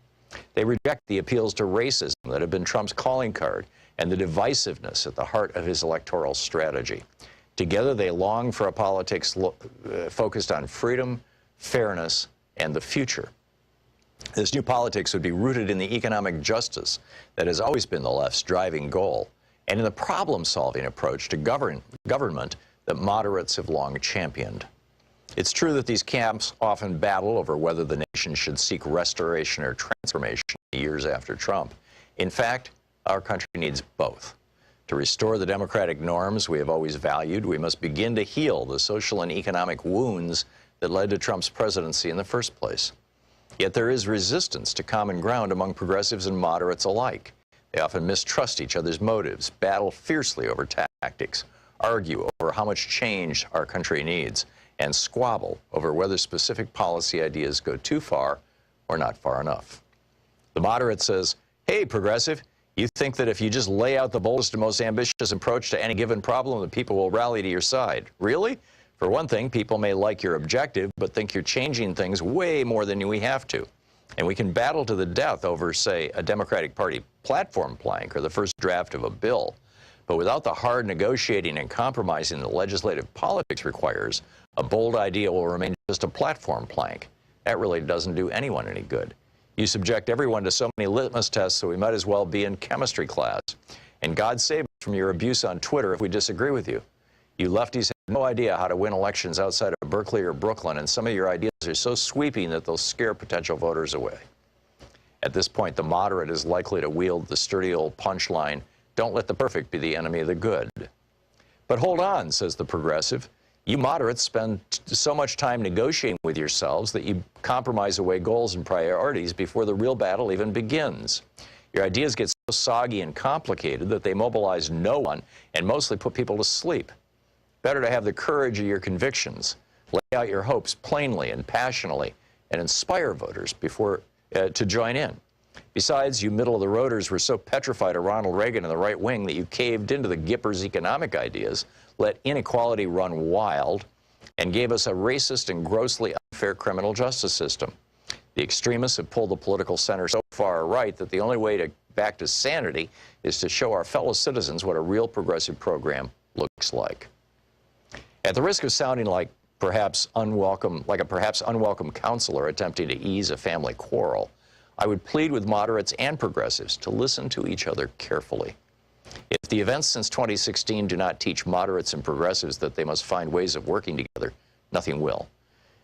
They reject the appeals to racism that have been Trump's calling card and the divisiveness at the heart of his electoral strategy. Together, they long for a politics focused on freedom, fairness, and the future. This new politics would be rooted in the economic justice that has always been the left's driving goal, and in the problem-solving approach to government that moderates have long championed. It's true that these camps often battle over whether the nation should seek restoration or transformation years after Trump. In fact, our country needs both. To restore the democratic norms we have always valued, we must begin to heal the social and economic wounds that led to Trump's presidency in the first place. Yet there is resistance to common ground among progressives and moderates alike. They often mistrust each other's motives, battle fiercely over tactics, argue over how much change our country needs, and squabble over whether specific policy ideas go too far or not far enough. The moderate says, hey, progressive, you think that if you just lay out the boldest and most ambitious approach to any given problem, the people will rally to your side. Really? For one thing, people may like your objective, but think you're changing things way more than we have to. And we can battle to the death over, say, a Democratic Party platform plank or the first draft of a bill. But without the hard negotiating and compromising that legislative politics requires, a bold idea will remain just a platform plank. That really doesn't do anyone any good. You subject everyone to so many litmus tests, so we might as well be in chemistry class. And God save us from your abuse on Twitter if we disagree with you. You lefties have no idea how to win elections outside of Berkeley or Brooklyn, and some of your ideas are so sweeping that they'll scare potential voters away. At this point, the moderate is likely to wield the sturdy old punchline, don't let the perfect be the enemy of the good. But hold on, says the progressive. You moderates spend so much time negotiating with yourselves that you compromise away goals and priorities before the real battle even begins. Your ideas get so soggy and complicated that they mobilize no one and mostly put people to sleep. Better to have the courage of your convictions, lay out your hopes plainly and passionately, and inspire voters before to join in. Besides, you middle-of-the-roaders were so petrified of Ronald Reagan and the right wing that you caved into the Gipper's economic ideas, let inequality run wild, and gave us a racist and grossly unfair criminal justice system. The extremists have pulled the political center so far right that the only way back to sanity is to show our fellow citizens what a real progressive program looks like. At the risk of sounding like a perhaps unwelcome counselor attempting to ease a family quarrel, I would plead with moderates and progressives to listen to each other carefully. If the events since 2016 do not teach moderates and progressives that they must find ways of working together, nothing will.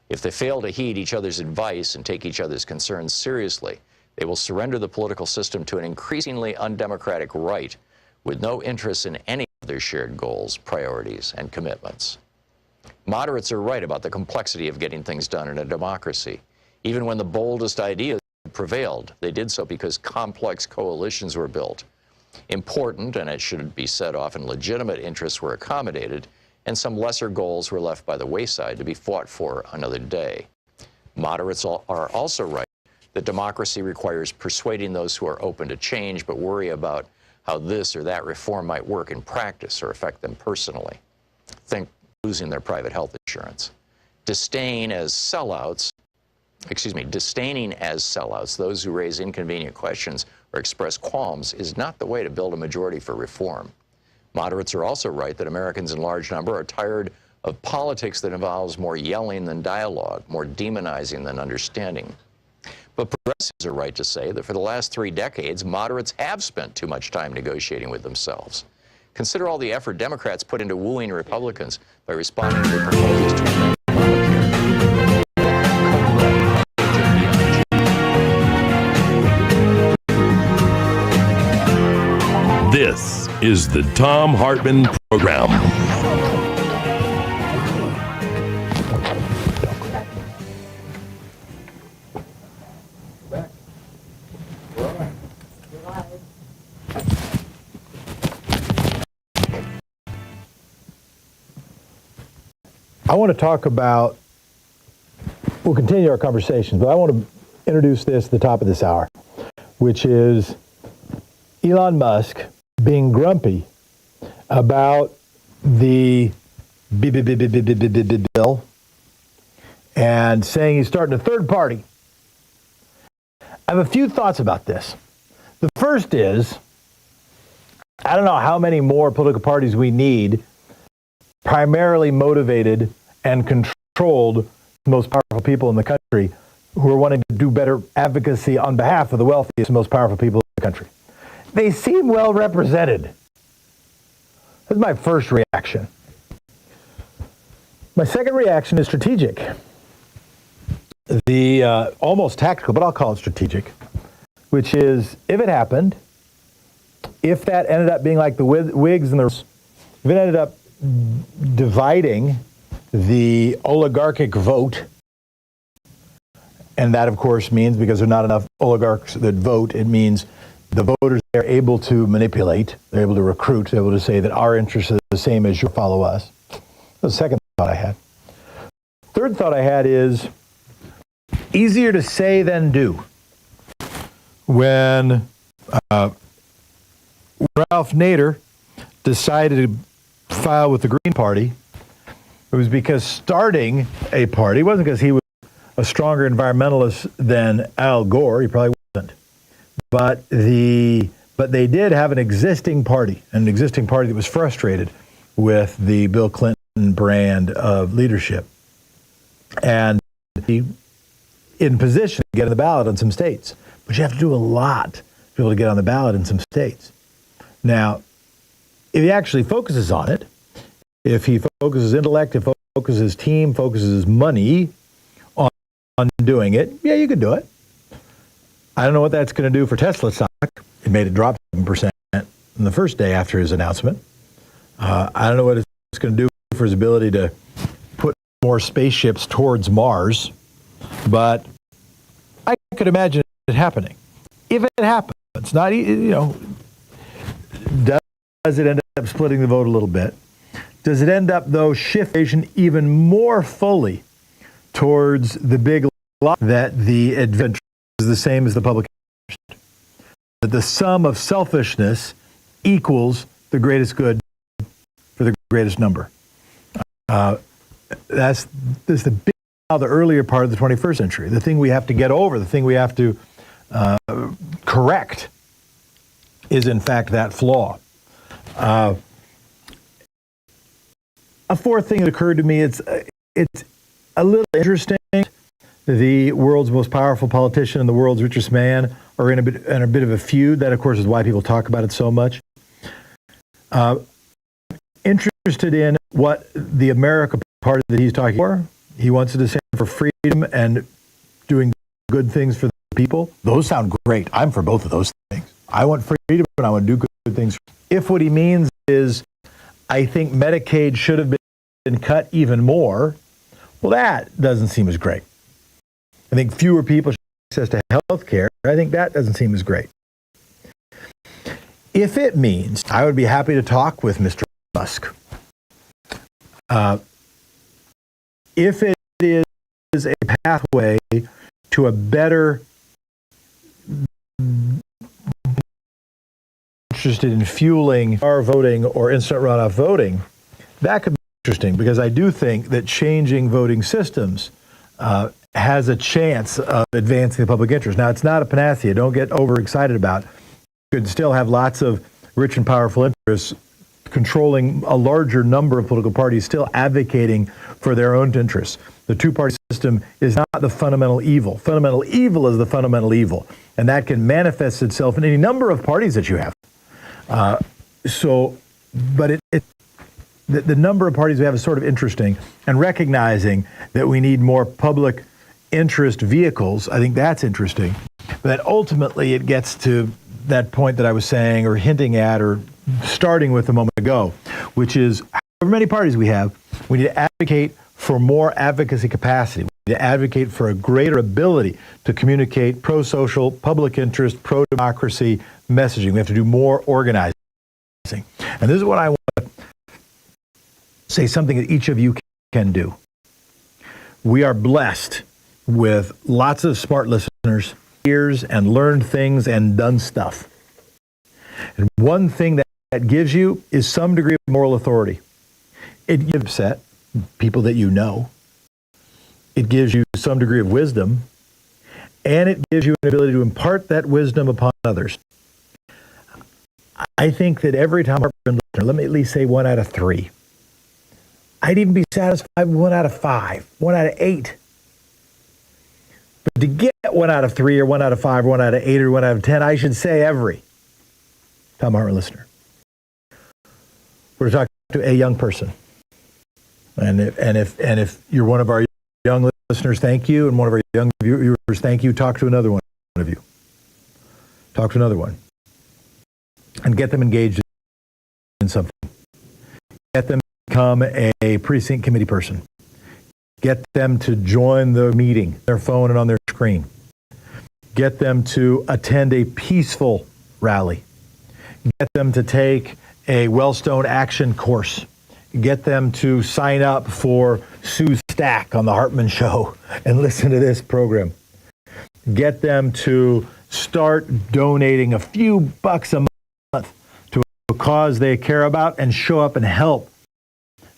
If they fail to heed each other's advice and take each other's concerns seriously, they will surrender the political system to an increasingly undemocratic right with no interest in any of their shared goals, priorities, and commitments. Moderates are right about the complexity of getting things done in a democracy. Even when the boldest ideas prevailed, they did so because complex coalitions were built. Important, and it should be said often legitimate, interests were accommodated, and some lesser goals were left by the wayside to be fought for another day. Moderates are also right that democracy requires persuading those who are open to change but worry about how this or that reform might work in practice or affect them personally. Think losing their private health insurance. Disdaining as sellouts those who raise inconvenient questions or express qualms is not the way to build a majority for reform. Moderates are also right that Americans in large number are tired of politics that involves more yelling than dialogue, more demonizing than understanding. But progressives are right to say that for the last 3 decades, moderates have spent too much time negotiating with themselves. Consider all the effort Democrats put into wooing Republicans by responding to their proposals to amend This is the Thom Hartmann Program. I want to talk about, we'll continue our conversation, but I want to introduce this at the top of this hour, which is Elon Musk being grumpy about the bill and saying he's starting a third party. I have a few thoughts about this. The first is, I don't know how many more political parties we need, primarily motivated and controlled the most powerful people in the country who are wanting to do better advocacy on behalf of the wealthiest and most powerful people in the country. They seem well represented. That's my first reaction. My second reaction is strategic. The almost tactical, but I'll call it strategic, which is if it happened, if that ended up being like the Whigs and if it ended up dividing the oligarchic vote, and that of course means because there are not enough oligarchs that vote, it means the voters are able to manipulate, they're able to recruit, they're able to say that our interests are the same as you follow us. That's the second thought I had. Third thought I had is easier to say than do. When Ralph Nader decided to file with the Green Party, it was because starting a party, it wasn't because he was a stronger environmentalist than Al Gore, he probably wasn't. But they did have an existing party that was frustrated with the Bill Clinton brand of leadership. And he in position to get on the ballot on some states. But you have to do a lot to be able to get on the ballot in some states. Now, if he actually focuses on it, if he focuses intellect, if he focuses his team, focuses his money on doing it, yeah, you could do it. I don't know what that's going to do for Tesla stock. It made it drop 7% in the first day after his announcement. I don't know what it's going to do for his ability to put more spaceships towards Mars, but I could imagine it happening. If it happens, Does it end up splitting the vote a little bit? Does it end up, though, shifting even more fully towards the big lie that the advantage is the same as the public interest? That the sum of selfishness equals the greatest good for the greatest number. That's the big, the earlier part of the 21st century. The thing we have to get over, the thing we have to correct, is in fact that flaw. A fourth thing that occurred to me, it's a little interesting. The world's most powerful politician and the world's richest man are in a bit of a feud. That, of course, is why people talk about it so much. Interested in what the America Party that he's talking for. He wants to stand for freedom and doing good things for the people. Those sound great. I'm for both of those things. I want freedom and I want to do good things. If what he means is, I think Medicaid should have been cut even more, well, that doesn't seem as great. I think fewer people should have access to health care. I think that doesn't seem as great. If it means, I would be happy to talk with Mr. Musk. If it is a pathway to a better, interested in fueling our voting or instant runoff voting, that could be interesting, because I do think that changing voting systems has a chance of advancing the public interest. Now, it's not a panacea. Don't get overexcited about it. You could still have lots of rich and powerful interests controlling a larger number of political parties still advocating for their own interests. The two-party system is not the fundamental evil. Fundamental evil is the fundamental evil, and that can manifest itself in any number of parties that you have. But the number of parties we have is sort of interesting, and recognizing that we need more public interest vehicles, I think that's interesting. But then ultimately it gets to that point that I was saying or hinting at or starting with a moment ago, which is however many parties we have, we need to advocate for more advocacy capacity. We need to advocate for a greater ability to communicate pro-social, public interest, pro-democracy messaging. We have to do more organizing. And this is what I want to say, something that each of you can do. We are blessed with lots of smart listeners, ears, and learned things and done stuff. And one thing that gives you is some degree of moral authority. It gives upset people that you know. It gives you some degree of wisdom, and it gives you an ability to impart that wisdom upon others. I think that every Thom Hartmann listener, let me at least say 1 out of 3. I'd even be satisfied with 1 out of 5, 1 out of 8. But to get 1 out of 3 or 1 out of 5 or 1 out of 8 or 1 out of 10, I should say every Thom Hartmann listener. We're talking to a young person. And if you're one of our young listeners, thank you. And one of our young viewers, thank you. Talk to another one of you. Talk to another one. And get them engaged in something. Get them to become a precinct committee person. Get them to join the meeting, on their phone and on their screen. Get them to attend a peaceful rally. Get them to take a Wellstone action course. Get them to sign up for Sue's Stack on the Hartmann Show and listen to this program. Get them to start donating a few bucks a month to a cause they care about and show up and help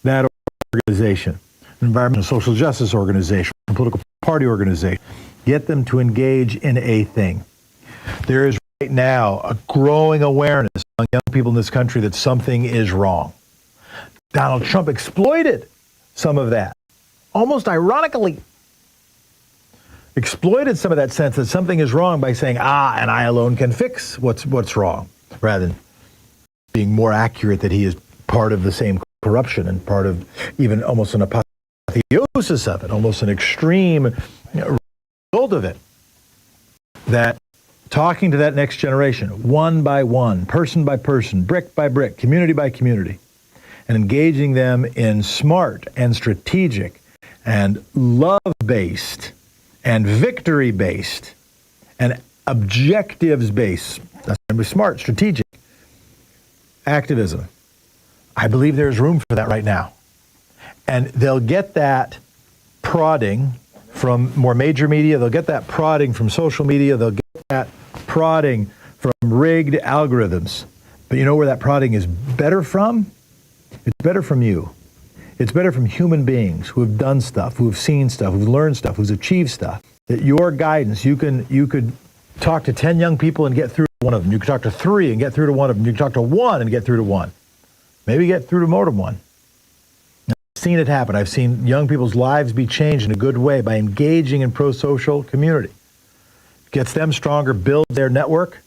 that organization, an environmental social justice organization, a political party organization. Get them to engage in a thing. There is right now a growing awareness among young people in this country that something is wrong. Donald Trump exploited some of that, almost ironically. Exploited some of that sense that something is wrong by saying, and I alone can fix what's wrong, rather than being more accurate that he is part of the same corruption and part of even almost an apotheosis of it, almost an extreme result of it. That talking to that next generation, one by one, person by person, brick by brick, community by community, and engaging them in smart and strategic and love-based and victory-based and objectives-based, that's smart, strategic, activism. I believe there's room for that right now. And they'll get that prodding from more major media. They'll get that prodding from social media. They'll get that prodding from rigged algorithms. But you know where that prodding is better from? It's better from you. It's better from human beings who have done stuff, who have seen stuff, who've learned stuff, who's achieved stuff. That your guidance, you could talk to 10 young people and get through to one of them. You could talk to 3 and get through to one of them. You could talk to 1 and get through to 1. Maybe get through to more than 1. I've seen it happen. I've seen young people's lives be changed in a good way by engaging in pro-social community. Gets them stronger, builds their network,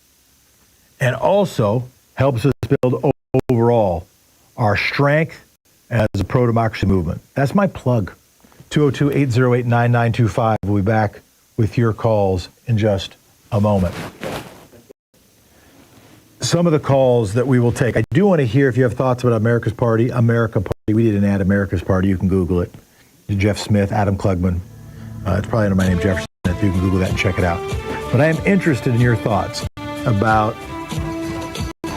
and also helps us build overall our strength as a pro-democracy movement. That's my plug. 202-808-9925. We'll be back with your calls in just a moment. Some of the calls that we will take. I do want to hear if you have thoughts about America's Party. America Party. We did an ad, America's Party. You can Google it. Jeff Smith, Adam Klugman. It's probably under my name, Jefferson Smith. You can Google that and check it out. But I am interested in your thoughts about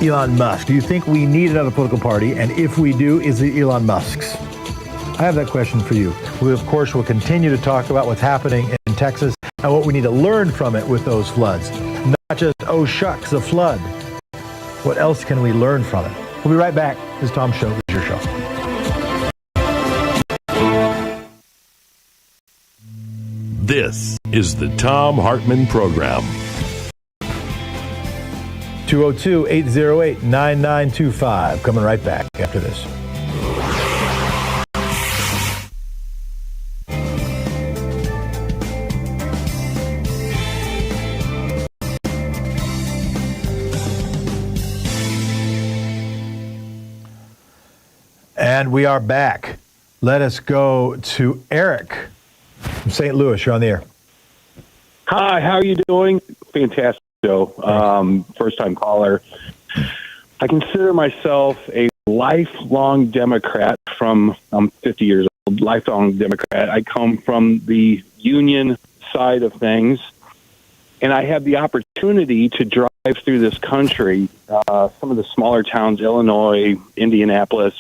Elon Musk. Do you think we need another political party? And if we do, is it Elon Musk's? I have that question for you. We, of course, will continue to talk about what's happening in Texas and what we need to learn from it with those floods. Not just, oh, shucks, a flood. What else can we learn from it? We'll be right back. This is Tom's show. This is your show. This is the Thom Hartmann Program. 202-808-9925. Coming right back after this. And we are back. Let us go to Eric from St. Louis. You're on the air. Hi, how are you doing? Fantastic show. First-time caller. I consider myself a lifelong Democrat I'm 50 years old, lifelong Democrat. I come from the union side of things, and I have the opportunity to drive through this country, some of the smaller towns, Illinois, Indianapolis.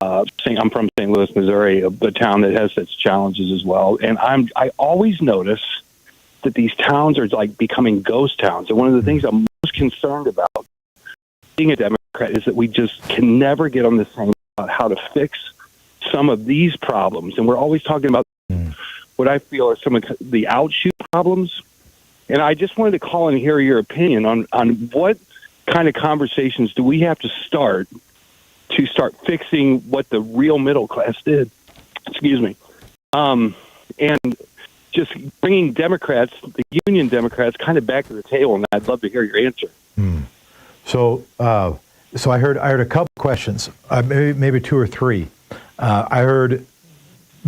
I'm from St. Louis, Missouri, a town that has its challenges as well. And I always notice that these towns are like becoming ghost towns. And one of the things I'm most concerned about being a Democrat is that we just can never get on the same about how to fix some of these problems. And we're always talking about what I feel are some of the outshoot problems. And I just wanted to call and hear your opinion on what kind of conversations do we have to start fixing what the real middle class did. Excuse me. And just bringing Democrats, the union Democrats, kind of back to the table, and I'd love to hear your answer. So I heard a couple questions, maybe 2 or 3. I heard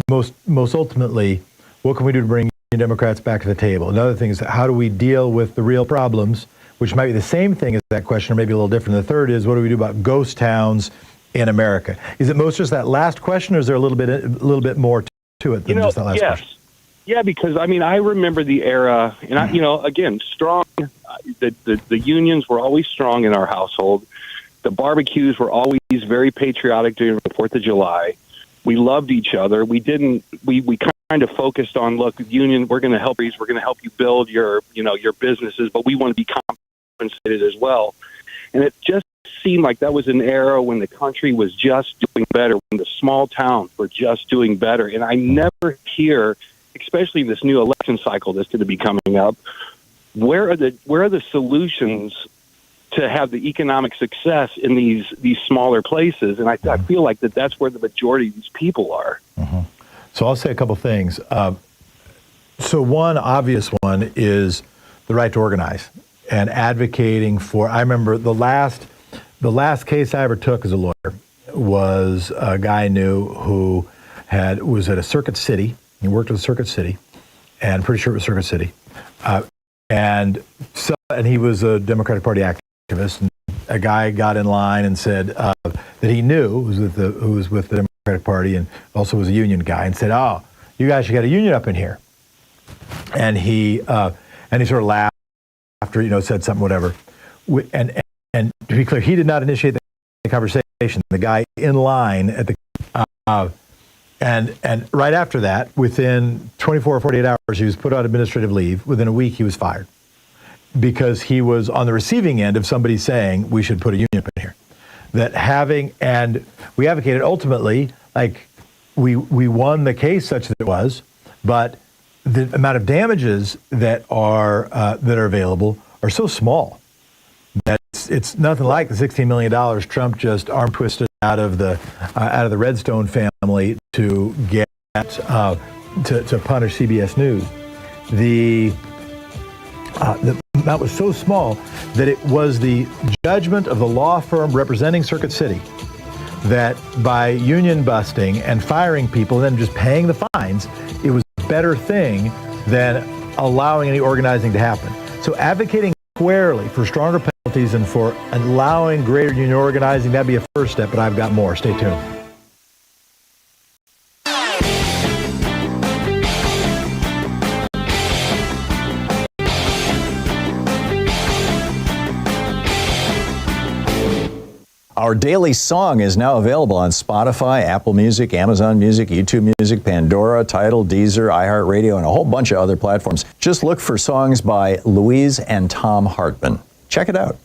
most ultimately, what can we do to bring Democrats back to the table? Another thing is, how do we deal with the real problems, which might be the same thing as that question, or maybe a little different. The third is, what do we do about ghost towns in America? Is it most just that last question, or is there a little bit more to it than just that last question? Yeah, because I remember the era, and again, strong. The unions were always strong in our household. The barbecues were always very patriotic during the 4th of July. We loved each other. We kind of focused on, look, union, we're going to help you. We're going to help you build your businesses, but we want to be compensated as well. And it just seemed like that was an era when the country was just doing better, when the small towns were just doing better. And I never hear, especially in this new election cycle that's going to be coming up, where are the solutions to have the economic success in these smaller places? And I feel like that's where the majority of these people are. Mm-hmm. So I'll say a couple things. So one obvious one is the right to organize and advocating for. I remember the last case I ever took as a lawyer was a guy I knew who was at a circuit city. He worked at a circuit city, and I'm pretty sure it was Circuit City. And he was a Democratic Party activist. And a guy got in line and said that he knew who was with the Democratic Party and also was a union guy, and said, "Oh, you guys should get a union up in here." And he sort of laughed after, said something, whatever. And and to be clear, he did not initiate the conversation. The guy in line at the and right after that, within 24 or 48 hours, he was put on administrative leave. Within a week, he was fired because he was on the receiving end of somebody saying we should put a union up in here. That having, and we advocated ultimately, like we won the case such that it was, but the amount of damages that are available are so small that it's nothing like the $16 million Trump just arm twisted out of the Redstone family to get to punish CBS News. The amount was so small that it was the judgment of the law firm representing Circuit City that by union busting and firing people and then just paying the fines, it was a better thing than allowing any organizing to happen. So advocating squarely for stronger penalties and for allowing greater union organizing, that'd be a first step, but I've got more. Stay tuned. Our daily song is now available on Spotify, Apple Music, Amazon Music, YouTube Music, Pandora, Tidal, Deezer, iHeartRadio, and a whole bunch of other platforms. Just look for songs by Louise and Thom Hartmann. Check it out.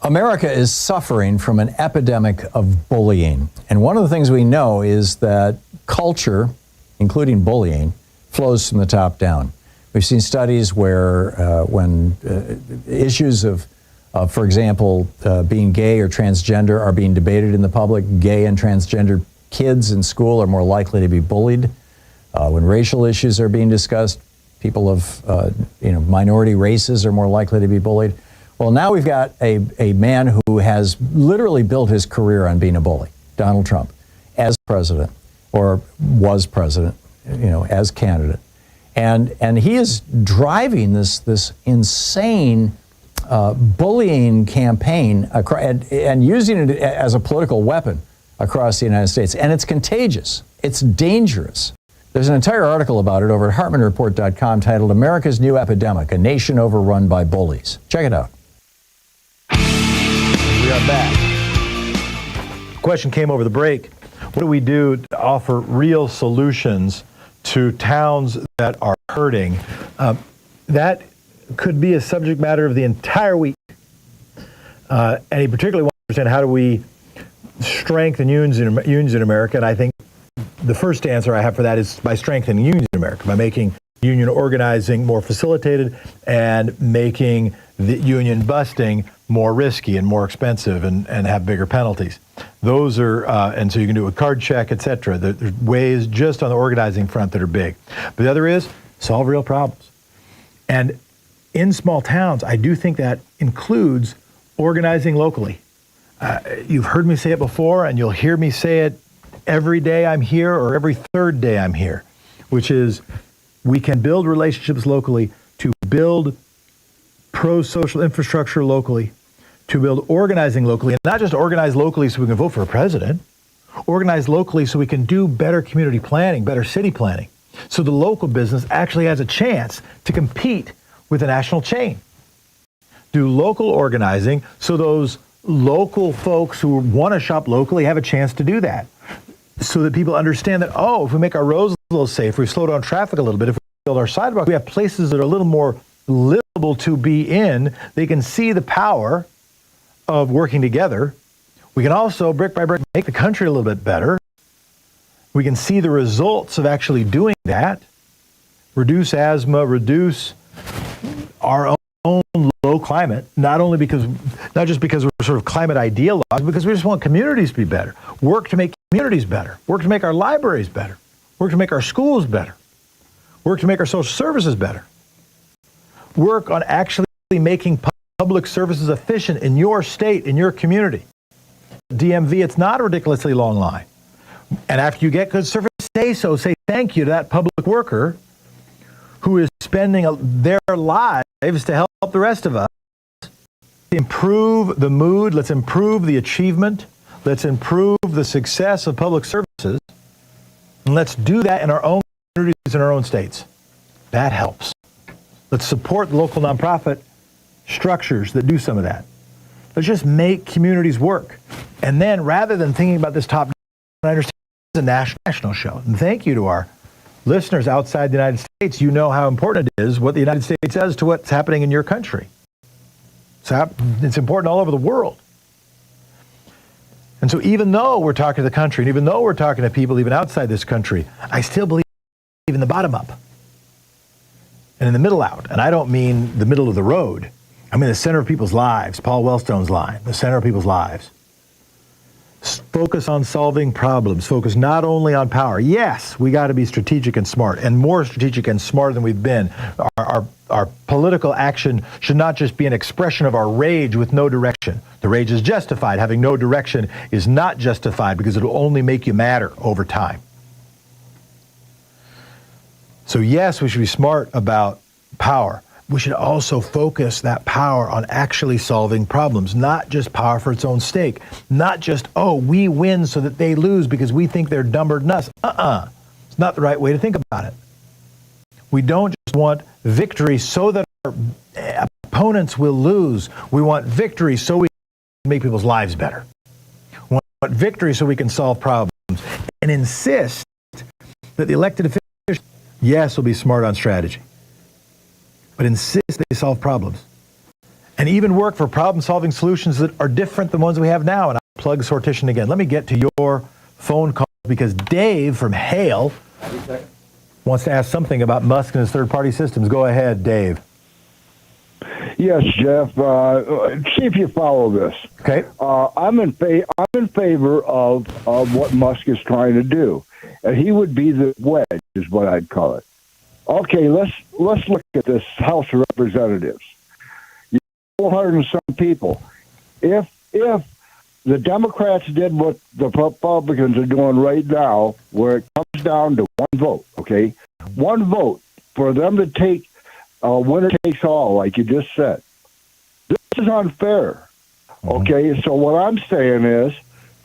America is suffering from an epidemic of bullying. And one of the things we know is that culture, including bullying, flows from the top down. We've seen studies where when issues of for example, being gay or transgender are being debated in the public, gay and transgender kids in school are more likely to be bullied. When racial issues are being discussed, people of minority races are more likely to be bullied. Well, now we've got a man who has literally built his career on being a bully, Donald Trump, as president, or was president, as candidate. And he is driving this insane bullying campaign and using it as a political weapon across the United States. And it's contagious. It's dangerous. There's an entire article about it over at HartmannReport.com titled America's New Epidemic, A Nation Overrun by Bullies. Check it out. We are back. The question came over the break. What do we do to offer real solutions to towns that are hurting? That could be a subject matter of the entire week. And he particularly wants to understand how do we strengthen unions in America. And I think the first answer I have for that is by strengthening unions in America, by making union organizing more facilitated and making the union busting more risky and more expensive and have bigger penalties. Those are, and so you can do a card check, et cetera. There's ways just on the organizing front that are big. But the other is solve real problems. And in small towns, I do think that includes organizing locally. You've heard me say it before, and you'll hear me say it every day I'm here or every third day I'm here, which is we can build relationships locally to build pro-social infrastructure locally, to build organizing locally, and not just organize locally so we can vote for a president, organize locally so we can do better community planning, better city planning, so the local business actually has a chance to compete with a national chain. Do local organizing so those local folks who want to shop locally have a chance to do that. So that people understand that, if we make our roads a little safer, we slow down traffic a little bit, if we build our sidewalks, we have places that are a little more livable to be in, they can see the power of working together. We can also, brick by brick, make the country a little bit better. We can see the results of actually doing that. Reduce asthma, reduce our own low climate, not just because we're sort of climate ideologues, because we just want communities to be better. Work to make communities better. Work to make our libraries better. Work to make our schools better. Work to make our social services better. Work on actually making public services efficient in your state, in your community. DMV, it's not a ridiculously long line. And after you get good service, say thank you to that public worker who is spending their lives to help the rest of us. Improve the mood, let's improve the achievement, let's improve the success of public services, and let's do that in our own communities, in our own states. That helps. Let's support local nonprofit structures that do some of that. Let's just make communities work. And then rather than thinking about this top, I understand it's a national show. And thank you to our listeners outside the United States. You know how important it is what the United States says to what's happening in your country. It's important all over the world. And so even though we're talking to the country, and even though we're talking to people even outside this country, I still believe in the bottom up and in the middle out. And I don't mean the middle of the road. I mean the center of people's lives, Paul Wellstone's line, the center of people's lives. Focus on solving problems. Focus not only on power. Yes, we got to be strategic and smart, and more strategic and smarter than we've been. Our political action should not just be an expression of our rage with no direction. The rage is justified. Having no direction is not justified because it will only make you madder over time. So yes, we should be smart about power. We should also focus that power on actually solving problems, not just power for its own sake, not just, oh, we win so that they lose because we think they're dumber than us. It's not the right way to think about it. We don't just want victory so that our opponents will lose. We want victory so we can make people's lives better. We want victory so we can solve problems and insist that the elected officials, yes, will be smart on strategy, but insist they solve problems and even work for problem-solving solutions that are different than ones we have now. And I'll plug sortition again. Let me get to your phone call because Dave from Hale wants to ask something about Musk and his third-party systems. Go ahead, Dave. Yes, Jeff. See if you follow this. Okay. I'm in favor of what Musk is trying to do, and he would be the wedge, is what I'd call it. Okay, let's look at this House of Representatives. 400 and some people. If the Democrats did what the Republicans are doing right now, where it comes down to one vote, okay, one vote for them to take winner takes all, like you just said, this is unfair. Okay, so what I'm saying is,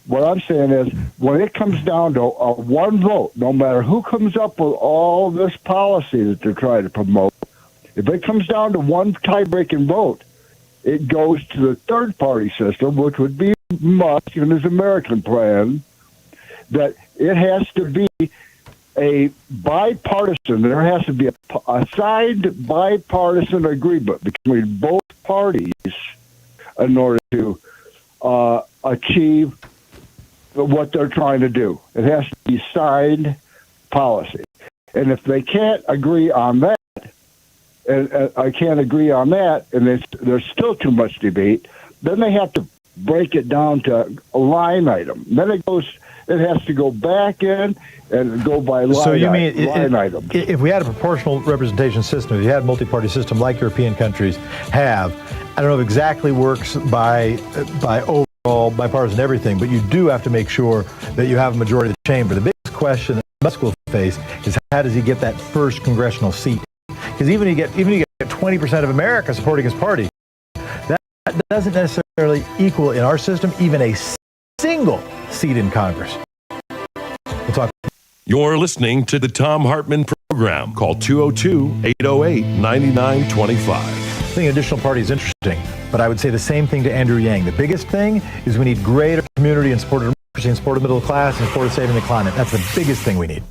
when it comes down to one vote, no matter who comes up with all this policy that they're trying to promote, if it comes down to one tie-breaking vote, it goes to the third-party system, which would be Musk and his American plan, that it has to be a bipartisan, there has to be a signed bipartisan agreement between both parties in order to achieve what they're trying to do. It has to be signed policy. And if they can't agree on that, and I can't agree on that, and there's still too much debate, then they have to break it down to a line item. Then it has to go back in and go by line, so you mean line item. If we had a proportional representation system, if you had a multi-party system like European countries have, I don't know if it exactly works by overall bipartisan everything, but you do have to make sure that you have a majority of the chamber. The biggest question that Musk will face is how does he get that first congressional seat? Because even if you get 20% of America supporting his party, that doesn't necessarily equal in our system even a single seat in Congress. We'll talk. You're listening to the Thom Hartmann Program. Call 202-808-9925. I think additional party is interesting, but I would say the same thing to Andrew Yang. The biggest thing is we need greater community and support of democracy and support of middle class and support of saving the climate. That's the biggest thing we need.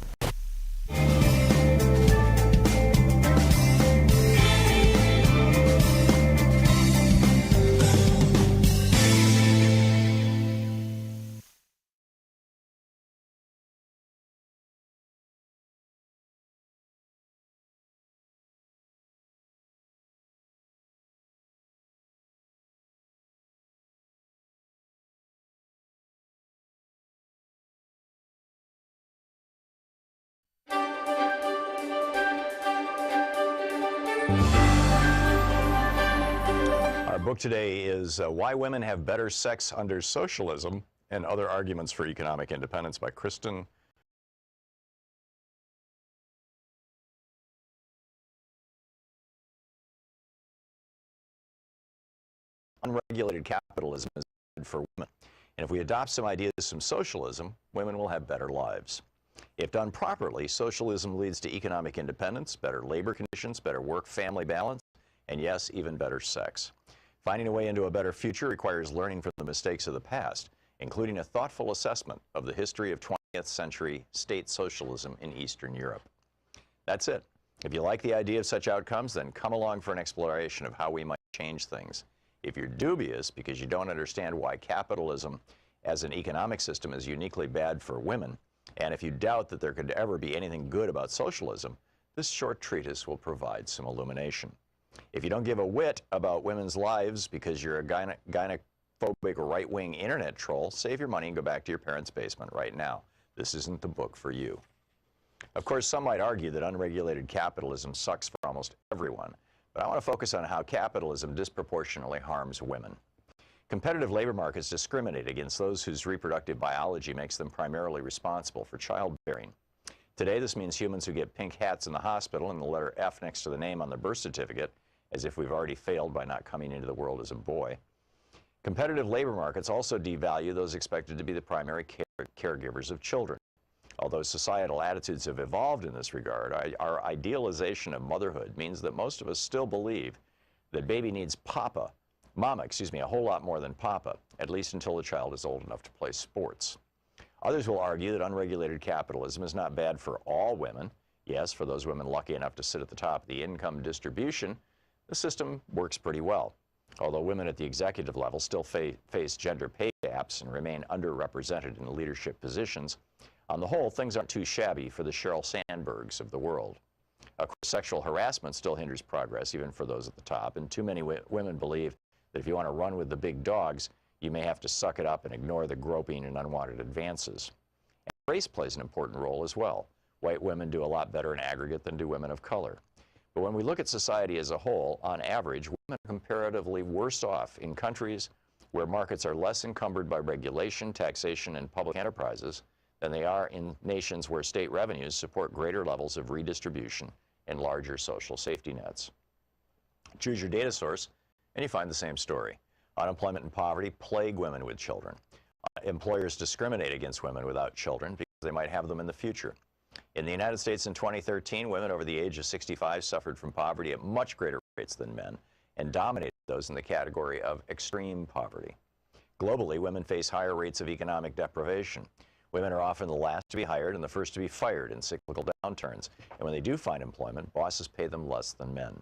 Our book today is Why Women Have Better Sex Under Socialism and Other Arguments for Economic Independence by Kristen. Unregulated capitalism is good for women. And if we adopt some ideas from socialism, women will have better lives. If done properly, socialism leads to economic independence, better labor conditions, better work-family balance, and yes, even better sex. Finding a way into a better future requires learning from the mistakes of the past, including a thoughtful assessment of the history of 20th century state socialism in Eastern Europe. That's it. If you like the idea of such outcomes, then come along for an exploration of how we might change things. If you're dubious because you don't understand why capitalism as an economic system is uniquely bad for women, and if you doubt that there could ever be anything good about socialism, this short treatise will provide some illumination. If you don't give a whit about women's lives because you're a gynephobic right-wing internet troll, save your money and go back to your parents' basement right now. This isn't the book for you. Of course, some might argue that unregulated capitalism sucks for almost everyone, but I want to focus on how capitalism disproportionately harms women. Competitive labor markets discriminate against those whose reproductive biology makes them primarily responsible for childbearing. Today, this means humans who get pink hats in the hospital and the letter F next to the name on the birth certificate, as if we've already failed by not coming into the world as a boy. Competitive labor markets also devalue those expected to be the primary caregivers of children. Although societal attitudes have evolved in this regard, our idealization of motherhood means that most of us still believe that baby needs mama, a whole lot more than papa, at least until the child is old enough to play sports. Others will argue that unregulated capitalism is not bad for all women. Yes, for those women lucky enough to sit at the top of the income distribution, the system works pretty well. Although women at the executive level still face gender pay gaps and remain underrepresented in leadership positions, on the whole, things aren't too shabby for the Sheryl Sandbergs of the world. Of course, sexual harassment still hinders progress, even for those at the top, and too many women believe that if you want to run with the big dogs, you may have to suck it up and ignore the groping and unwanted advances. And race plays an important role as well. White women do a lot better in aggregate than do women of color. But when we look at society as a whole, on average, women are comparatively worse off in countries where markets are less encumbered by regulation, taxation, and public enterprises than they are in nations where state revenues support greater levels of redistribution and larger social safety nets. Choose your data source, and you find the same story. Unemployment and poverty plague women with children. Employers discriminate against women without children because they might have them in the future. In the United States in 2013, women over the age of 65 suffered from poverty at much greater rates than men and dominated those in the category of extreme poverty. Globally, women face higher rates of economic deprivation. Women are often the last to be hired and the first to be fired in cyclical downturns. And when they do find employment, bosses pay them less than men.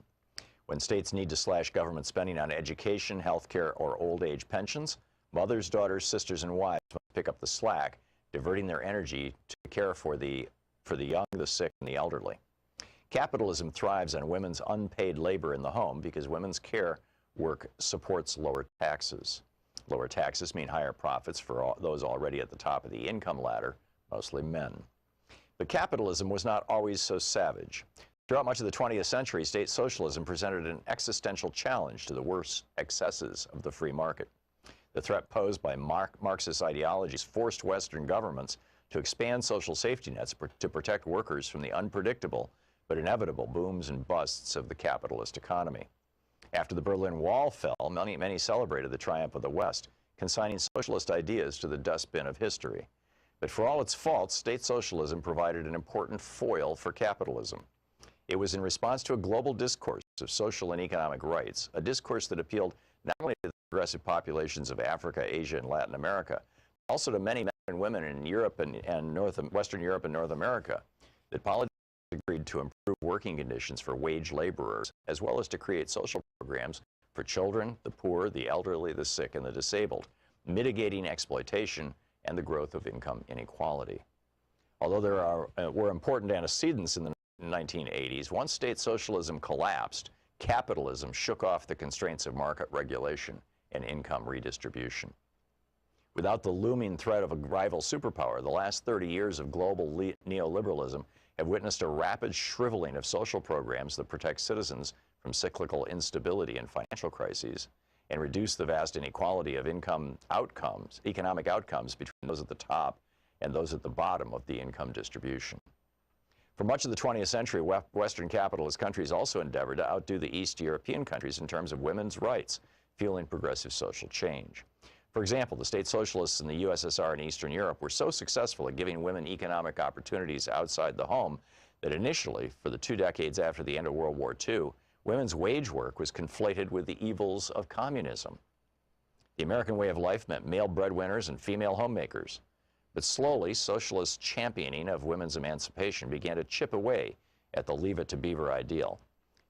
When states need to slash government spending on education, health care, or old age pensions, mothers, daughters, sisters, and wives must pick up the slack, diverting their energy to care for the young, the sick, and the elderly. Capitalism thrives on women's unpaid labor in the home because women's care work supports lower taxes. Lower taxes mean higher profits for those already at the top of the income ladder, mostly men. But capitalism was not always so savage. Throughout much of the 20th century, state socialism presented an existential challenge to the worst excesses of the free market. The threat posed by Marxist ideologies forced Western governments to expand social safety nets to protect workers from the unpredictable but inevitable booms and busts of the capitalist economy. After the Berlin Wall fell, many celebrated the triumph of the West, consigning socialist ideas to the dustbin of history. But for all its faults, state socialism provided an important foil for capitalism. It was in response to a global discourse of social and economic rights, a discourse that appealed not only to the progressive populations of Africa, Asia, and Latin America, but also to many men and women in Europe and Western Europe and North America, that politicians agreed to improve working conditions for wage laborers, as well as to create social programs for children, the poor, the elderly, the sick, and the disabled, mitigating exploitation and the growth of income inequality. Although there were important antecedents in the 1980s, once state socialism collapsed, capitalism shook off the constraints of market regulation and income redistribution. Without the looming threat of a rival superpower, the last 30 years of global neoliberalism have witnessed a rapid shriveling of social programs that protect citizens from cyclical instability and financial crises and reduce the vast inequality of economic outcomes between those at the top and those at the bottom of the income distribution. For much of the 20th century, Western capitalist countries also endeavored to outdo the East European countries in terms of women's rights, fueling progressive social change. For example, the state socialists in the USSR and Eastern Europe were so successful at giving women economic opportunities outside the home that initially, for the 2 decades after the end of World War II, women's wage work was conflated with the evils of communism. The American way of life meant male breadwinners and female homemakers. But slowly, socialist championing of women's emancipation began to chip away at the Leave It to Beaver ideal.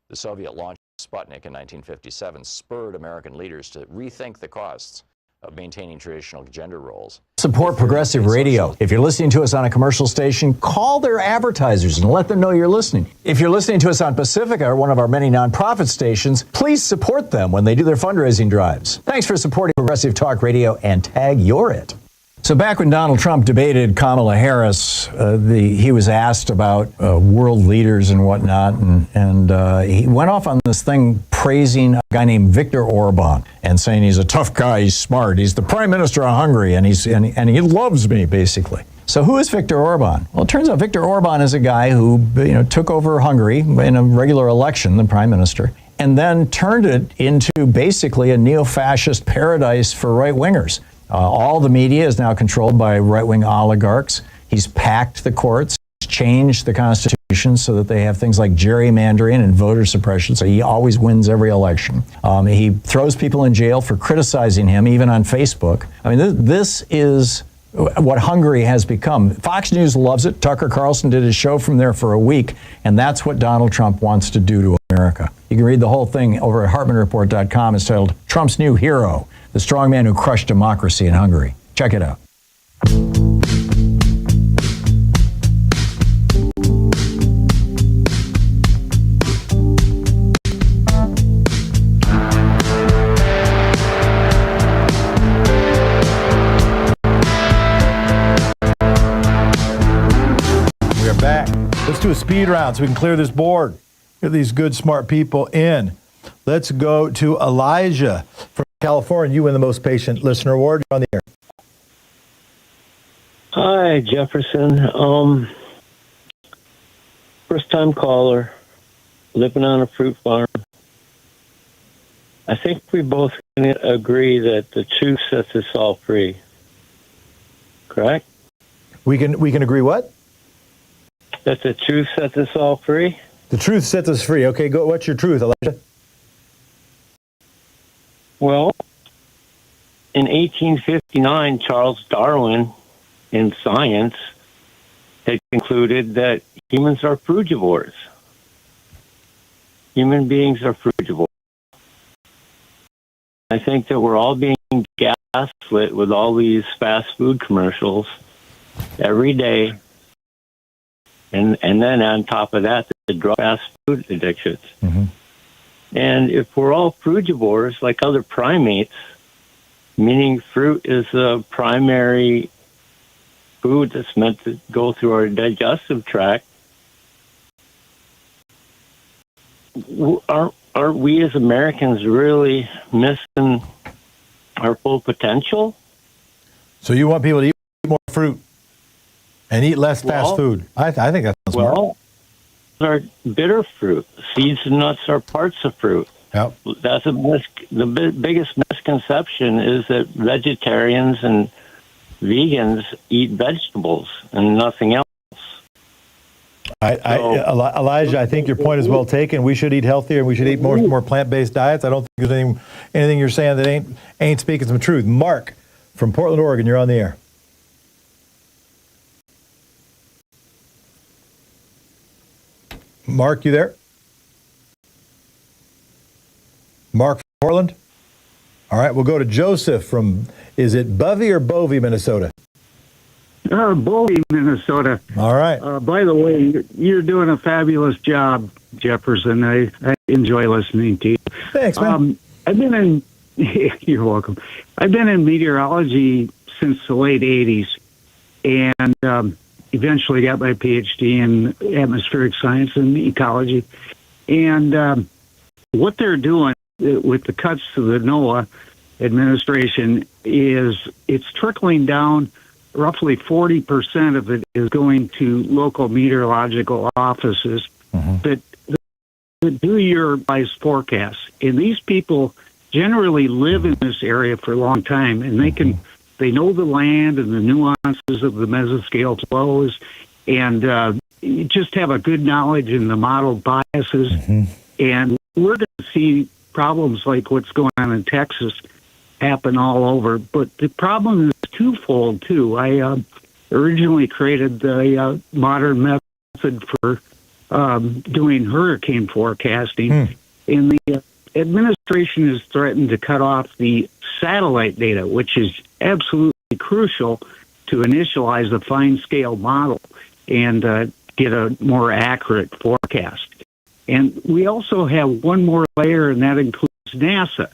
The Soviet launch of Sputnik in 1957 spurred American leaders to rethink the costs of maintaining traditional gender roles. Support progressive radio. If you're listening to us on a commercial station, call their advertisers and let them know you're listening. If you're listening to us on Pacifica, or one of our many nonprofit stations, please support them when they do their fundraising drives. Thanks for supporting Progressive Talk Radio, and tag you're it. So back when Donald Trump debated Kamala Harris, he was asked about world leaders and whatnot, and he went off on this thing praising a guy named Viktor Orban and saying he's a tough guy, he's smart, he's the prime minister of Hungary, and he loves me, basically. So who is Viktor Orban? Well, it turns out Viktor Orban is a guy who took over Hungary in a regular election, the prime minister, and then turned it into basically a neo-fascist paradise for right-wingers. All the media is now controlled by right-wing oligarchs. He's packed the courts, changed the Constitution so that they have things like gerrymandering and voter suppression, so he always wins every election. He throws people in jail for criticizing him, even on Facebook. I mean, this is what Hungary has become. Fox News loves it. Tucker Carlson did his show from there for a week, and that's what Donald Trump wants to do to America. You can read the whole thing over at HartmannReport.com. It's titled Trump's New Hero, the strong man who crushed democracy in Hungary. Check it out. We are back. Let's do a speed round so we can clear this board. Get these good, smart people in. Let's go to Elijah from California. You win the most patient listener award. You're on the air. Hi, Jefferson. First time caller, living on a fruit farm. I think we both can agree that the truth sets us all free. Correct? We can agree what? That the truth sets us all free? The truth sets us free. Okay, go. What's your truth, Elijah? Well, in 1859, Charles Darwin, in Science, had concluded that humans are frugivores. Human beings are frugivores. I think that we're all being gaslit with all these fast food commercials every day. And then on top of that, the drug fast food addictions. Mm-hmm. And if we're all frugivores like other primates, meaning fruit is a primary food that's meant to go through our digestive tract, aren't we as Americans really missing our full potential? So you want people to eat more fruit and eat less fast food? I think that's smart. Well, are bitter fruit. Seeds and nuts are parts of fruit. Yep. That's the biggest misconception is that vegetarians and vegans eat vegetables and nothing else. Elijah, I think your point is well taken. We should eat healthier and we should eat more plant-based diets. I don't think there's anything you're saying that ain't speaking some truth. Mark from Portland, Oregon, you're on the air. Mark, you there? Mark from Portland? All right, we'll go to Joseph from, is it Bovey or Bovey, Minnesota? Bovey, Minnesota. All right. By the way, you're doing a fabulous job, Jefferson. I enjoy listening to you. Thanks, man. I've been in, you're welcome. I've been in meteorology since the late 80s and eventually got my PhD in atmospheric science and ecology. And what they're doing with the cuts to the NOAA administration is it's trickling down. Roughly 40% of it is going to local meteorological offices that do your wise forecasts. And these people generally live in this area for a long time, and they know the land and the nuances of the mesoscale flows, and you just have a good knowledge in the modeled biases. And we're going to see problems like what's going on in Texas happen all over. But the problem is twofold, too. I originally created the modern method for doing hurricane forecasting. And the administration has threatened to cut off the satellite data, which is absolutely crucial to initialize a fine-scale model and get a more accurate forecast. And we also have one more layer, and that includes NASA.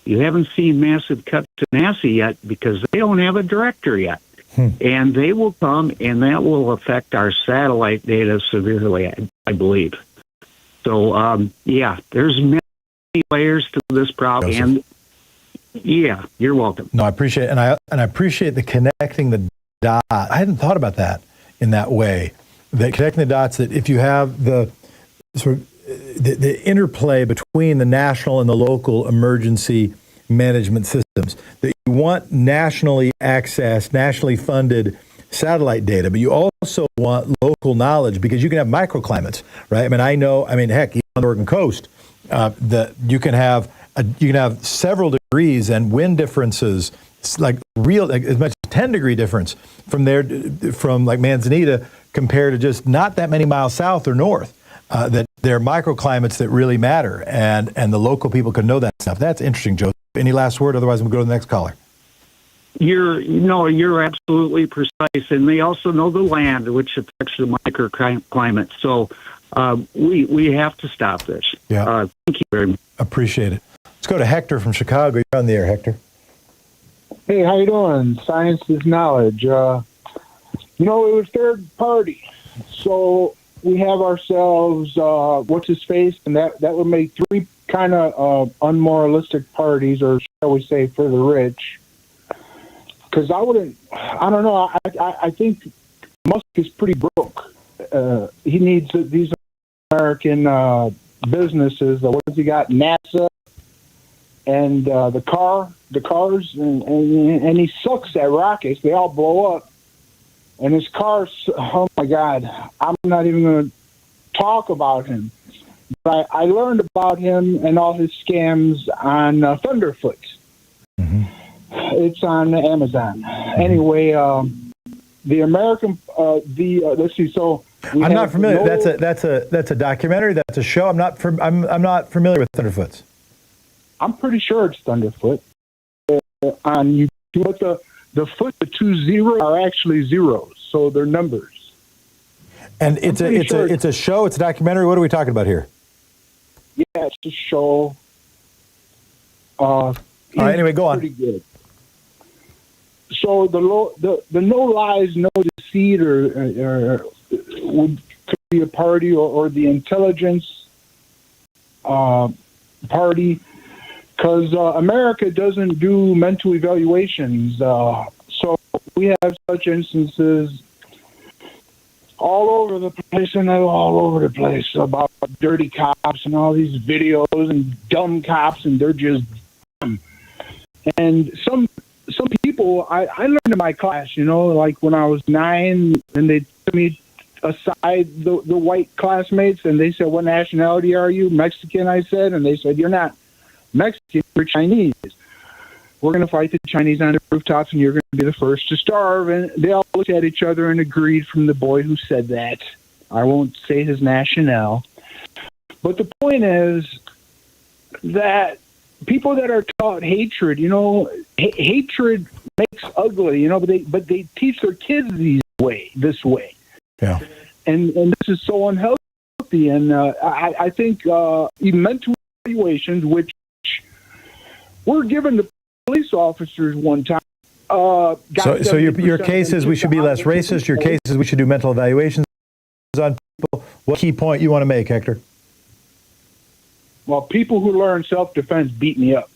You haven't seen massive cuts to NASA yet because they don't have a director yet. And they will come, and that will affect our satellite data severely, I believe. So, yeah, there's many layers to this problem. Joseph. And yeah, you're welcome. No, I appreciate it. And I appreciate the connecting the dots. I hadn't thought about that in that way. That connecting the dots, that if you have the sort of the interplay between the national and the local emergency management systems, that you want nationally accessed, nationally funded satellite data, but you also want local knowledge because you can have microclimates, right? Heck, even on the Oregon coast, that you can have several degrees and wind differences, like as much as 10-degree difference from like Manzanita compared to just not that many miles south or north. That there are microclimates that really matter, and the local people can know that stuff. That's interesting, Joseph. Any last word? Otherwise, we'll go to the next caller. You're absolutely precise, and they also know the land, which affects the microclimate. So we have to stop this. Yeah. Thank you very much. Appreciate it. Let's go to Hector from Chicago. You're on the air, Hector. Hey, how you doing? Science is knowledge. It was third party, so we have ourselves what's his face, and that would make three kind of unmoralistic parties, or shall we say, for the rich. Because I don't know. I think Musk is pretty broke. He needs these American businesses. What has he got? NASA and the cars, and he sucks at rockets. They all blow up. And his cars, oh my God, I'm not even going to talk about him. But I learned about him and all his scams on Thunderfoot. Mm-hmm. It's on Amazon. Anyway, the American, let's see. So I'm not familiar. That's a documentary. That's a show. I'm not familiar with Thunderfoots. I'm pretty sure it's Thunderfoot on YouTube. But the 2 zeros are actually zeros, so they're numbers. And it's a show. It's a documentary. What are we talking about here? Yeah, it's a show. All right. Anyway, go on. Pretty good. So the no lies, no deceit, or could be a party, or the intelligence party, because America doesn't do mental evaluations. So we have such instances all over the place, and all over the place about dirty cops and all these videos and dumb cops, and they're just dumb. And some people, I learned in my class, like when I was 9, and they took me aside, the white classmates, and they said, "What nationality are you?" "Mexican," I said, and they said, "You're not Mexican, you're Chinese. We're going to fight the Chinese on the rooftops, and you're going to be the first to starve." And they all looked at each other and agreed from the boy who said that. I won't say his nationale. But the point is that people that are taught hatred, hatred makes ugly, but they teach their kids this way. Yeah. And this is so unhealthy. And I think mental evaluations, which were given to police officers one time. So your case is we should be less racist. Your case is we should do mental evaluations on people. What key point you want to make, Hector? Well, people who learn self-defense beat me up,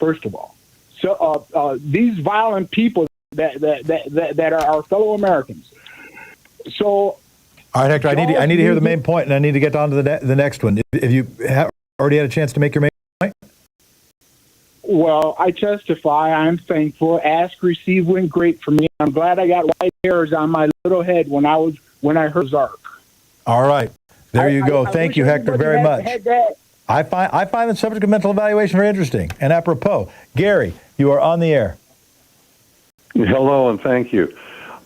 first of all. So these violent people that are our fellow Americans. So, all right, Hector, I need to hear the main point, and I need to get on to the next one. If you already had a chance to make your main point. Well, I testify. I'm thankful. Ask, receive, went great for me. I'm glad I got white hairs on my little head when I heard Zark. All right, there you go. Thank you, Hector, very much. I find the subject of mental evaluation very interesting and apropos. Gary, you are on the air. Hello, and thank you.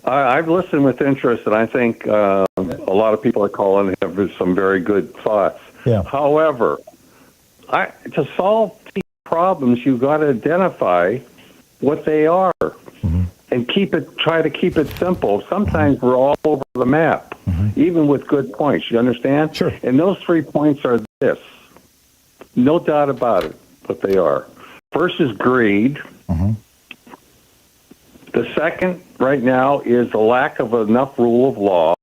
I've listened with interest, and I think a lot of people are calling and have some very good thoughts. Yeah. However, to solve these problems, you've got to identify what they are and try to keep it simple. Sometimes we're all over the map, even with good points. You understand? Sure. And those 3 points are this. No doubt about it, what they are. First is greed. The second, right now, is the lack of enough rule of law.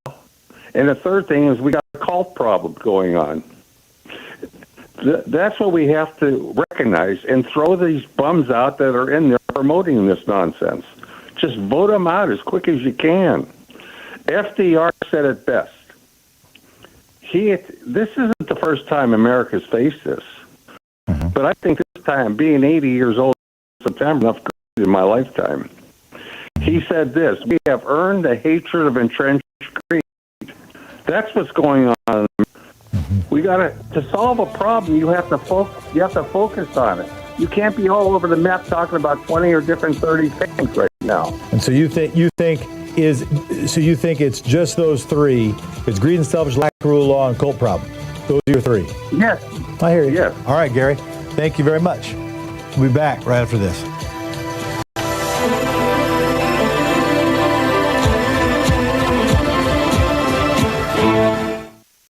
And the third thing is we got a cult problem going on. That's what we have to recognize and throw these bums out that are in there promoting this nonsense. Just vote them out as quick as you can. FDR said it best. This isn't the first time America's faced this. But I think this time, being 80 years old in September, enough in my lifetime, he said this: we have earned the hatred of entrenched greed. That's what's going on. We got to solve a problem. You have to focus on it. You can't be all over the map talking about 20 or different 30 things right now. And so you think it's just those 3? It's greed and selfish, lack of rule of law, and cult problem. Those are your 3. Yes. I hear you. Yes. All right, Gary. Thank you very much. We'll be back right after this.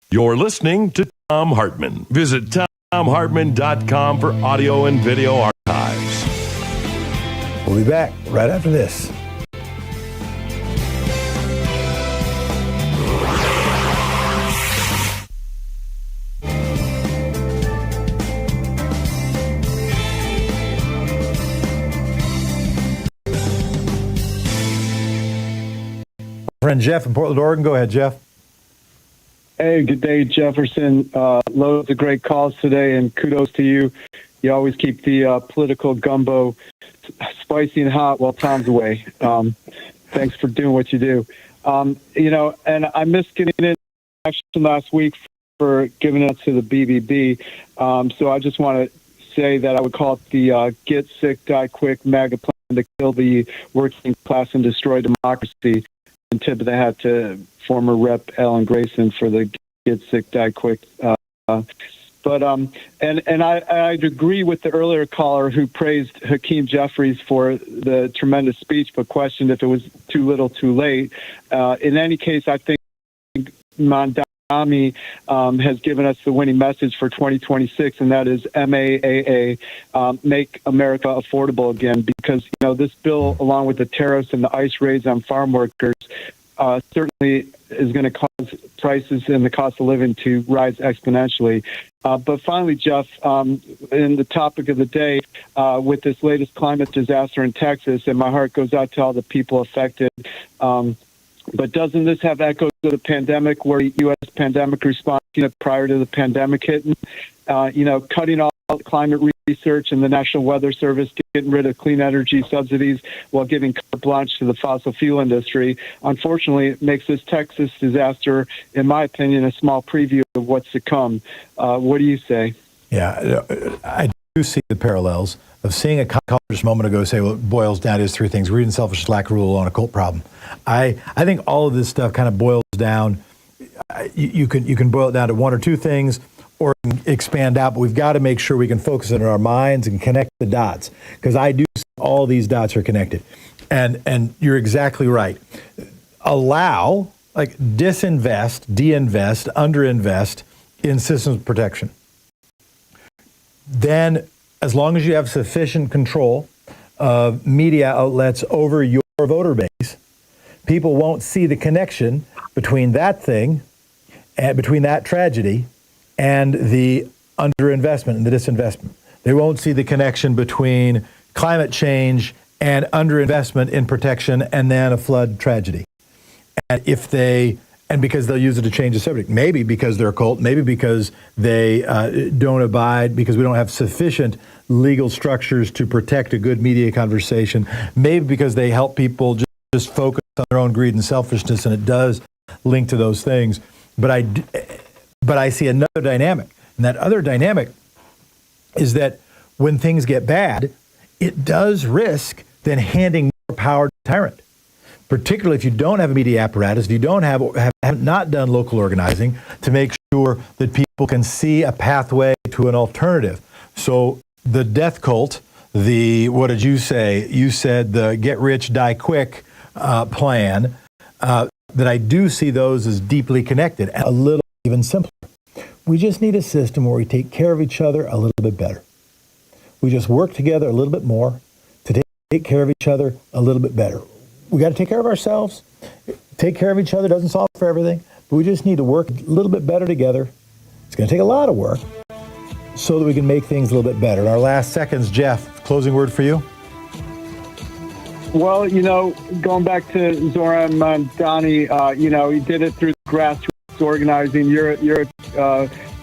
You're listening to Thom Hartmann. Visit ThomHartmann.com for audio and video archives. We'll be back right after this. Friend Jeff in Portland, Oregon. Go ahead, Jeff. Hey, good day, Jefferson. Loads of great calls today, and kudos to you. You always keep the political gumbo spicy and hot while Tom's away. Thanks for doing what you do. And I missed getting in action last week for giving it to the BBB. So I just want to say that I would call it the Get Sick, Die Quick MAGA plan to kill the working class and destroy democracy. And tip of the hat to former Rep. Ellen Grayson for the Get Sick, Die Quick. But I'd agree with the earlier caller who praised Hakeem Jeffries for the tremendous speech, but questioned if it was too little, too late. In any case, I think Mandami has given us the winning message for 2026, and that is MAAA, make America affordable again, because this bill, along with the tariffs and the ICE raids on farm workers, certainly is going to cause prices and the cost of living to rise exponentially. But finally, Jeff, in the topic of the day, with this latest climate disaster in Texas, and my heart goes out to all the people affected. But doesn't this have echoes of the pandemic, where U.S. pandemic response, prior to the pandemic hitting, cutting all climate research and the National Weather Service, getting rid of clean energy subsidies while giving carte blanche to the fossil fuel industry? Unfortunately, it makes this Texas disaster, in my opinion, a small preview of what's to come. What do you say? Yeah, I do see the parallels of seeing a caller just a moment ago say, well, it boils down to 3 things: greed and selfish, lack of rule on a cult problem. I think all of this stuff kind of boils down. You can boil it down to 1 or 2 things, or expand out, but we've got to make sure we can focus it in our minds and connect the dots, because I do see all these dots are connected. And you're exactly right. Allow, disinvest, de-invest, underinvest in systems of protection. Then, as long as you have sufficient control of media outlets over your voter base, people won't see the connection between that thing and between that tragedy and the underinvestment and the disinvestment. They won't see the connection between climate change and underinvestment in protection and then a flood tragedy. And because they'll use it to change the subject, maybe because they're a cult, maybe because they don't abide, because we don't have sufficient legal structures to protect a good media conversation, maybe because they help people just focus on their own greed and selfishness, and it does link to those things. But I see another dynamic. And that other dynamic is that when things get bad, it does risk then handing more power to the tyrant. Particularly if you don't have a media apparatus, if you don't have not done local organizing to make sure that people can see a pathway to an alternative. So the death cult, what did you say? You said the get rich, die quick plan, that I do see those as deeply connected and a little even simpler. We just need a system where we take care of each other a little bit better. We just work together a little bit more to take care of each other a little bit better. We got to take care of ourselves. Take care of each other doesn't solve for everything, but we just need to work a little bit better together. It's going to take a lot of work so that we can make things a little bit better. In our last seconds, Jeff, closing word for you? Well, going back to Zoran Mandani, he did it through grassroots organizing. You're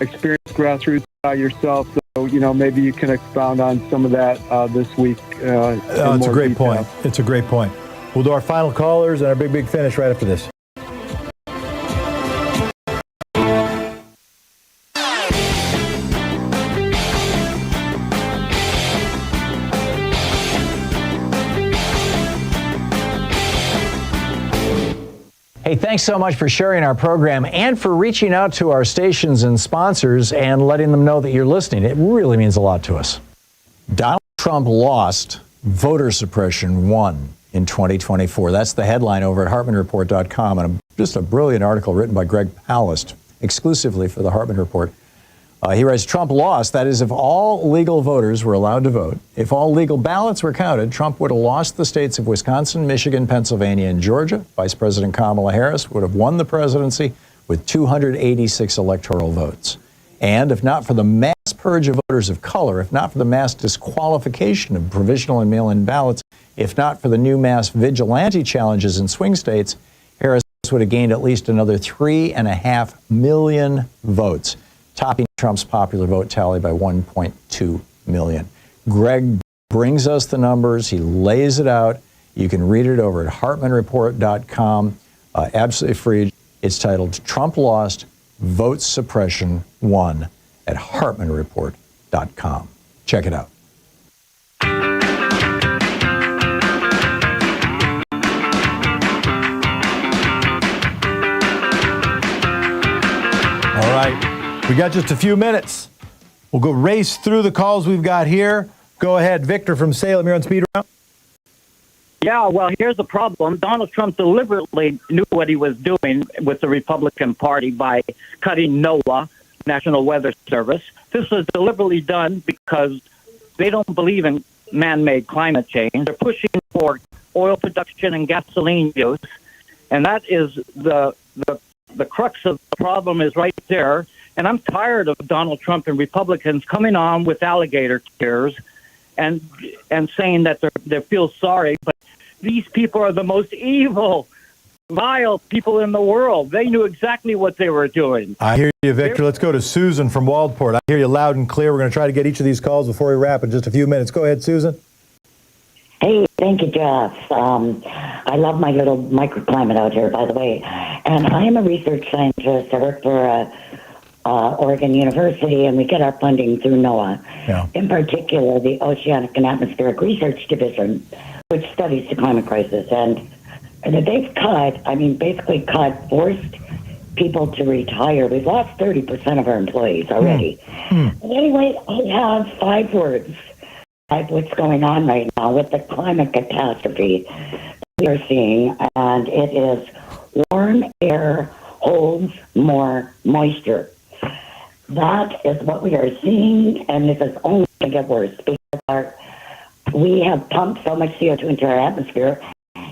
experienced grassroots guy yourself, so maybe you can expound on some of that this week. It's a great point. It's a great point. We'll do our final callers and our big finish right after this. Hey, thanks so much for sharing our program and for reaching out to our stations and sponsors and letting them know that you're listening. It really means a lot to us. Donald Trump lost, voter suppression won in 2024. That's the headline over at HartmannReport.com, and just a brilliant article written by Greg Palast exclusively for the Hartmann Report. He writes, Trump lost. That is, if all legal voters were allowed to vote, if all legal ballots were counted, Trump would have lost the states of Wisconsin, Michigan, Pennsylvania, and Georgia. Vice President Kamala Harris would have won the presidency with 286 electoral votes. And if not for the mass purge of voters of color, if not for the mass disqualification of provisional and mail-in ballots, if not for the new mass vigilante challenges in swing states, Harris would have gained at least another 3.5 million votes, topping Trump's popular vote tally by 1.2 million. Greg brings us the numbers. He lays it out. You can read it over at HartmannReport.com, absolutely free. It's titled Trump Lost, Vote Suppression Won at HartmannReport.com. Check it out. All right. We got just a few minutes. We'll go race through the calls we've got here. Go ahead, Victor from Salem. You're on speed round. Yeah, well, here's the problem. Donald Trump deliberately knew what he was doing with the Republican Party by cutting NOAA, National Weather Service. This was deliberately done because they don't believe in man-made climate change. They're pushing for oil production and gasoline use, and that is the crux of the problem is right there. And I'm tired of Donald Trump and Republicans coming on with alligator tears and saying that they feel sorry. But these people are the most evil, vile people in the world. They knew exactly what they were doing. I hear you, Victor. Let's go to Susan from Waldport. I hear you loud and clear. We're going to try to get each of these calls before we wrap in just a few minutes. Go ahead, Susan. Hey, thank you, Jeff. I love my little microclimate out here, by the way. And I am a research scientist. I work for Oregon University, and we get our funding through NOAA. Yeah. In particular, the Oceanic and Atmospheric Research Division, which studies the climate crisis. And they've basically forced people to retire. We've lost 30% of our employees already. But anyway, I have 5 words like what's going on right now with the climate catastrophe we are seeing, and it is warm air holds more moisture. That is what we are seeing, and this is only going to get worse because we have pumped so much CO2 into our atmosphere,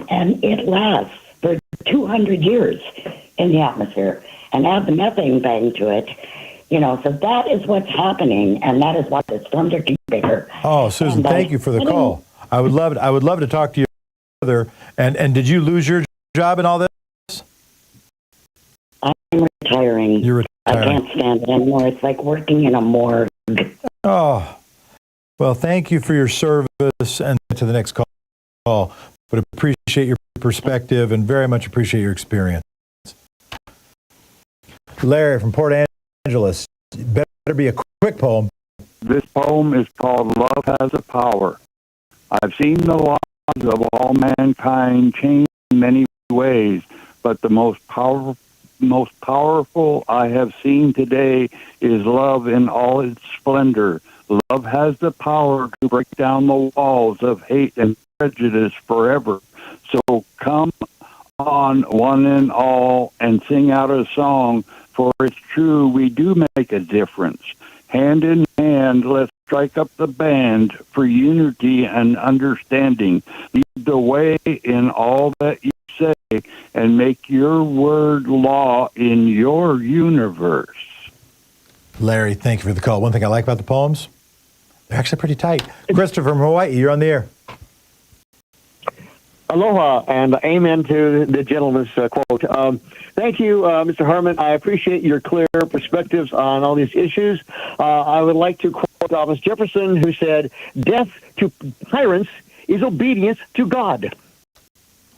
and it lasts for 200 years in the atmosphere. And add the methane bank to it, so that is what's happening, and that is why the storms are getting bigger. Oh, Susan, thank you for the call. I would love to talk to you further. And did you lose your job in all this? I'm retiring. You're retiring. I can't stand it anymore. It's like working in a morgue. Oh, well, thank you for your service, and to the next call. But appreciate your perspective and very much appreciate your experience. Larry from Port Angeles, better better be a quick poem. This poem is called Love Has a Power. I've seen the lives of all mankind change in many ways, but the most powerful I have seen today is love in all its splendor. Love has the power to break down the walls of hate and prejudice forever. So come on, one and all, and sing out a song, for it's true, we do make a difference. Hand in hand, let's strike up the band for unity and understanding. Lead the way in all that you say, and make your word law in your universe. Larry, thank you for the call. One thing I like about the poems, they're actually pretty tight. Christopher from Hawaii, you're on the air. Aloha and amen to the gentleman's quote. Thank you, Mr. Hartmann. I appreciate your clear perspectives on all these issues. I would like to quote Thomas Jefferson, who said, "Death to tyrants is obedience to God."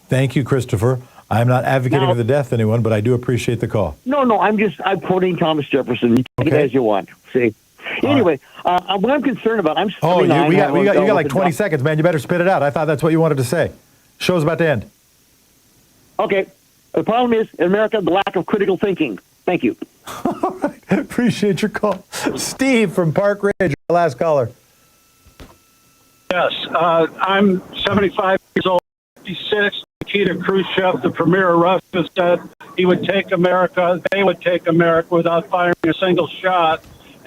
Thank you, Christopher. I'm not advocating for the death of anyone, but I do appreciate the call. No, I'm quoting Thomas Jefferson. You take it as you want. See. Anyway, what I'm concerned about, I'm 79. you got like 20 seconds, man. You better spit it out. I thought that's what you wanted to say. Show's about to end. Okay. The problem is, in America, the lack of critical thinking. Thank you. All right. Appreciate your call. Steve from Park Ridge, last caller. Yes. I'm 75 years old, 56. Nikita Khrushchev, the premier of Russia, said he would take America, they would take America without firing a single shot.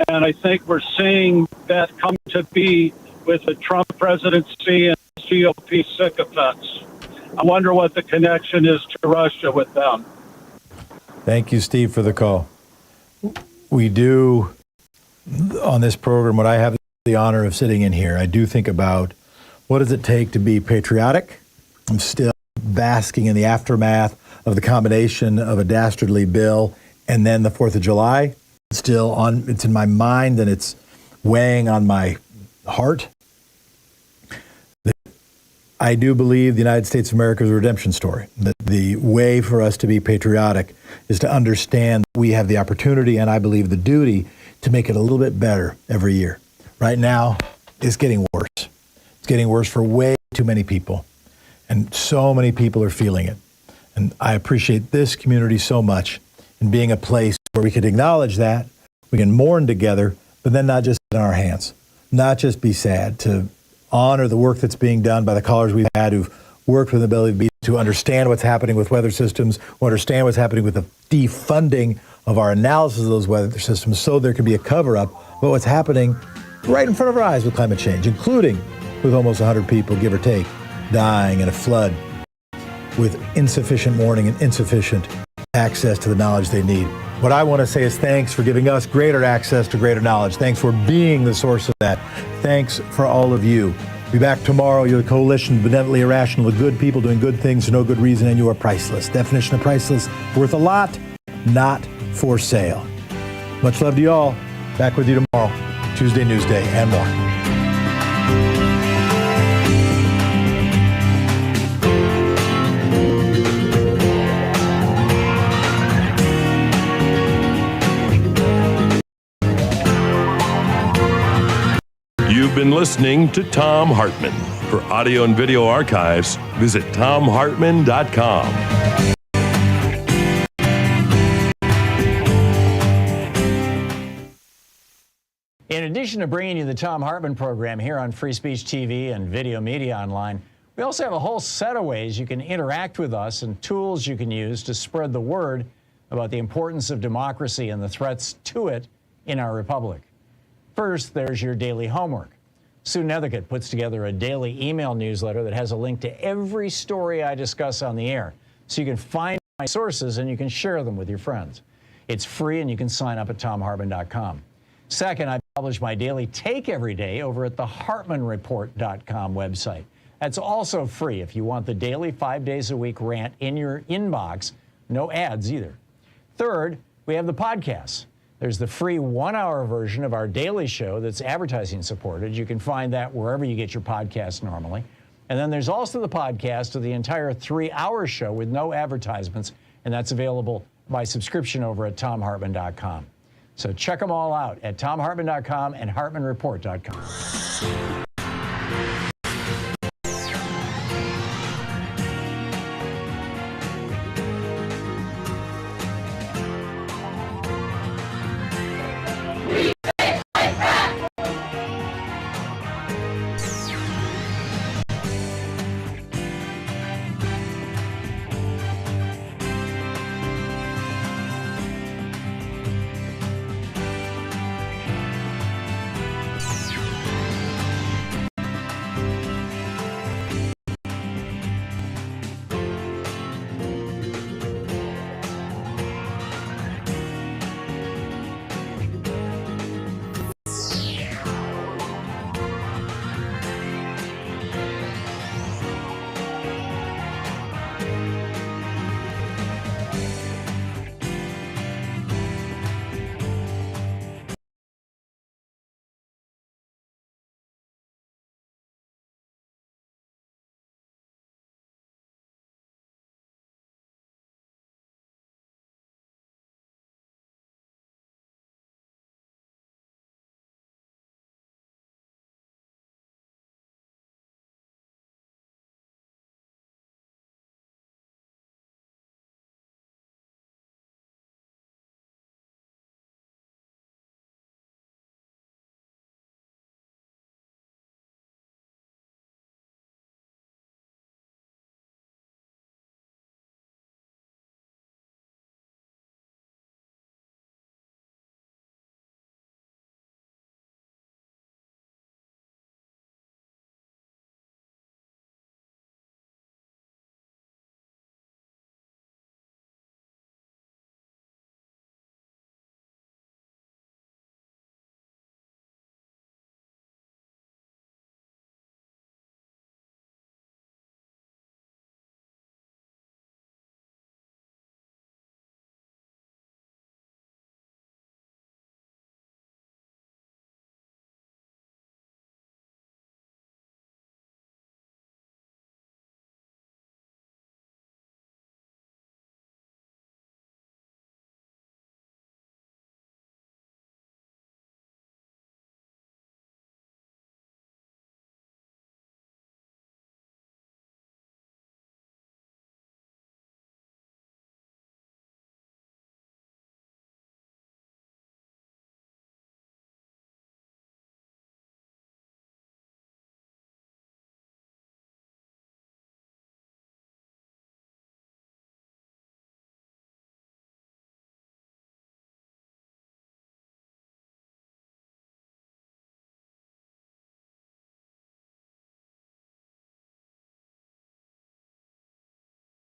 And I think we're seeing that come to be with the Trump presidency and GOP sycophants. I wonder what the connection is to Russia with them. Thank you, Steve, for the call. We do, on this program, what I have the honor of sitting in here, I do think about what does it take to be patriotic. I'm still basking in the aftermath of the combination of a dastardly bill and then the 4th of July. It's in my mind and it's weighing on my heart. I do believe the United States of America is a redemption story, that the way for us to be patriotic is to understand that we have the opportunity and I believe the duty to make it a little bit better every year. Right now, it's getting worse. It's getting worse for way too many people. And so many people are feeling it. And I appreciate this community so much in being a place where we can acknowledge that, we can mourn together, but then not just sit on our hands, not just be sad, to honor the work that's being done by the callers we've had who've worked with the ability to understand what's happening with weather systems, who understand what's happening with the defunding of our analysis of those weather systems so there can be a cover-up of what's happening right in front of our eyes with climate change, including with almost 100 people, give or take, dying in a flood with insufficient warning and insufficient access to the knowledge they need. What I want to say is thanks for giving us greater access to greater knowledge. Thanks for being the source of that. Thanks for all of you. Be back tomorrow. You're the coalition, benevolently irrational, the good people doing good things for no good reason, and you are priceless. Definition of priceless, worth a lot, not for sale. Much love to you all. Back with you tomorrow, Tuesday News Day, and more. You've been listening to Thom Hartmann. For audio and video archives, visit thomhartmann.com. In addition to bringing you the Thom Hartmann Program here on Free Speech TV and Video Media Online, we also have a whole set of ways you can interact with us and tools you can use to spread the word about the importance of democracy and the threats to it in our republic. First, there's your daily homework. Sue Nethercutt puts together a daily email newsletter that has a link to every story I discuss on the air, so you can find my sources and you can share them with your friends. It's free and you can sign up at thomhartmann.com. Second, I publish my daily take every day over at the hartmannreport.com website. That's also free if you want the daily 5 days a week rant in your inbox. No ads either. Third, we have the podcasts. There's the free 1-hour version of our daily show that's advertising supported. You can find that wherever you get your podcasts normally. And then there's also the podcast of the entire 3-hour show with no advertisements, and that's available by subscription over at thomhartmann.com. So check them all out at ThomHartmann.com and HartmannReport.com.